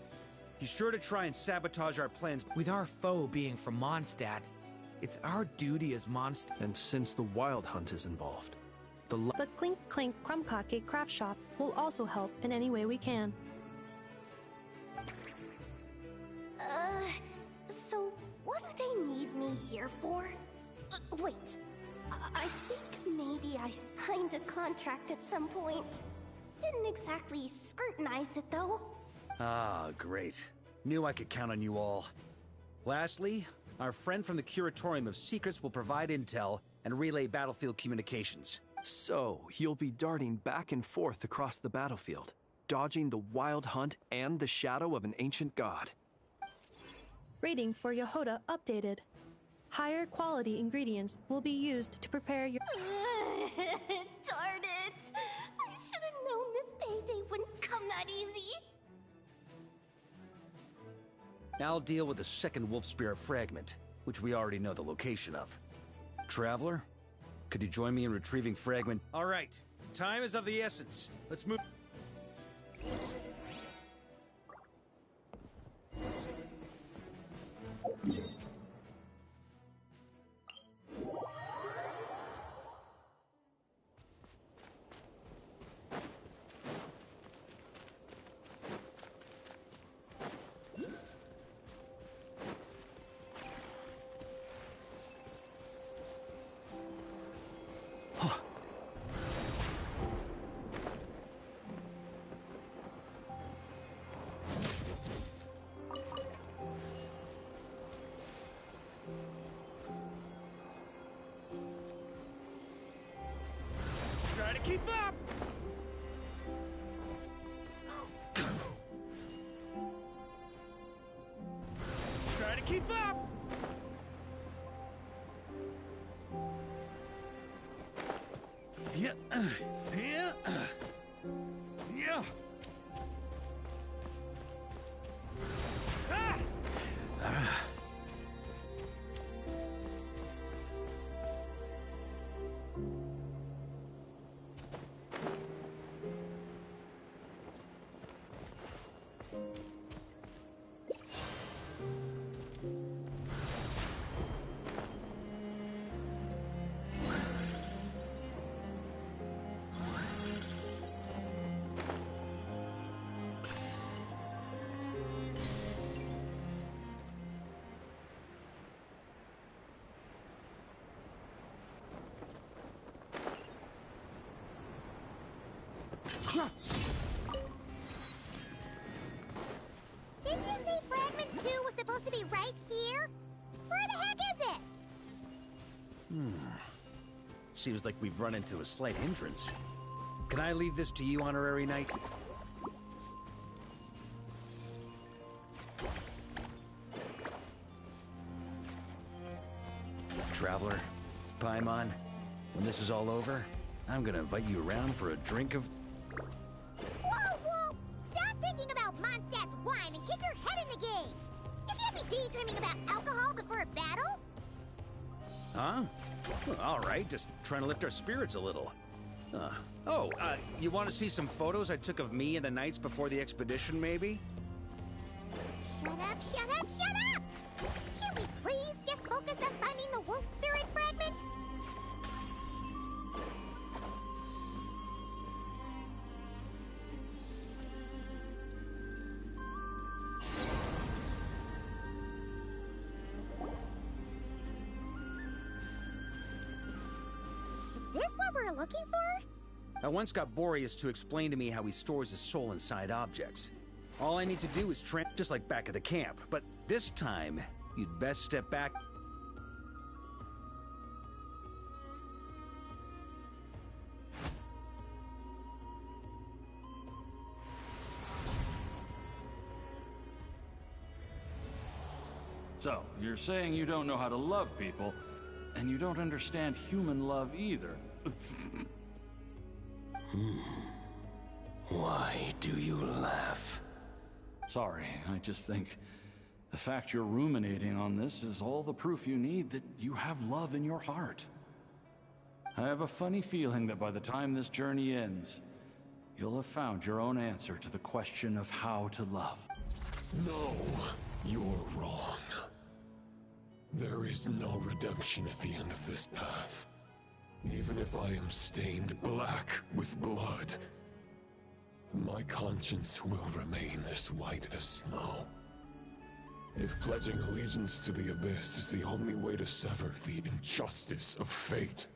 He's sure to try and sabotage our plans.
With our foe being from Mondstadt, it's our duty as Mondstadt.
And since the Wild Hunt is involved,
the Clink Clink Krumkake craft shop will also help in any way we can.
So what do they need me here for? Wait, I think maybe I signed a contract at some point. Didn't exactly scrutinize it, though.
Ah, great. Knew I could count on you all. Lastly, our friend from the Curatorium of Secrets will provide intel and relay battlefield communications.
So, you'll be darting back and forth across the battlefield, dodging the Wild Hunt and the shadow of an ancient god.
Rating for Yehoda updated. Higher quality ingredients will be used to prepare your...
Darn it! I should have known this payday wouldn't come that easy.
I'll deal with the second Wolf Spirit fragment, which we already know the location of. Traveler, could you join me in retrieving fragment? All right, time is of the essence. Let's move. keep up! Try to keep up! Yeah. Yeah. Yeah. Ah!
Didn't you say Fragment 2 was supposed to be right here? Where the heck is it?
Seems like we've run into a slight hindrance. Can I leave this to you, Honorary Knight? Traveler, Paimon, when this is all over, I'm gonna invite you around for a drink of...
Whoa, whoa! Stop thinking about Mondstadt's wine and kick your head in the game! You can't be daydreaming about alcohol before a battle!
Huh? Well, all right, just trying to lift our spirits a little. You want to see some photos I took of me and the knights before the expedition, maybe?
Shut up, shut up, shut up! Can't we please just focus on finding the wolf spirit fragment? Is this what we're looking for?
I once got Boreas to explain to me how he stores his soul inside objects. All I need to do is just like back at the camp, but this time, you'd best step back.
So, you're saying you don't know how to love people, and you don't understand human love either.
Why do you laugh?
Sorry, I just think the fact you're ruminating on this is all the proof you need that you have love in your heart. I have a funny feeling that by the time this journey ends, you'll have found your own answer to the question of how to love.
No, you're wrong. There is no redemption at the end of this path. Even if I am stained black with blood, my conscience will remain as white as snow. If pledging allegiance to the Abyss is the only way to sever the injustice of fate,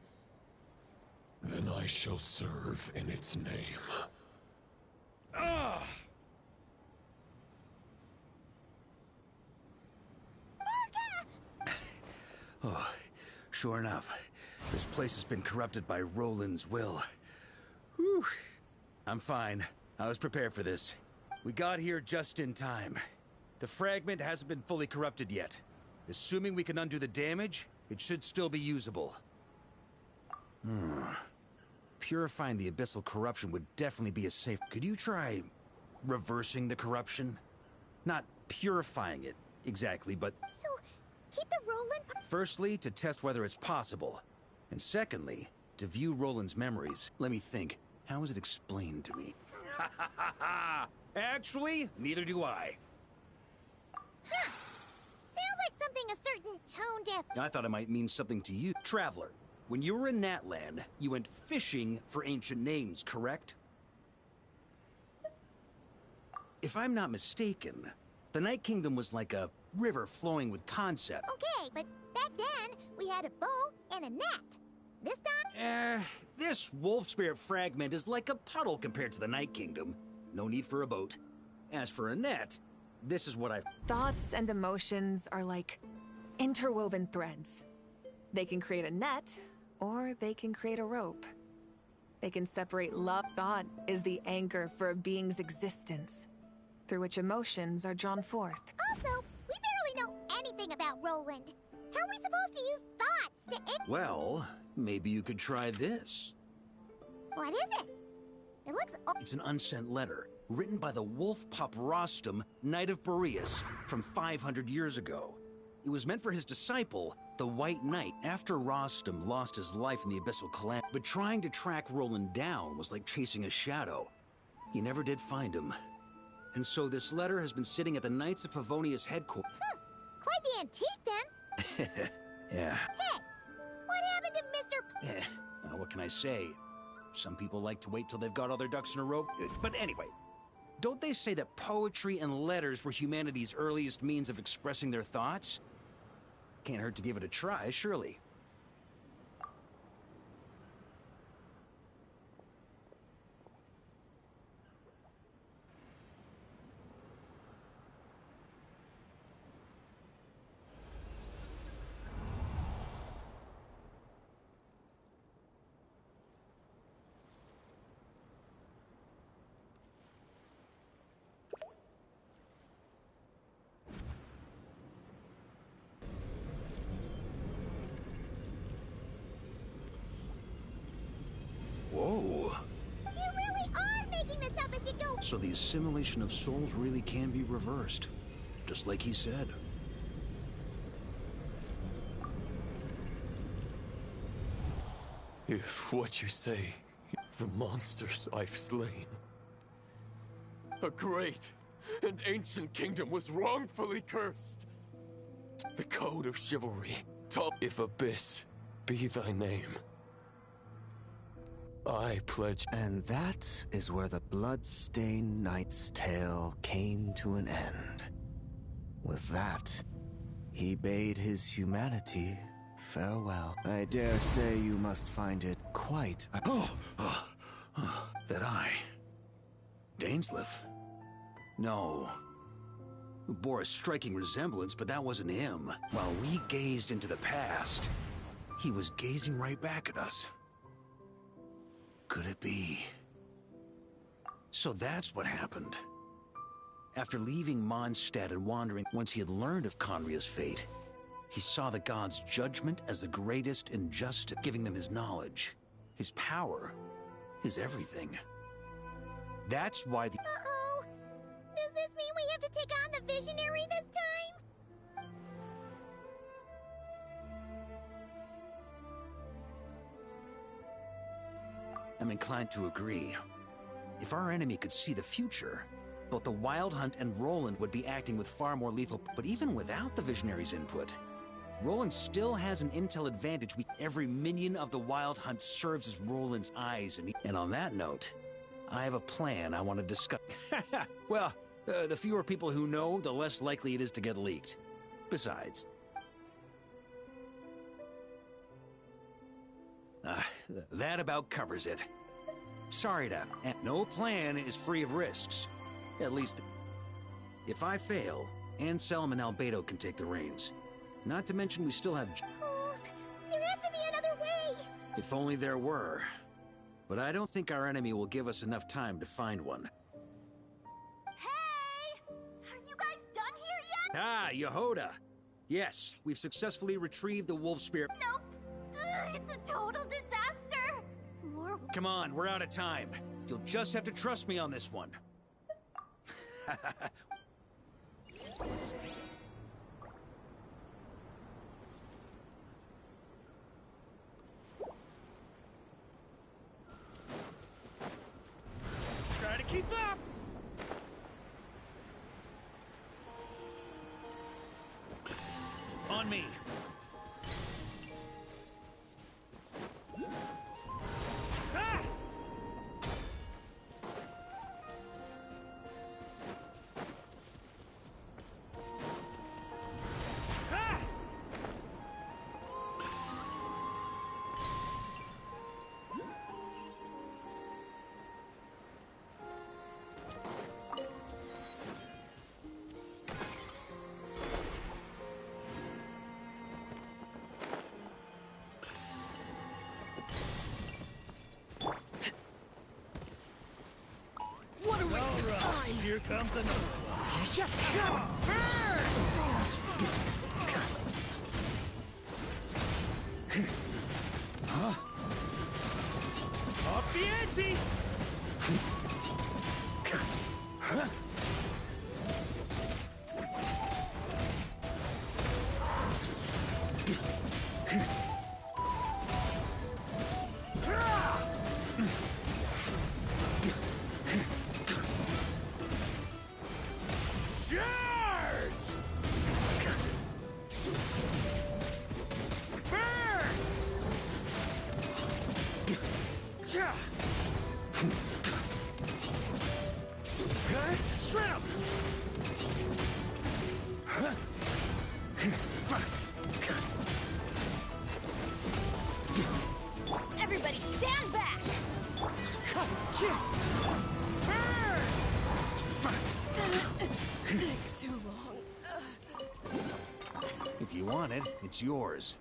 then I shall serve in its name.
Ah! Oh, sure enough, this place has been corrupted by Roland's will. Whew. I'm fine. I was prepared for this. We got here just in time. The fragment hasn't been fully corrupted yet. Assuming we can undo the damage, it should still be usable. Purifying the abyssal corruption would definitely be a safe... Could you try reversing the corruption? Not purifying it, exactly, but...
So, keep the Roland...
Firstly, to test whether it's possible. And secondly, to view Roland's memories. Let me think. How was it explained to me? Actually, neither do I.
Huh. Sounds like something a certain tone-deaf...
I thought it might mean something to you. Traveler, when you were in Natlan, you went fishing for ancient names, correct? If I'm not mistaken, the Night Kingdom was like a river flowing with concept.
Okay, but back then, we had a boat and a net. This time?
This wolf spirit fragment is like a puddle compared to the Night Kingdom. No need for a boat. As for a net, this is what I've...
Thoughts and emotions are like interwoven threads. They can create a net, or they can create a rope.
They can separate love. Thought is the anchor for a being's existence, through which emotions are drawn forth.
Also, we barely know anything about Roland. How are we supposed to use thoughts to
Well, maybe you could try this.
What is it? It looks
It's an unsent letter, written by the wolf pup Rostam, Knight of Boreas, from 500 years ago. It was meant for his disciple, the White Knight, after Rostam lost his life in the Abyssal Calamity. But trying to track Roland down was like chasing a shadow. He never did find him. And so this letter has been sitting at the Knights of Favonius headquarters.
quite the antique then.
Yeah.
Hey, what happened to Mr.
What can I say? Some people like to wait till they've got all their ducks in a row. But anyway, don't they say that poetry and letters were humanity's earliest means of expressing their thoughts? Can't hurt to give it a try, surely. Whoa.
You really are making this up as you go.
So the assimilation of souls really can be reversed, just like he said.
If what you say, the monsters I've slain, a great and ancient kingdom was wrongfully cursed. The code of chivalry taught, if abyss be thy name, I pledge.
And that is where the blood-stained knight's tale came to an end. With that, he bade his humanity farewell. I dare say you must find it quite...
That I... Dainsleif? No. Bore a striking resemblance, but that wasn't him. While we gazed into the past, he was gazing right back at us. Could it be? So that's what happened. After leaving Mondstadt and wandering, once he had learned of Conria's fate, he saw the gods' judgment as the greatest injustice, giving them his knowledge, his power, his everything. That's why the...
Uh-oh. Does this mean we have to take on the Visionary this time?
I'm inclined to agree. If our enemy could see the future, both the Wild Hunt and Roland would be acting with far more lethal... But even without the Visionary's input, Roland still has an intel advantage. Every minion of the Wild Hunt serves as Roland's eyes, and on that note, I have a plan I want to discuss. Well, the fewer people who know, the less likely it is to get leaked. Besides... that about covers it. Sorry to... No plan is free of risks. At least... If I fail, Anselm and Albedo can take the reins. Not to mention we still have...
Oh, there has to be another way!
If only there were. But I don't think our enemy will give us enough time to find one.
Hey! Are you guys done here yet?
Ah, Yehoda! Yes, we've successfully retrieved the wolf spear.
Nope. It's a total disaster! More...
Come on, we're out of time. You'll just have to trust me on this one. Try to keep up! On me. Ah! Ah! Here comes another one. Huh? Off the ante!
Everybody stand back!
Take too long.
If you want it, it's yours.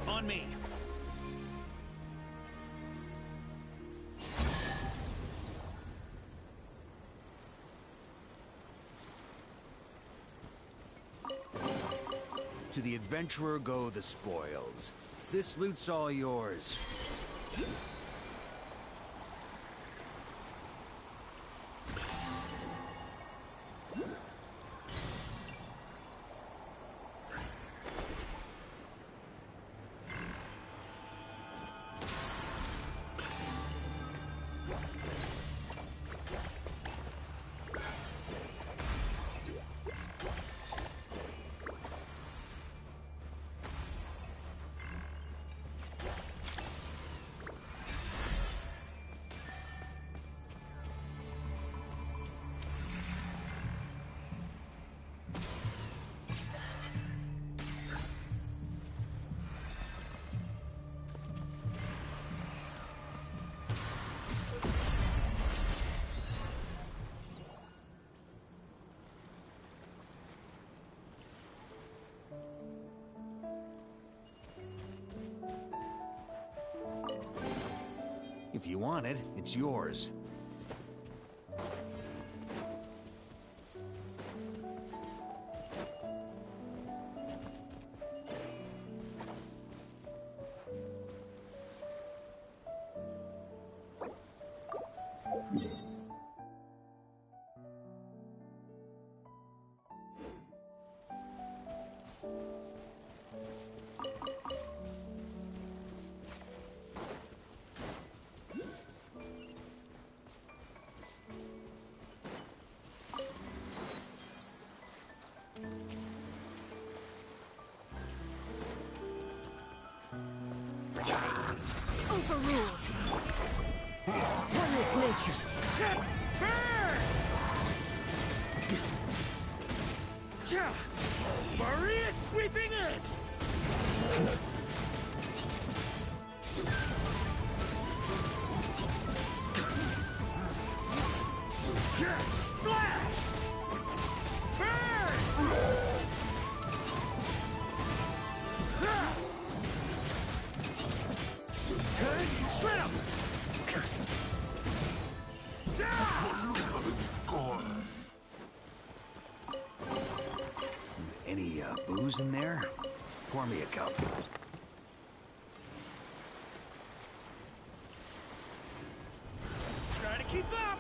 On me. To the adventurer go the spoils. This loot's all yours. If you want it, it's yours.
Overruled. One with nature.
Maria sweeping in! Slash! Burn! Shred him! Any booze in there? Pour me a cup. Try to keep up!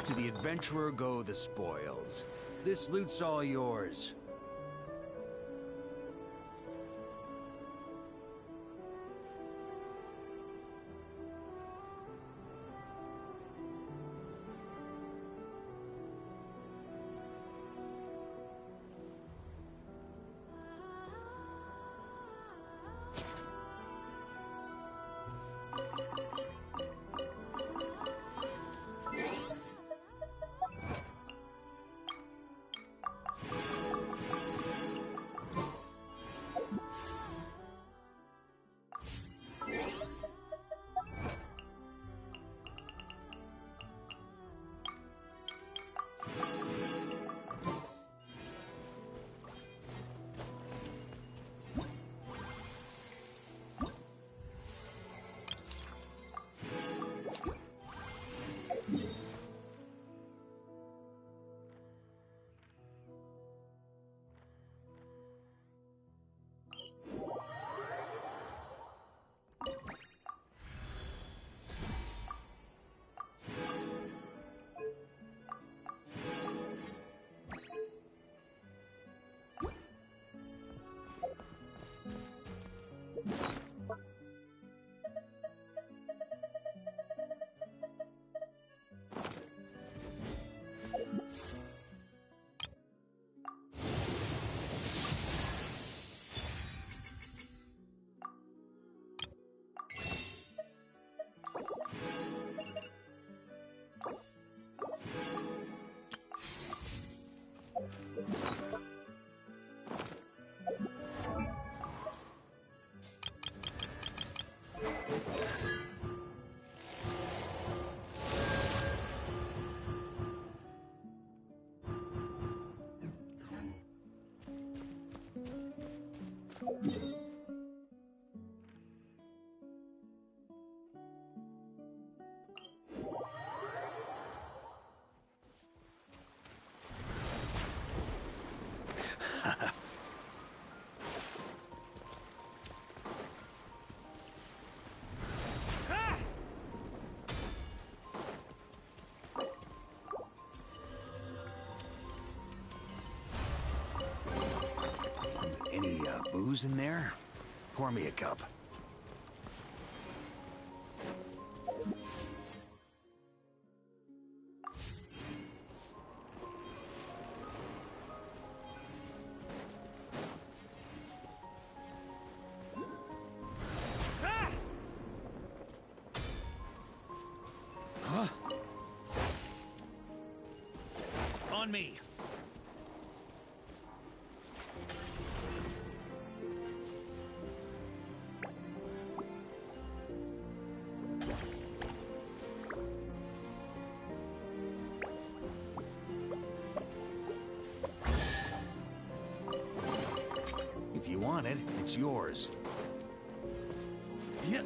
To the adventurer go the spoils. This loot's all yours. Any booze in there? Pour me a cup. Huh? On me. you want it, it's yours. Yeah.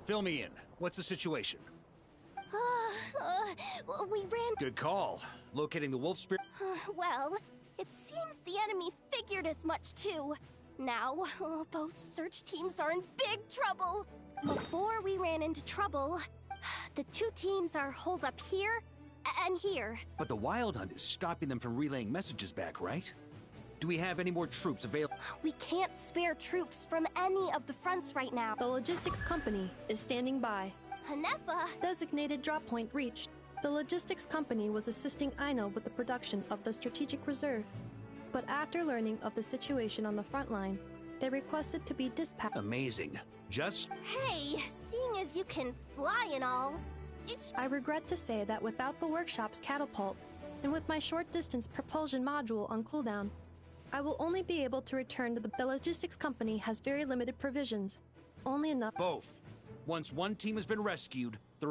Fill me in. What's the situation?
We ran...
Good call. Locating the wolf spirit...
well, it seems the enemy figured as much too. Now, both search teams are in big trouble. Before we ran into trouble, the two teams are holed up here and here.
But the Wild Hunt is stopping them from relaying messages back, right? Do we have any more troops available?
We can't spare troops from any of the fronts right now.
The logistics company is standing by.
Hanefa!
Designated drop point reached. The logistics company was assisting Aino with the production of the strategic reserve. But after learning of the situation on the front line, they requested to be dispatched.
Amazing. Just...
Hey, seeing as you can fly and all,
I regret to say that without the workshop's catapult, and with my short-distance propulsion module on cooldown, I will only be able to return to the logistics company has very limited provisions. Only enough...
Both. Once one team has been rescued, the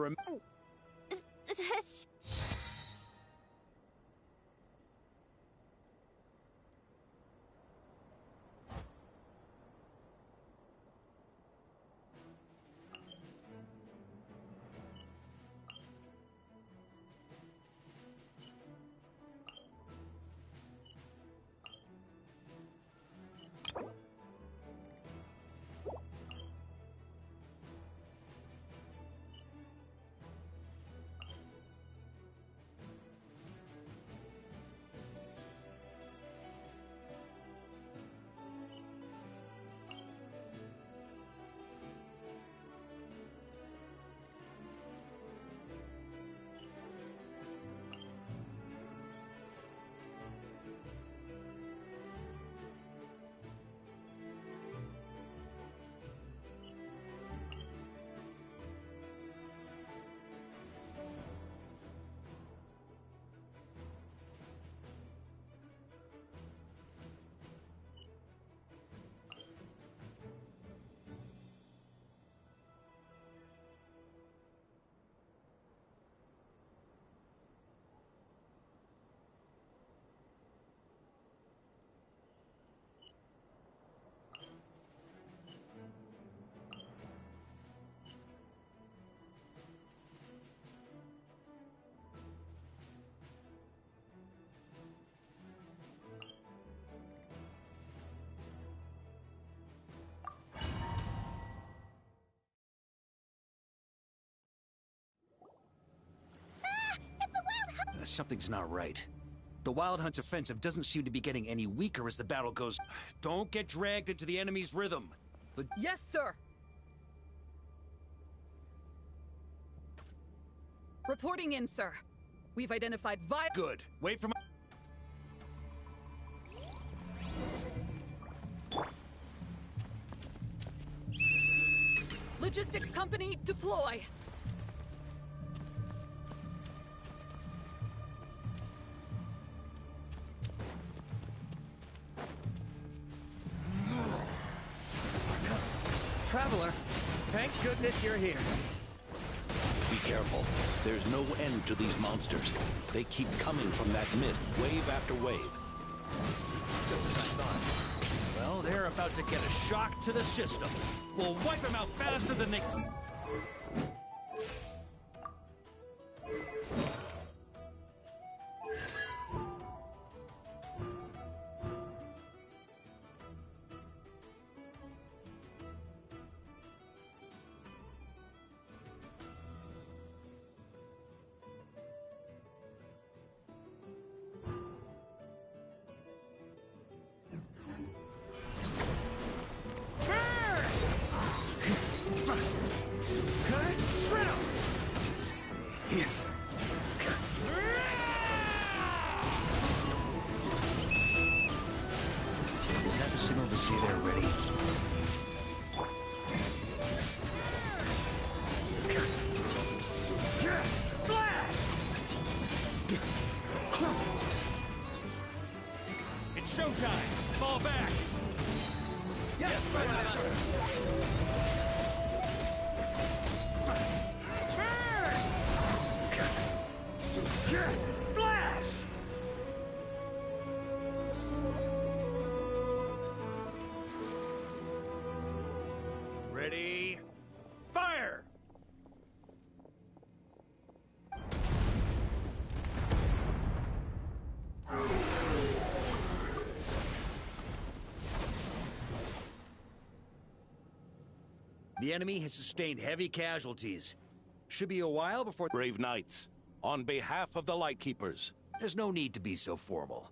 something's not right. The Wild Hunt's offensive doesn't seem to be getting any weaker as the battle goes. Don't get dragged into the enemy's rhythm.
Yes, sir! Reporting in, sir. We've identified
Good. Wait for my...
Logistics company, deploy!
Traveler, thank goodness you're here.
Be careful. There's no end to these monsters. They keep coming from that mist, wave after wave.
Just as I thought. Well, they're about to get a shock to the system. We'll wipe them out faster than they... Is that the signal to say they're ready? Flash! It's showtime! Fall back! Yes, right, Master! Slash! Ready? Fire! The enemy has sustained heavy casualties. Should be a while before—
Brave Knights, on behalf of the Lightkeepers.
There's no need to be so formal.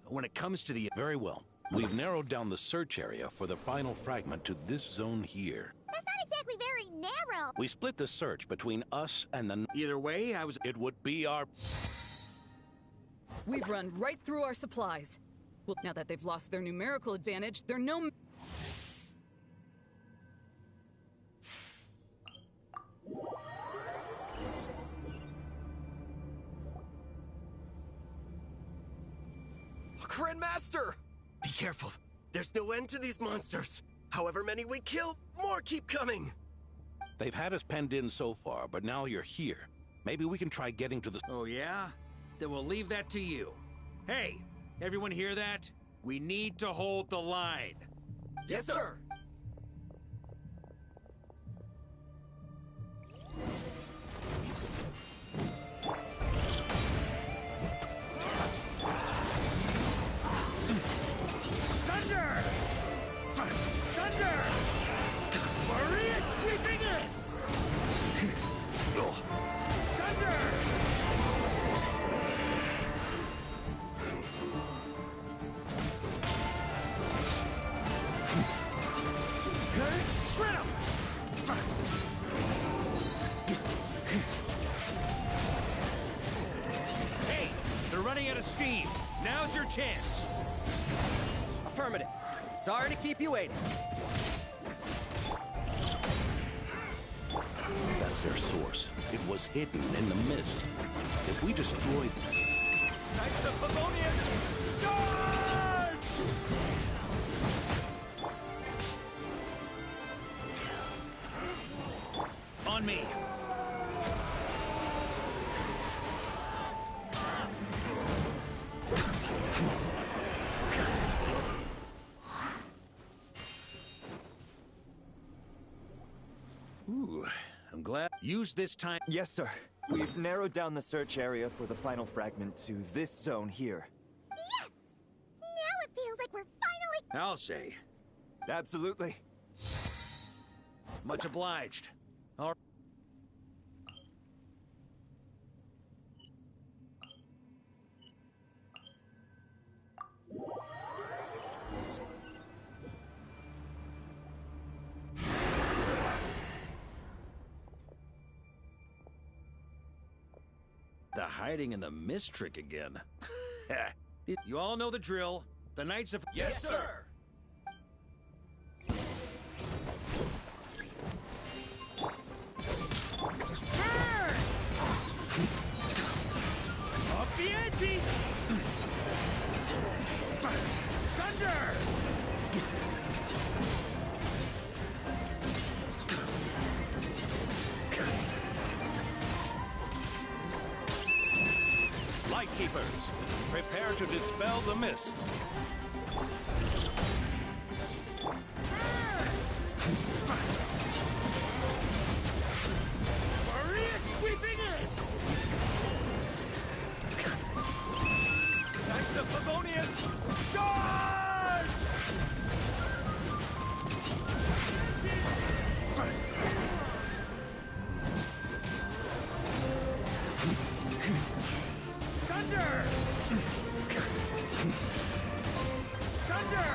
When it comes to the—
Very well. We've narrowed down the search area for the final fragment to this zone here.
That's not exactly very narrow.
We split the search between us and the—
Either way,
It would be our—
We've run right through our supplies. Well, now that they've lost their numerical advantage, they're no...
Grandmaster!
Be careful. There's no end to these monsters. However many we kill, more keep coming.
They've had us penned in so far, but now you're here. Maybe we can try getting to the—
Oh, yeah? Then we'll leave that to you. Hey, everyone hear that? We need to hold the line.
Yes, sir!
Thunder! Thunder! Maria sweeping in! Thunder! Shred 'em! Hey, they're running out of steam. Now's your chance.
Affirmative. Sorry to keep you waiting.
That's their source. It was hidden in the mist. If we destroy them—
Knights of Favonius! Charge!
On me. Ooh, I'm glad. Use this time.
Yes, sir. We've narrowed down the search area for the final fragment to this zone here.
Yes! Now it feels like we're finally...
I'll say.
Absolutely.
Much obliged. All right. The hiding in the mist trick again. You all know the drill. The Knights of—
Yes, sir!
Burn! Up the ante! Thunder!
Lightkeepers, prepare to dispel the mist.
Maria sweeping in!
Knights of Favonius! Charge!
Thunder! Thunder!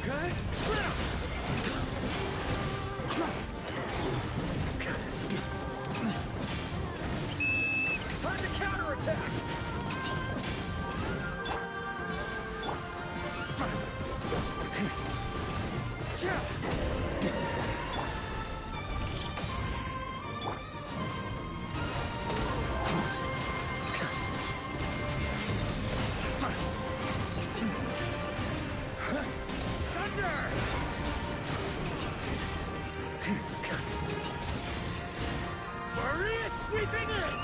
Okay.
Time to counterattack!
Sweeping in!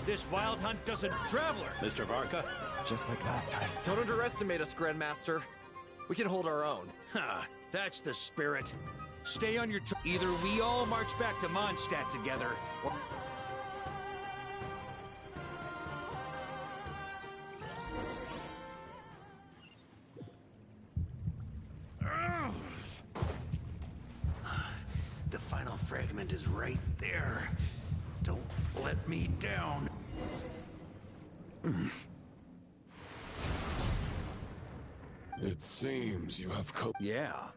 This wild hunt doesn't traveler.
Mr. Varka?
Just like last time. Don't underestimate us, Grandmaster. We can hold our own.
Ha! That's the spirit. Stay on your either we all march back to Mondstadt together, or... The final fragment is right there. Don't let me down.
It seems you have come.
Yeah.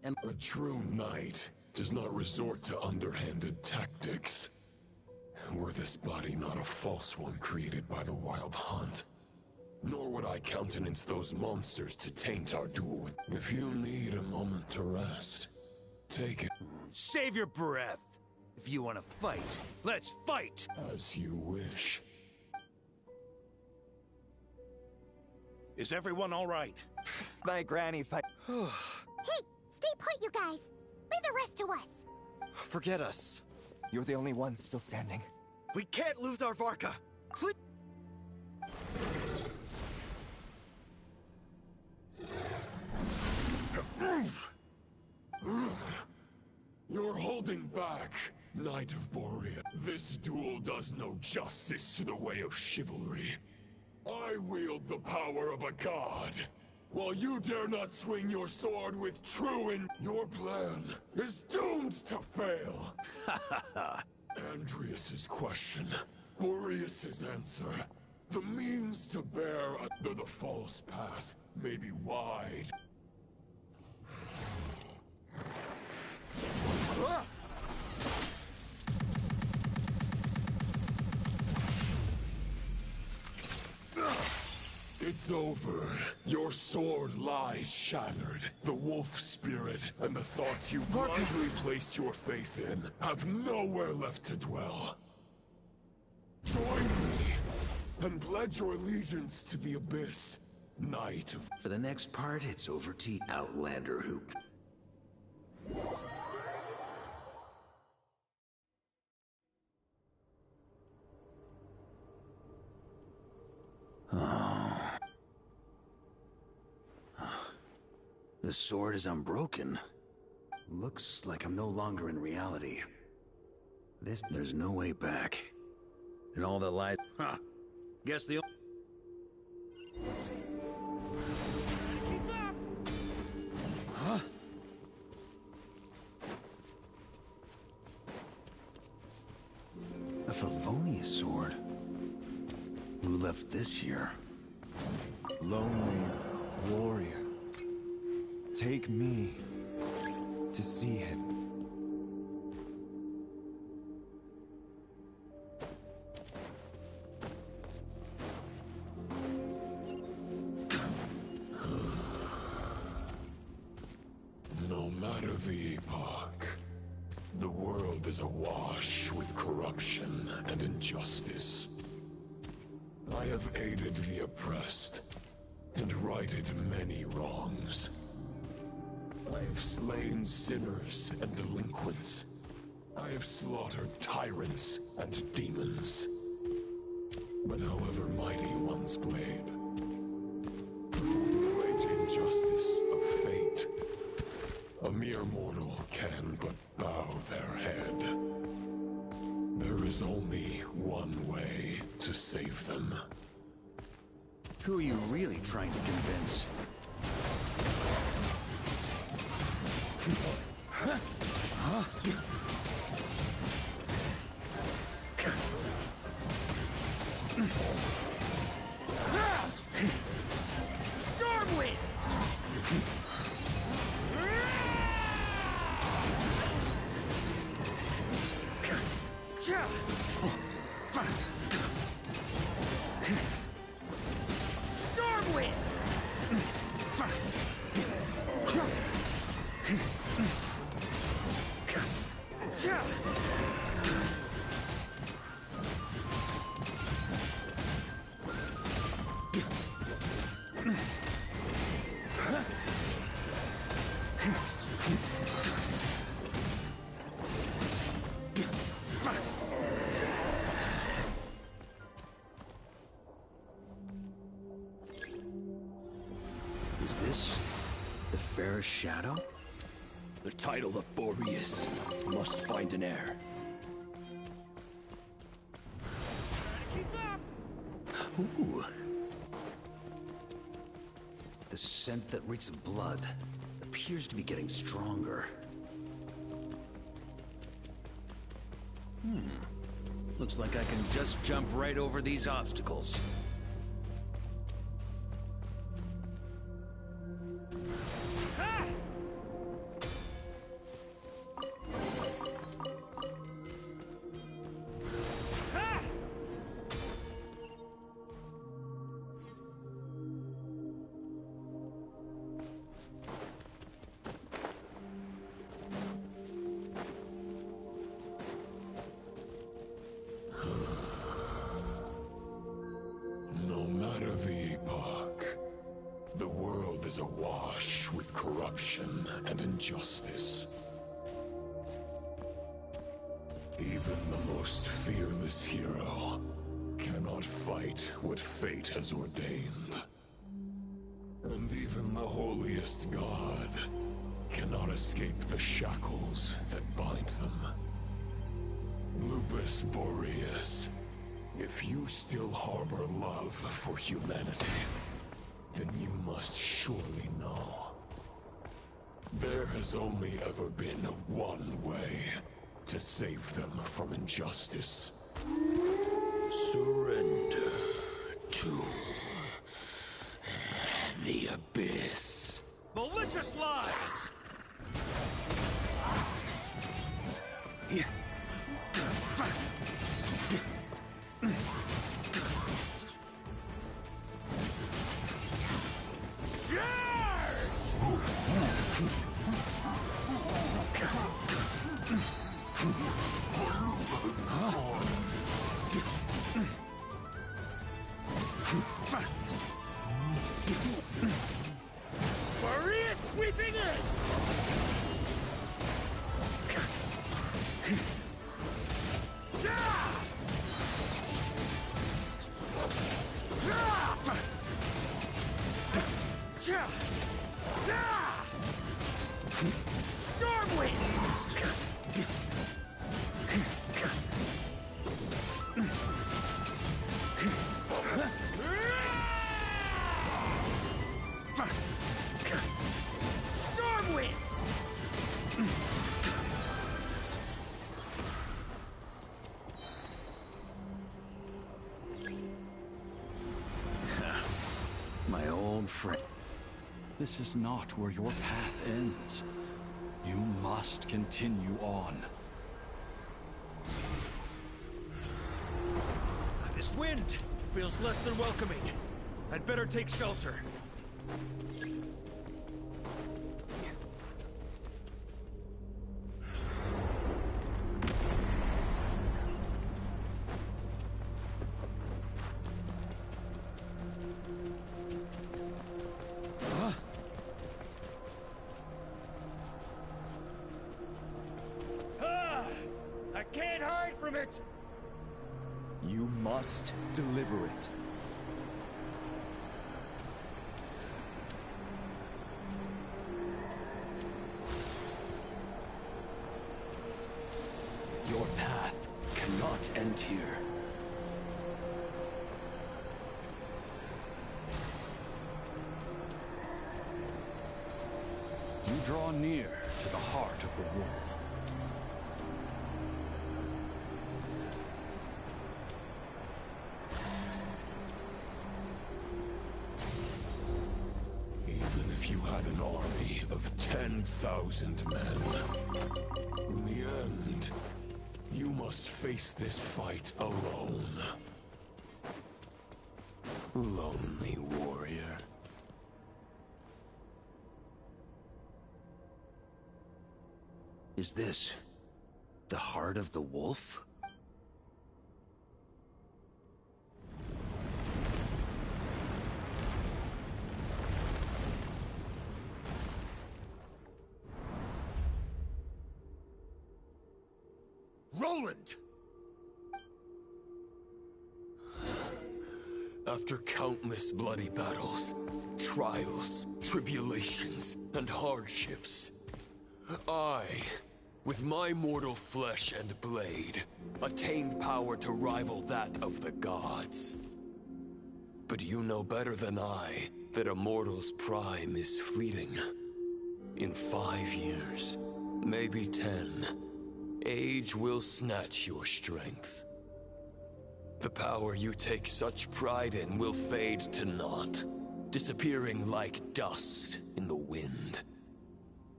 And
a true knight does not resort to underhanded tactics. Were this body not a false one created by the Wild Hunt, nor would I countenance those monsters to taint our duel with. If you need a moment to rest, take it.
Save your breath. If you want to fight, let's fight!
As you wish.
Is everyone all right?
My granny fight.
Hey, stay put, you guys. Leave the rest to us.
Forget us. You're the only one still standing.
We can't lose our Varka. Please.
You're holding back, Knight of Borea. This duel does no justice to the way of chivalry. I wield the power of a god, while you dare not swing your sword with true in. Your plan is doomed to fail. Andreas's question, Boreas's answer. The means to bear the false path may be wide. It's over. Your sword lies shattered. The wolf spirit and the thoughts you blindly placed your faith in have nowhere left to dwell. Join me and pledge your allegiance to the abyss, Knight of...
For the next part, it's over to Outlander who... The sword is unbroken. Looks like I'm no longer in reality. There's no way back. And all that lies... Huh. Guess the... Huh? A Favonius sword? Who left this here?
Lonely warrior. Take me to see him.
No matter the epoch, the world is awash with corruption and injustice. I have aided the oppressed and righted many wrongs. I have slain sinners and delinquents. I have slaughtered tyrants and demons. But however mighty one's blade, before the great injustice of fate, a mere mortal can but bow their head. There is only one way to save them.
Who are you really trying to convince? Huh? Stormwind! Stormwind! Is this the fairest shadow?
The title of Boreas must find an heir.
Ooh. The scent that reeks of blood appears to be getting stronger. Looks like I can just jump right over these obstacles.
No matter the epoch, the world is awash with corruption and injustice. Even the most fearless hero cannot fight what fate has ordained. And even the holiest god cannot escape the shackles that bind them. Lupus Boreas, if you still harbor love for humanity, then you must surely know. There has only ever been one way to save them from injustice. Surrender to the Abyss.
Malicious lies!
Boreas sweeping in! Stormwind!
My old friend.
This is not where your path ends. You must continue on.
This wind feels less than welcoming. I'd better take shelter.
I can't hide from it!
You must deliver it. Your path cannot end here.
You draw near to the heart of the wolf.
Even if you had an army of 10,000 men, in the end, you must face this fight alone. Lonely warrior.
Is this the heart of the wolf?
Roland!
After countless bloody battles,
trials, tribulations, and hardships. I, with my mortal flesh and blade, attained power to rival that of the gods. But you know better than I that a mortal's prime is fleeting. In 5 years, maybe 10, age will snatch your strength. The power you take such pride in will fade to naught, disappearing like dust in the wind.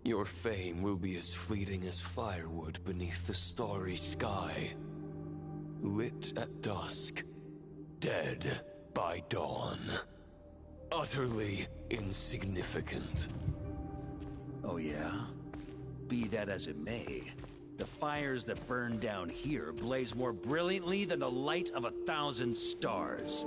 Your fame will be as fleeting as firewood beneath the starry sky, lit at dusk, dead by dawn. Utterly insignificant.
Oh yeah? Be that as it may, the fires that burn down here blaze more brilliantly than the light of 1,000 stars.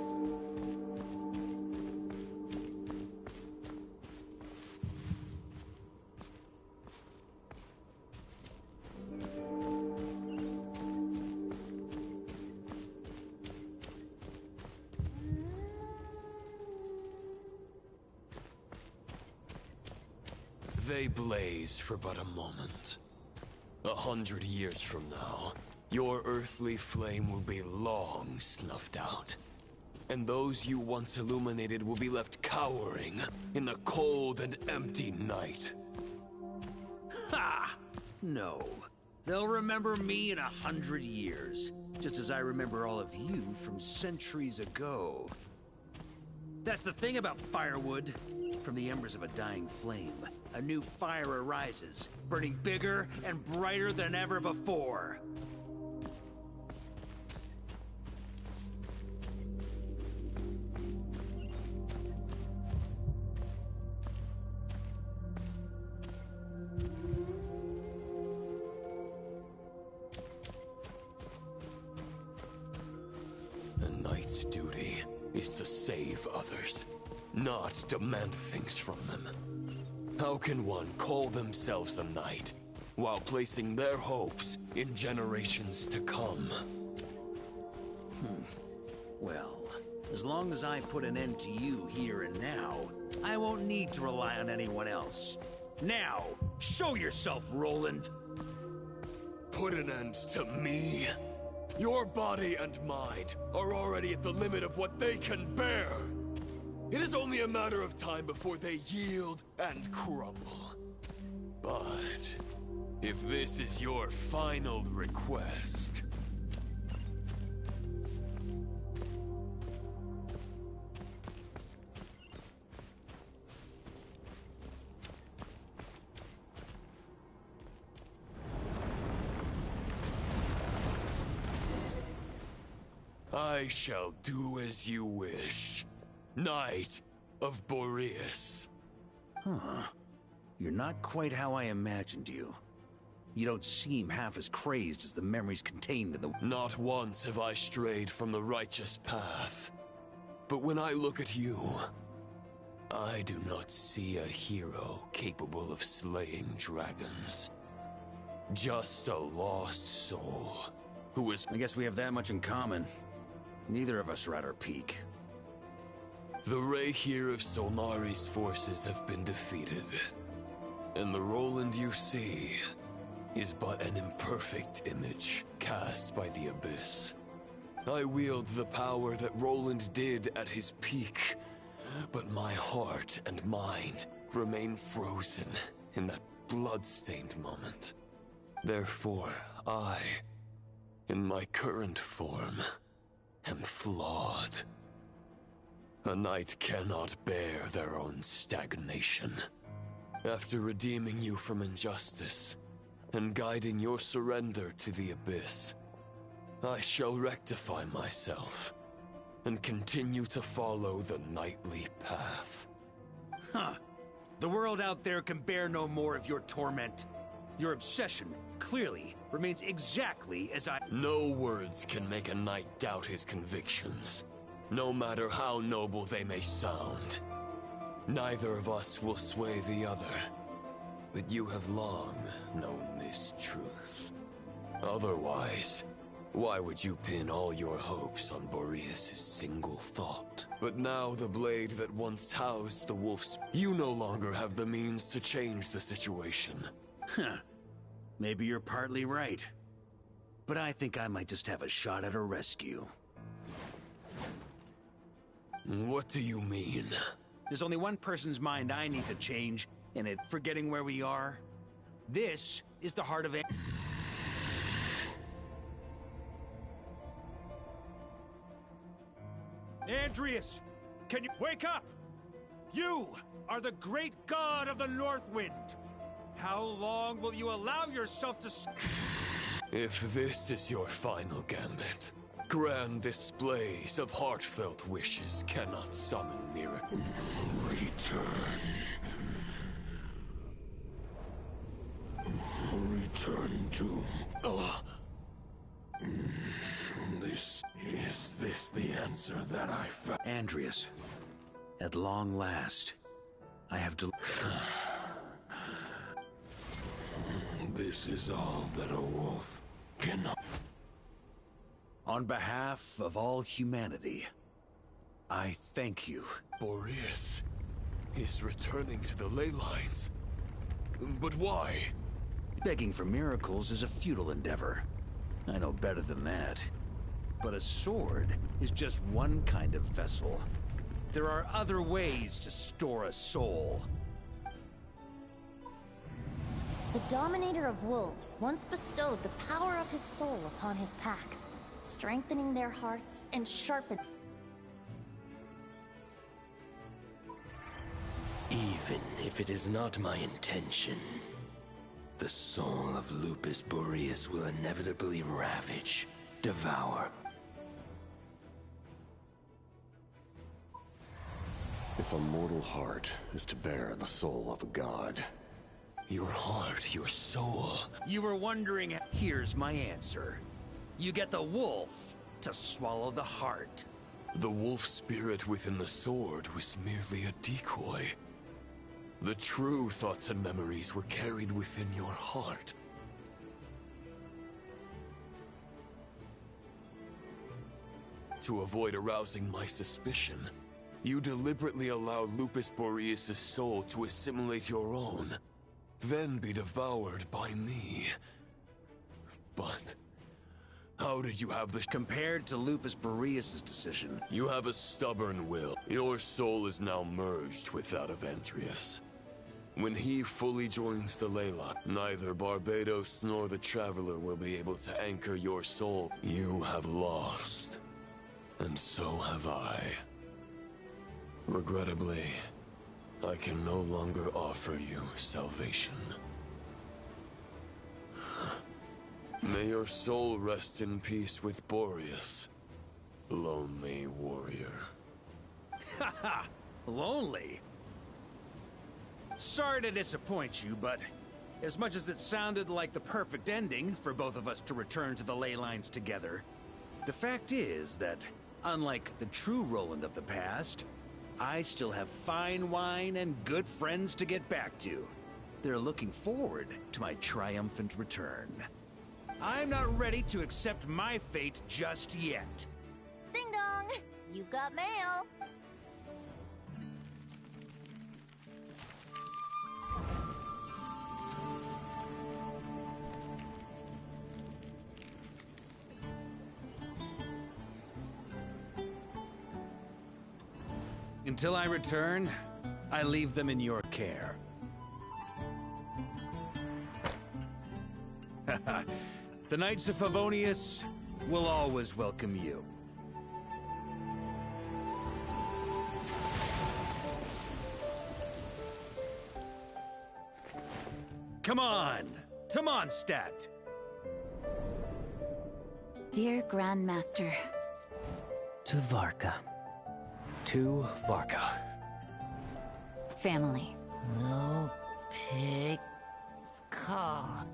They blaze for but a moment. 100 years from now, your earthly flame will be long snuffed out. And those you once illuminated will be left cowering in the cold and empty night.
Ha! No. They'll remember me in 100 years, just as I remember all of you from centuries ago. That's the thing about firewood. From the embers of a dying flame, a new fire arises, burning bigger and brighter than ever before.
A knight's duty is to save others, not demand things from them. How can one call themselves a knight while placing their hopes in generations to come?
Well, as long as I put an end to you here and now, I won't need to rely on anyone else. Now, show yourself, Roland!
Put an end to me? Your body and mind are already at the limit of what they can bear. It is only a matter of time before they yield and crumble. But if this is your final request... I shall do as you wish. Knight of Boreas.
Huh. You're not quite how I imagined you. You don't seem half as crazed as the memories contained in the...
Not once have I strayed from the righteous path. But when I look at you, I do not see a hero capable of slaying dragons. Just a lost soul who is...
I guess we have that much in common. Neither of us are at our peak.
The Rayhir of Solnari's forces have been defeated. And the Roland you see is but an imperfect image cast by the Abyss. I wield the power that Roland did at his peak, but my heart and mind remain frozen in that blood-stained moment. Therefore, I, in my current form, am flawed. A knight cannot bear their own stagnation. After redeeming you from injustice, and guiding your surrender to the Abyss, I shall rectify myself, and continue to follow the knightly path.
Huh. The world out there can bear no more of your torment. Your obsession, clearly, remains exactly as I...
No words can make a knight doubt his convictions, no matter how noble they may sound. Neither of us will sway the other, but you have long known this truth. Otherwise, Why would you pin all your hopes on Boreas' single thought? But now the blade that once housed the wolf's... You no longer have the means to change the situation.
Huh. Maybe you're partly right. But I think I might just have a shot at a rescue.
What do you mean?
There's only one person's mind I need to change, and it's forgetting where we are. This is the heart of it. Andrias, can you wake up? You are the great god of the Northwind. How long will you allow yourself to...
If this is your final gambit, grand displays of heartfelt wishes cannot summon miracle.
Return. Return to... Is this the answer that I found?
Andrias, at long last, I have to...
This is all that a wolf cannot...
On behalf of all humanity, I thank you.
Boreas is returning to the ley lines. But why?
Begging for miracles is a futile endeavor. I know better than that. But a sword is just one kind of vessel. There are other ways to store a soul.
The Dominator of Wolves once bestowed the power of his soul upon his pack, strengthening their hearts and sharpening...
Even if it is not my intention, the soul of Lupus Boreas will inevitably ravage, devour.
If a mortal heart is to bear the soul of a god, your heart, your soul...
You were wondering... Here's my answer. You get the wolf to swallow the heart.
The wolf spirit within the sword was merely a decoy. The true thoughts and memories were carried within your heart. To avoid arousing my suspicion, you deliberately allow Lupus Boreas' soul to assimilate your own, then be devoured by me. But how did you have this?
Compared to Lupus Boreas' decision,
you have a stubborn will. Your soul is now merged with that of Andrias. When he fully joins the Layla, neither Barbados nor the Traveler will be able to anchor your soul. You have lost, and so have I. Regrettably, I can no longer offer you salvation. May your soul rest in peace with Boreas, lonely warrior.
Haha! Lonely? Sorry to disappoint you, but as much as it sounded like the perfect ending for both of us to return to the ley lines together, the fact is that, unlike the true Roland of the past, I still have fine wine and good friends to get back to. They're looking forward to my triumphant return. I'm not ready to accept my fate just yet.
Ding dong! You've got mail!
Until I return, I leave them in your care. The Knights of Favonius will always welcome you. Come on, to Mondstadt.
Dear Grandmaster.
To Varka. To Varka.
Family.
No pig call.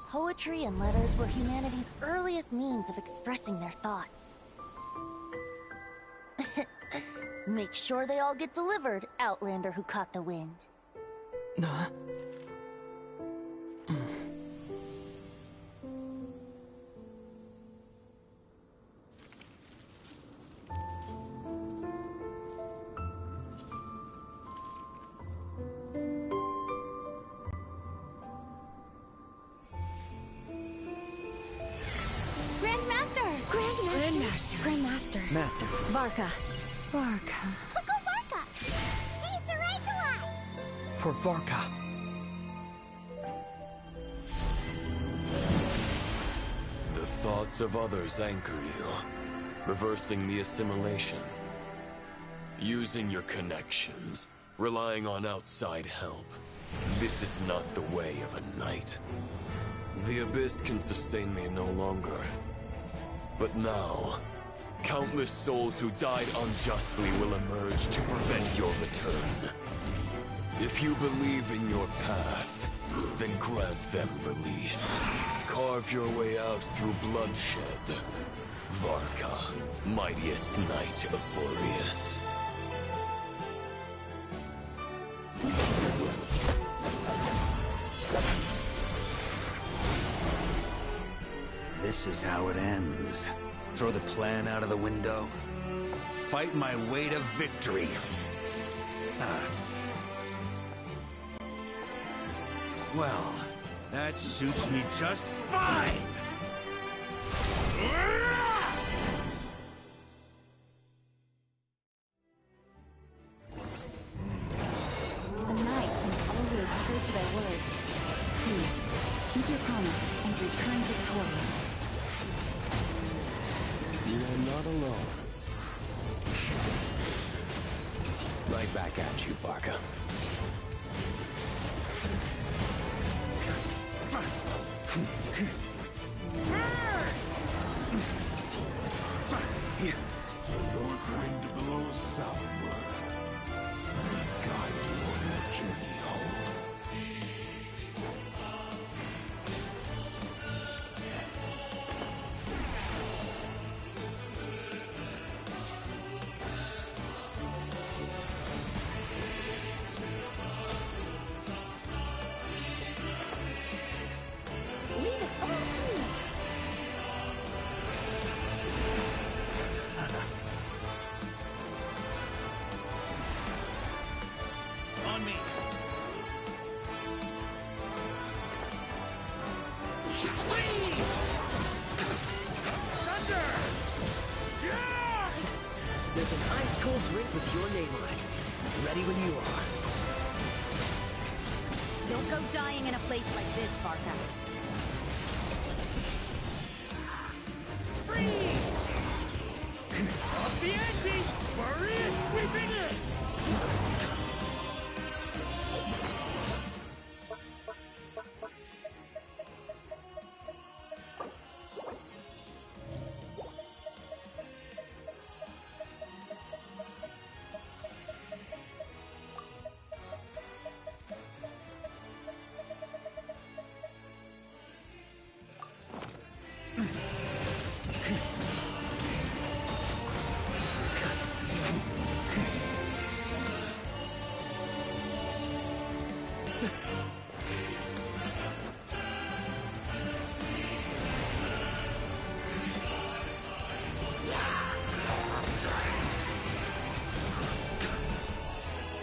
Poetry and letters were humanity's earliest means of expressing their thoughts. Make sure they all get delivered, Outlander who caught the wind.
Grandmaster.
Master.
Varka. Varka.
Uncle Varka! He's the right to us!
For Varka.
The thoughts of others anchor you, reversing the assimilation. Using your connections, relying on outside help. This is not the way of a knight. The Abyss can sustain me no longer. But now, countless souls who died unjustly will emerge to prevent your return. If you believe in your path, then grant them release. Carve your way out through bloodshed. Varka, mightiest knight of Boreas.
This is how it ends. Throw the plan out of the window. Fight my way to victory. Well, that suits me just fine!
A knight must always true to their word. So please, keep your promise and return victorious.
You're not alone. Right back at you, Varka.
North wind blows southward. Guide you on your journey home.
Leave it all to me!
On me!
Thunder! Yeah!
There's an ice-cold drink with your name on it. Ready when you are.
Don't go dying in a place like this, Varka.
Freeze! Up the ante! Boreas sweeping in!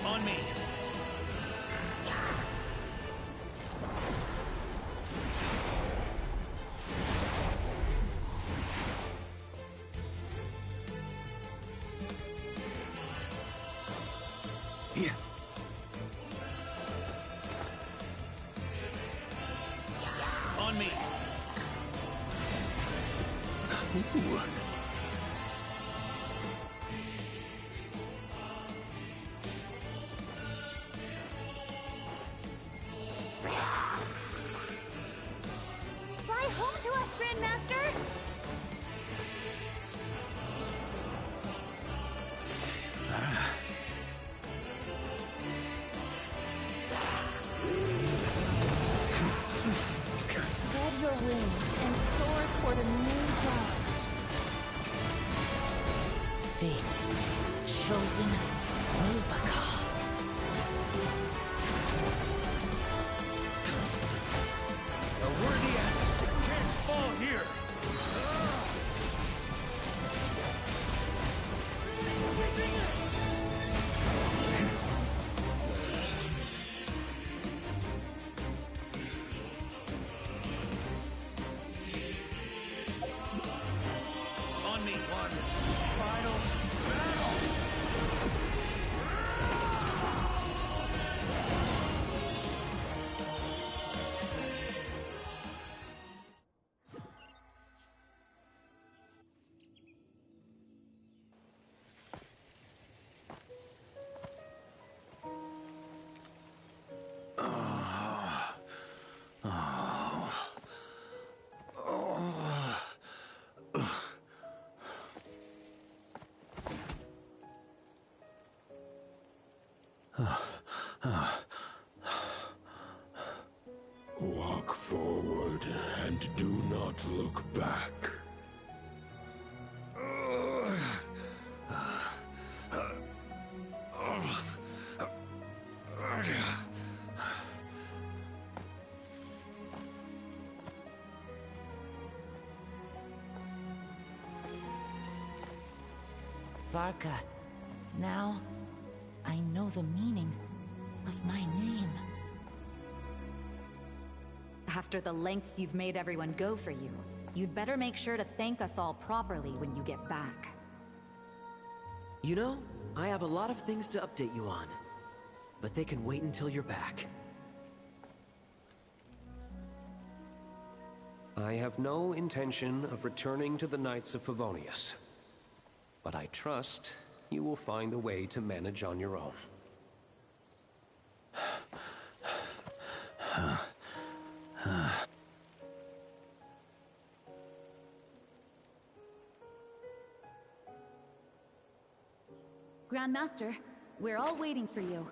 On me! Yeah. On me! Ooh.
Fly home to us, Grandmaster!
Spread your wings and soar toward a new dawn.
Fate chosen Rubicon.
A worthy adversary can't fall here! Only one final battle!
Walk forward and do not look back.
Varka, now I know the meaning of my name.
After the lengths you've made everyone go for you, you'd better make sure to thank us all properly when you get back.
You know, I have a lot of things to update you on. But they can wait until you're back.
I have no intention of returning to the Knights of Favonius. But I trust you will find a way to manage on your own.
Grandmaster, we're all waiting for you.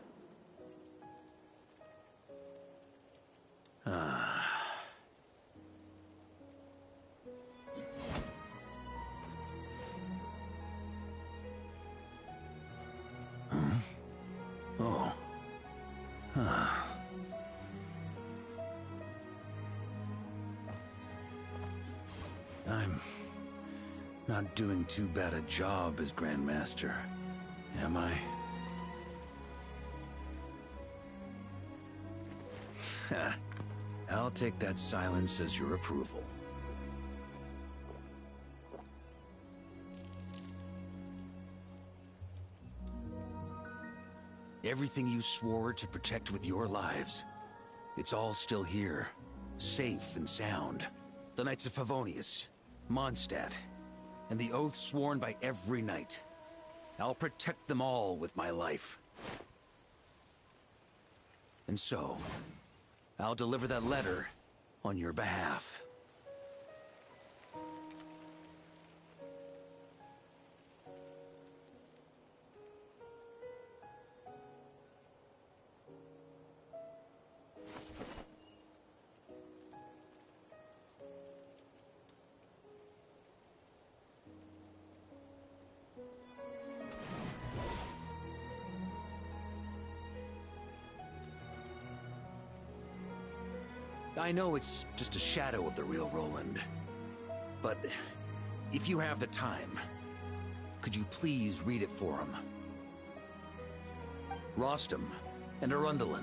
Oh. I'm not doing too bad a job as Grandmaster, am I? I'll take that silence as your approval. Everything you swore to protect with your lives, it's all still here, safe and sound. The Knights of Favonius, Mondstadt, and the oath sworn by every knight. I'll protect them all with my life. And so, I'll deliver that letter on your behalf. I know it's just a shadow of the real Roland, but if you have the time, could you please read it for him? Rostam and Arundel,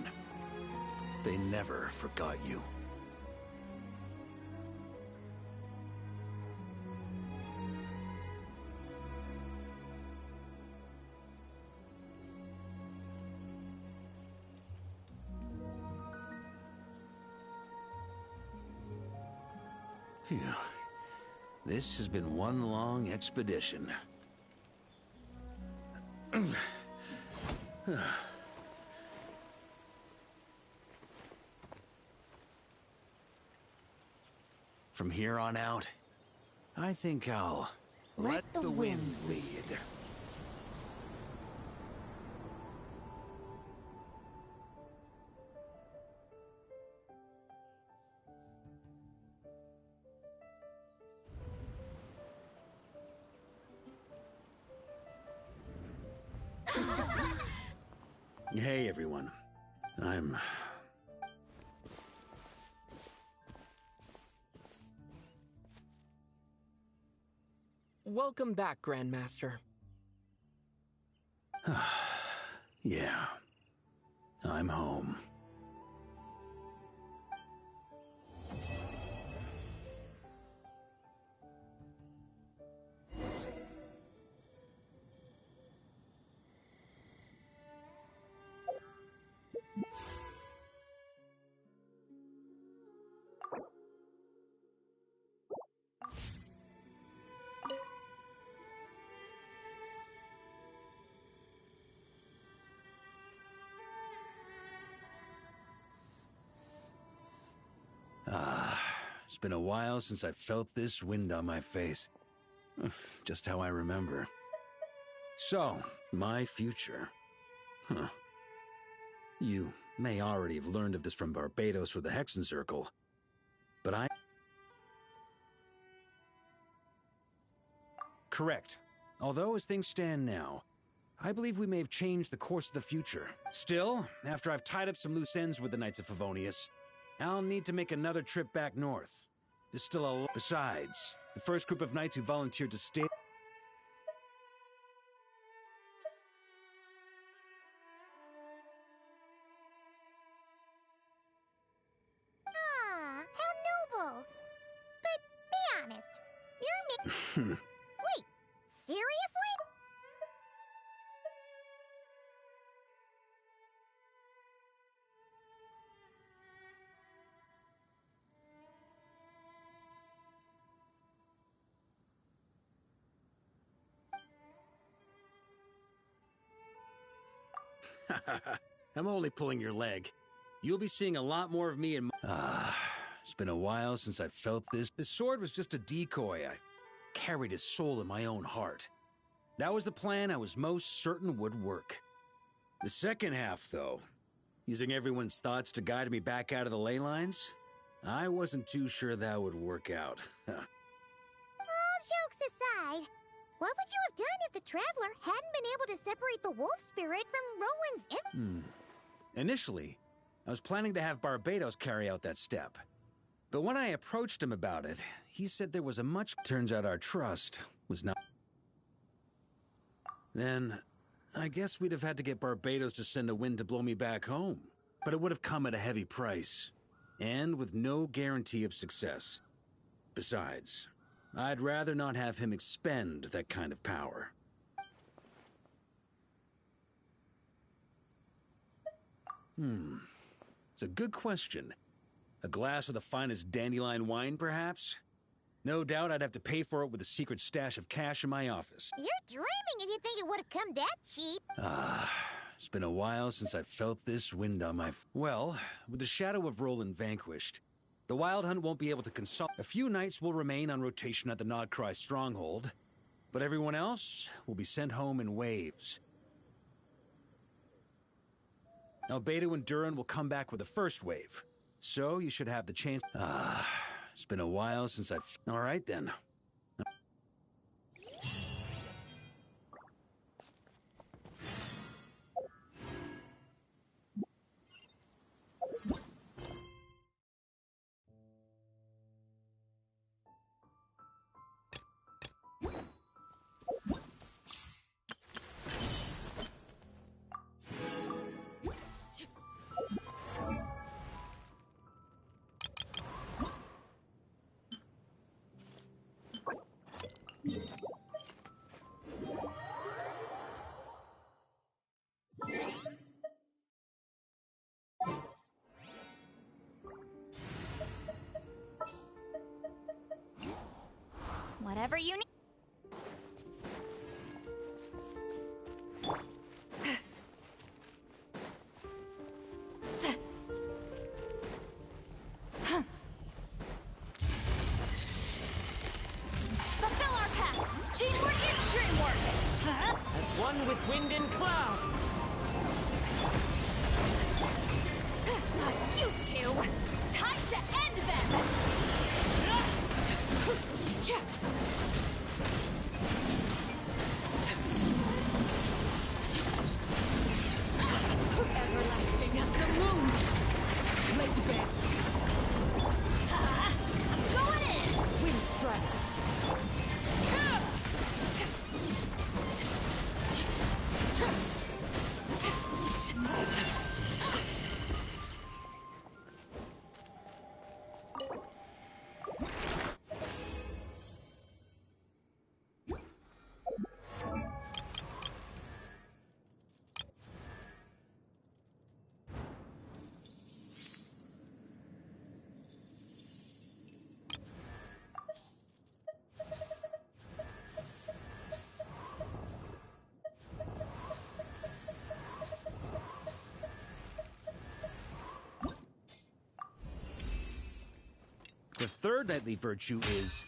they never forgot you. Phew. This has been one long expedition. From here on out, I think I'll let the wind lead. Hey, everyone. I'm...
Welcome back, Grandmaster.
Yeah. I'm home. It's been a while since I felt this wind on my face. Just how I remember. So, my future. Huh. You may already have learned of this from Barbatos or the Hexen Circle, but I... Correct. Although, as things stand now, I believe we may have changed the course of the future. Still, after I've tied up some loose ends with the Knights of Favonius, I'll need to make another trip back north. There's still a lot. Besides, the first group of knights who volunteered to stay...
Ah, how noble. But be honest, you're Wait, seriously?
I'm only pulling your leg. You'll be seeing a lot more of me in it's been a while since I felt this. This sword was just a decoy. I carried his soul in my own heart. That was the plan I was most certain would work. The second half, though, using everyone's thoughts to guide me back out of the ley lines, I wasn't too sure that would work out.
All jokes aside, what would you have done if the Traveler hadn't been able to separate the wolf spirit from Roland's
Initially, I was planning to have Barbatos carry out that step. But when I approached him about it, he said there was a much... Turns out our trust was not... Then, I guess we'd have had to get Barbatos to send a wind to blow me back home. But it would have come at a heavy price, and with no guarantee of success. Besides, I'd rather not have him expend that kind of power. It's a good question. A glass of the finest dandelion wine, perhaps? No doubt I'd have to pay for it with a secret stash of cash in my office.
You're dreaming if you think it would have come that cheap.
It's been a while since I felt this wind on my... Well, with the shadow of Roland vanquished, the Wild Hunt won't be able to consult. A few knights will remain on rotation at the Nodcry stronghold, but everyone else will be sent home in waves. Albedo and Duran will come back with the first wave, so you should have the chance. It's been a while since I've... All right, then.
Whatever you need.
Fulfill our path! Teamwork is dreamwork!
As one with wind and cloud!
You two! Time to end them!
The third knightly virtue is...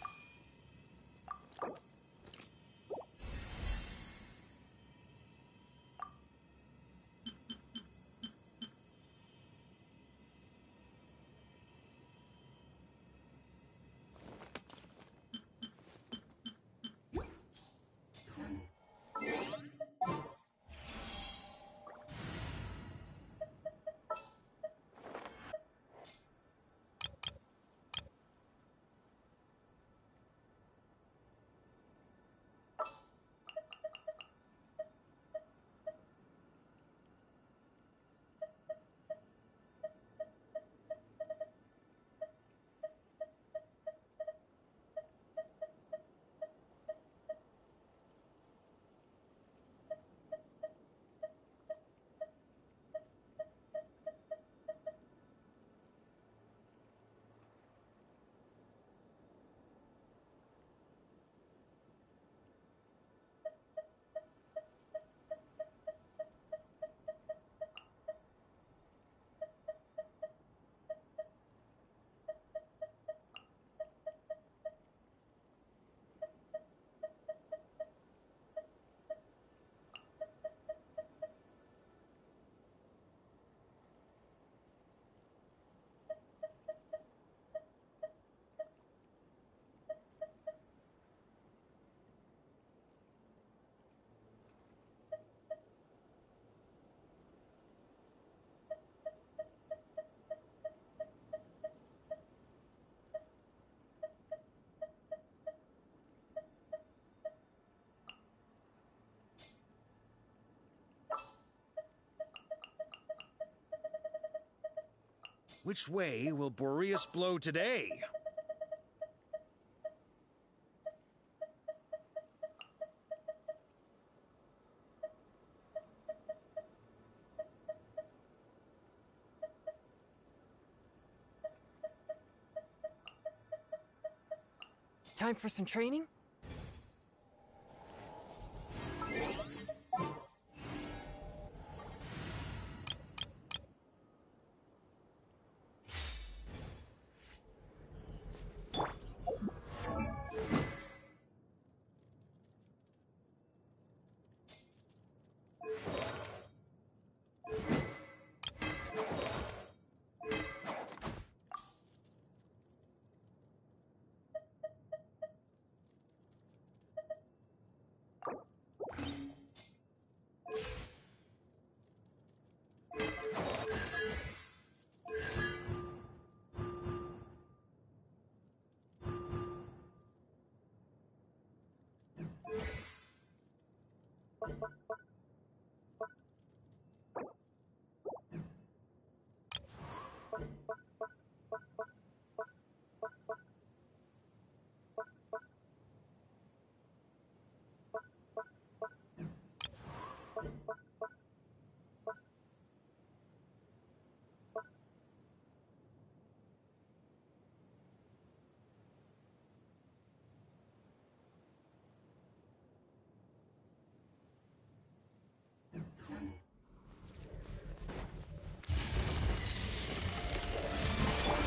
Which way will Boreas blow today?
Time for some training?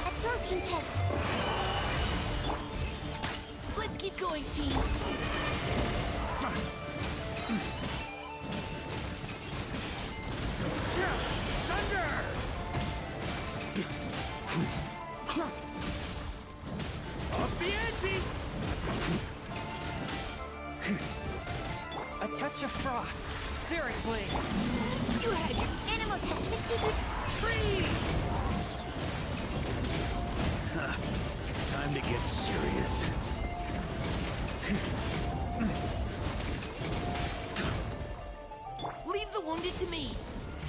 Absorption test. Let's keep going, team.
Thunder! Up the ante!
A touch of frost. Spirit blade.
You had your animal test succeeded.
Freeze!
Time to get serious.
Leave the wounded to me.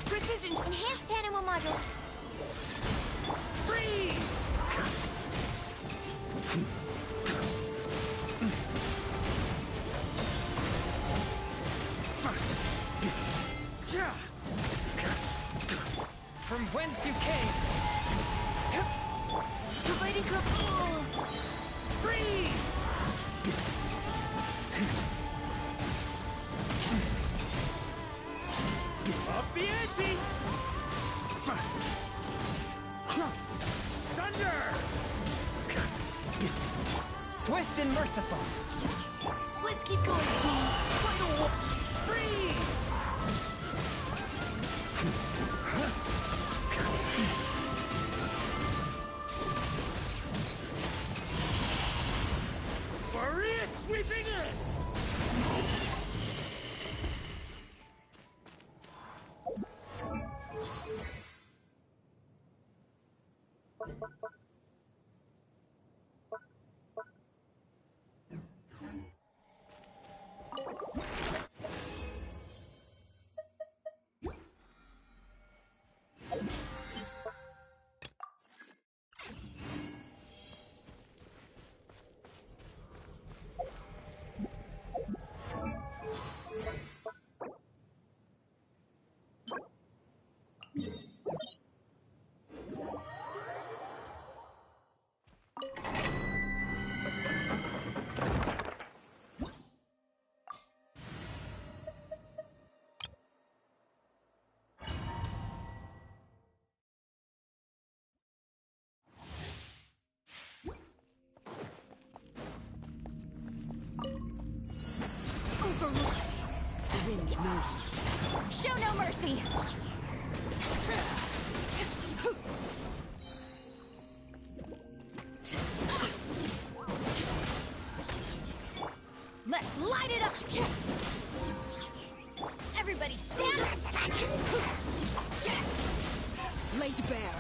Precision. Enhanced animal module.
Freeze!
From whence you came.
Providing cover.
Freeze! Up the ante! Thunder!
Swift and merciful.
Let's keep going, team.
Final one. Freeze! Maria sweeping in!
The wind knows me. Show no mercy! Let's light it up! Everybody stand! Laid bare.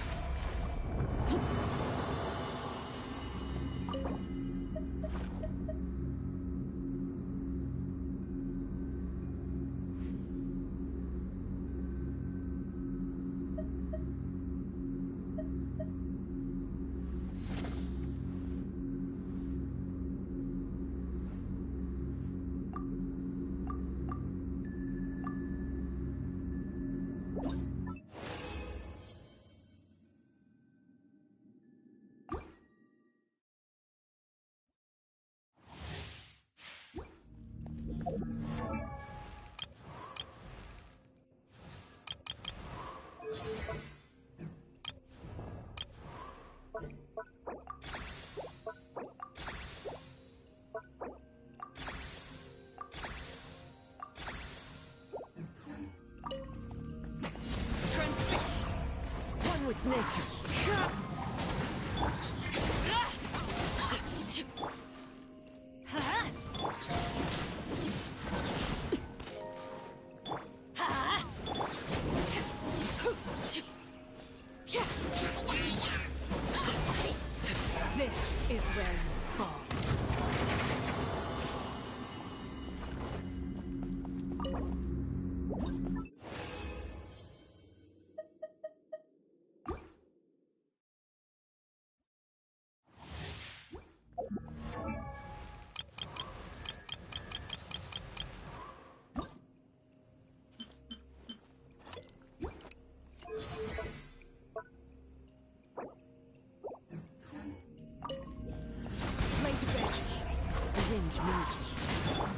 One with nature.
This is where you fall.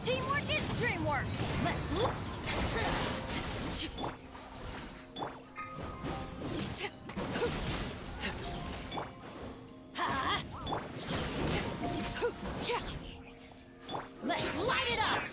Teamwork is dreamwork! Let's look! Let's light it up!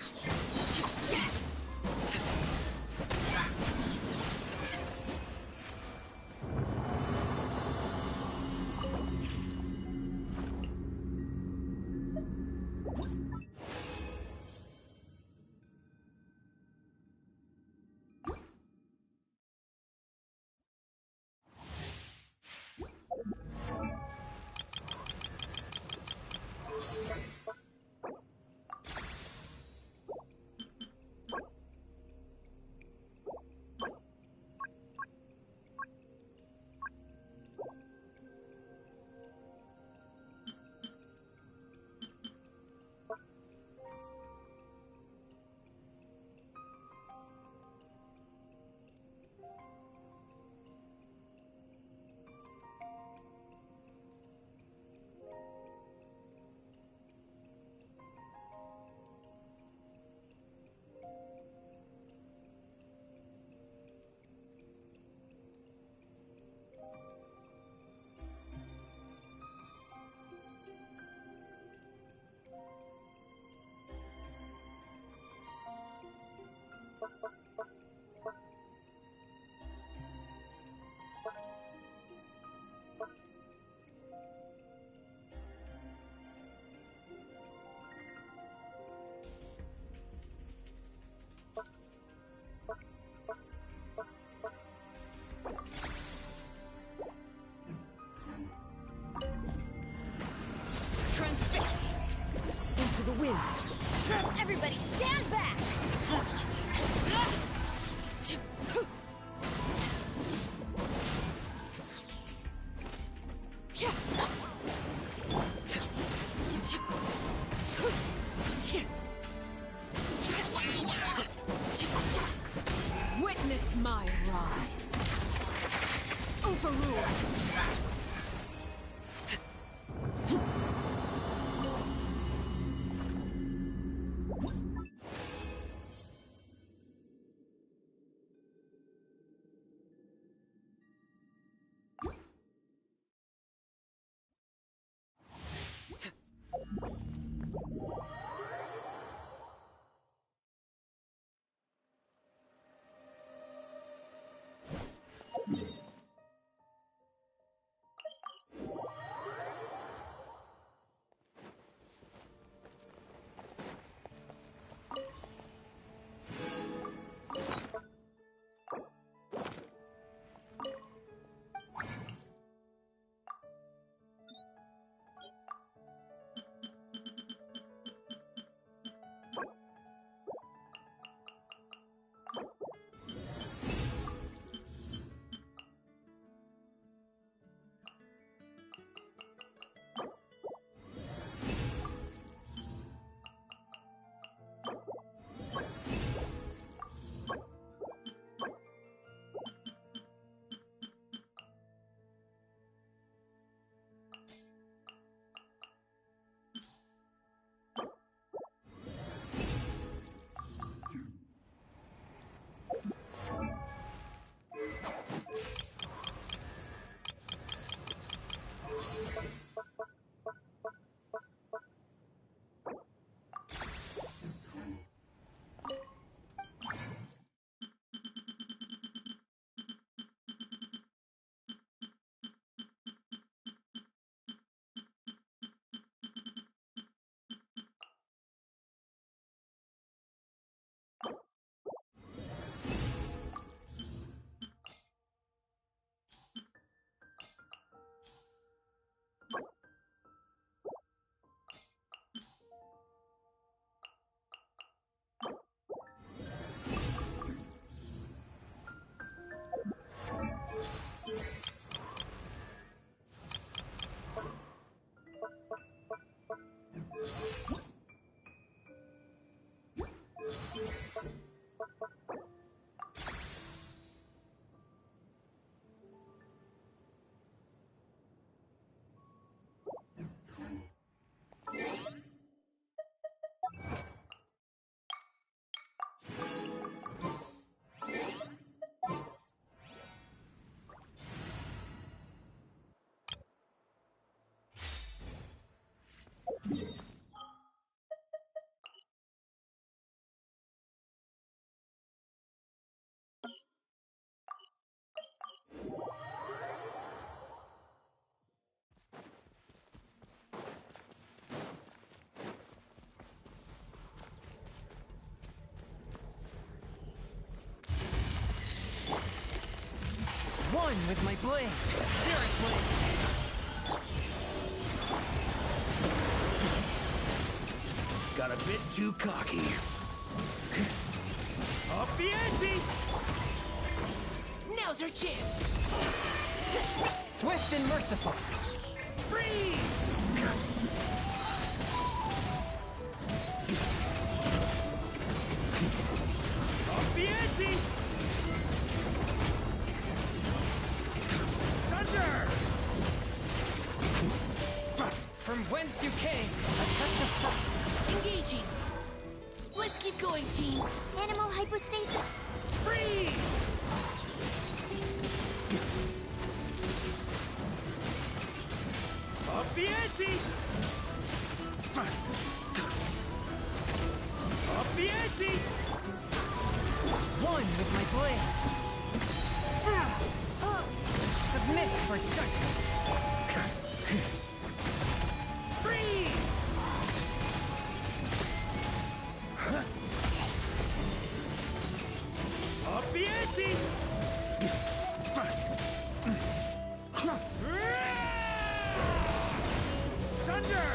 wind!
Everybody stand back!
Witness my rise! Overruled! One with my blade! Spirit blade!
Got a bit too cocky.
Up the ante! Now's our chance! Swift and merciful! Freeze! Up the ante! Thunder! From whence you came, a touch of frost. Engaging! Let's keep going, team!
Animal hypostasis!
Freeze! Up the ante! Up the ante! One with my blade! Submit for judgment! Freeze! Up the ante! Thunder!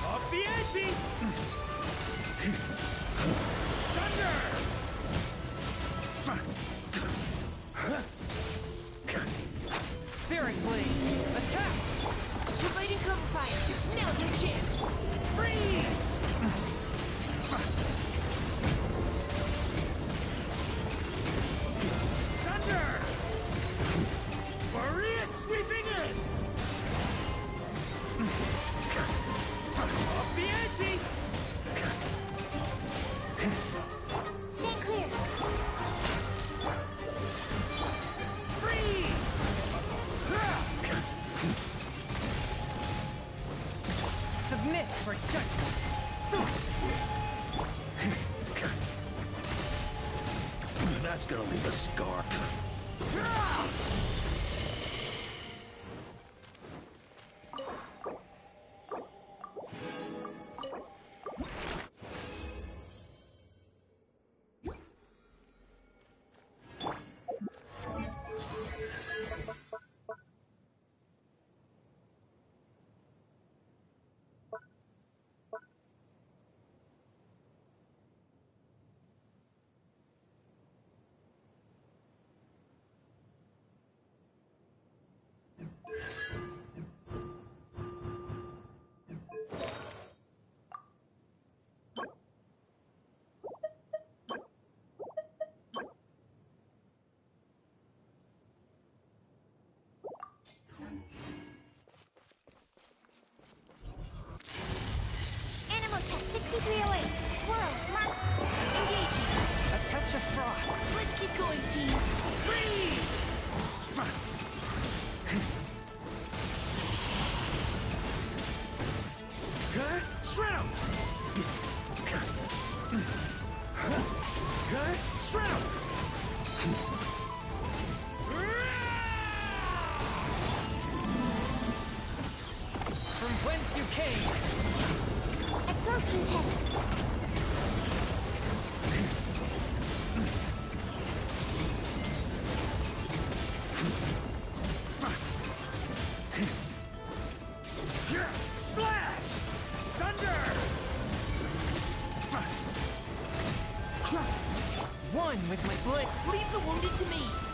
Off the ante! Thunder!
Spirit Blade! Attack! Evading cover fire! Now's your chance! Freeze!
Thunder! Boreas sweeping in! Off the ante!
Stand clear.
Freeze!
Submit for judgment!
That's gonna leave a scar.
Animal test 6308. Swirl, mark.
Engaging! A touch of frost! Let's keep going, team! Freeze!
Shred 'em! Shred 'em!
From whence you came!
Absorption test.
Splash! Thunder!
One with my blood! Leave the wounded to me!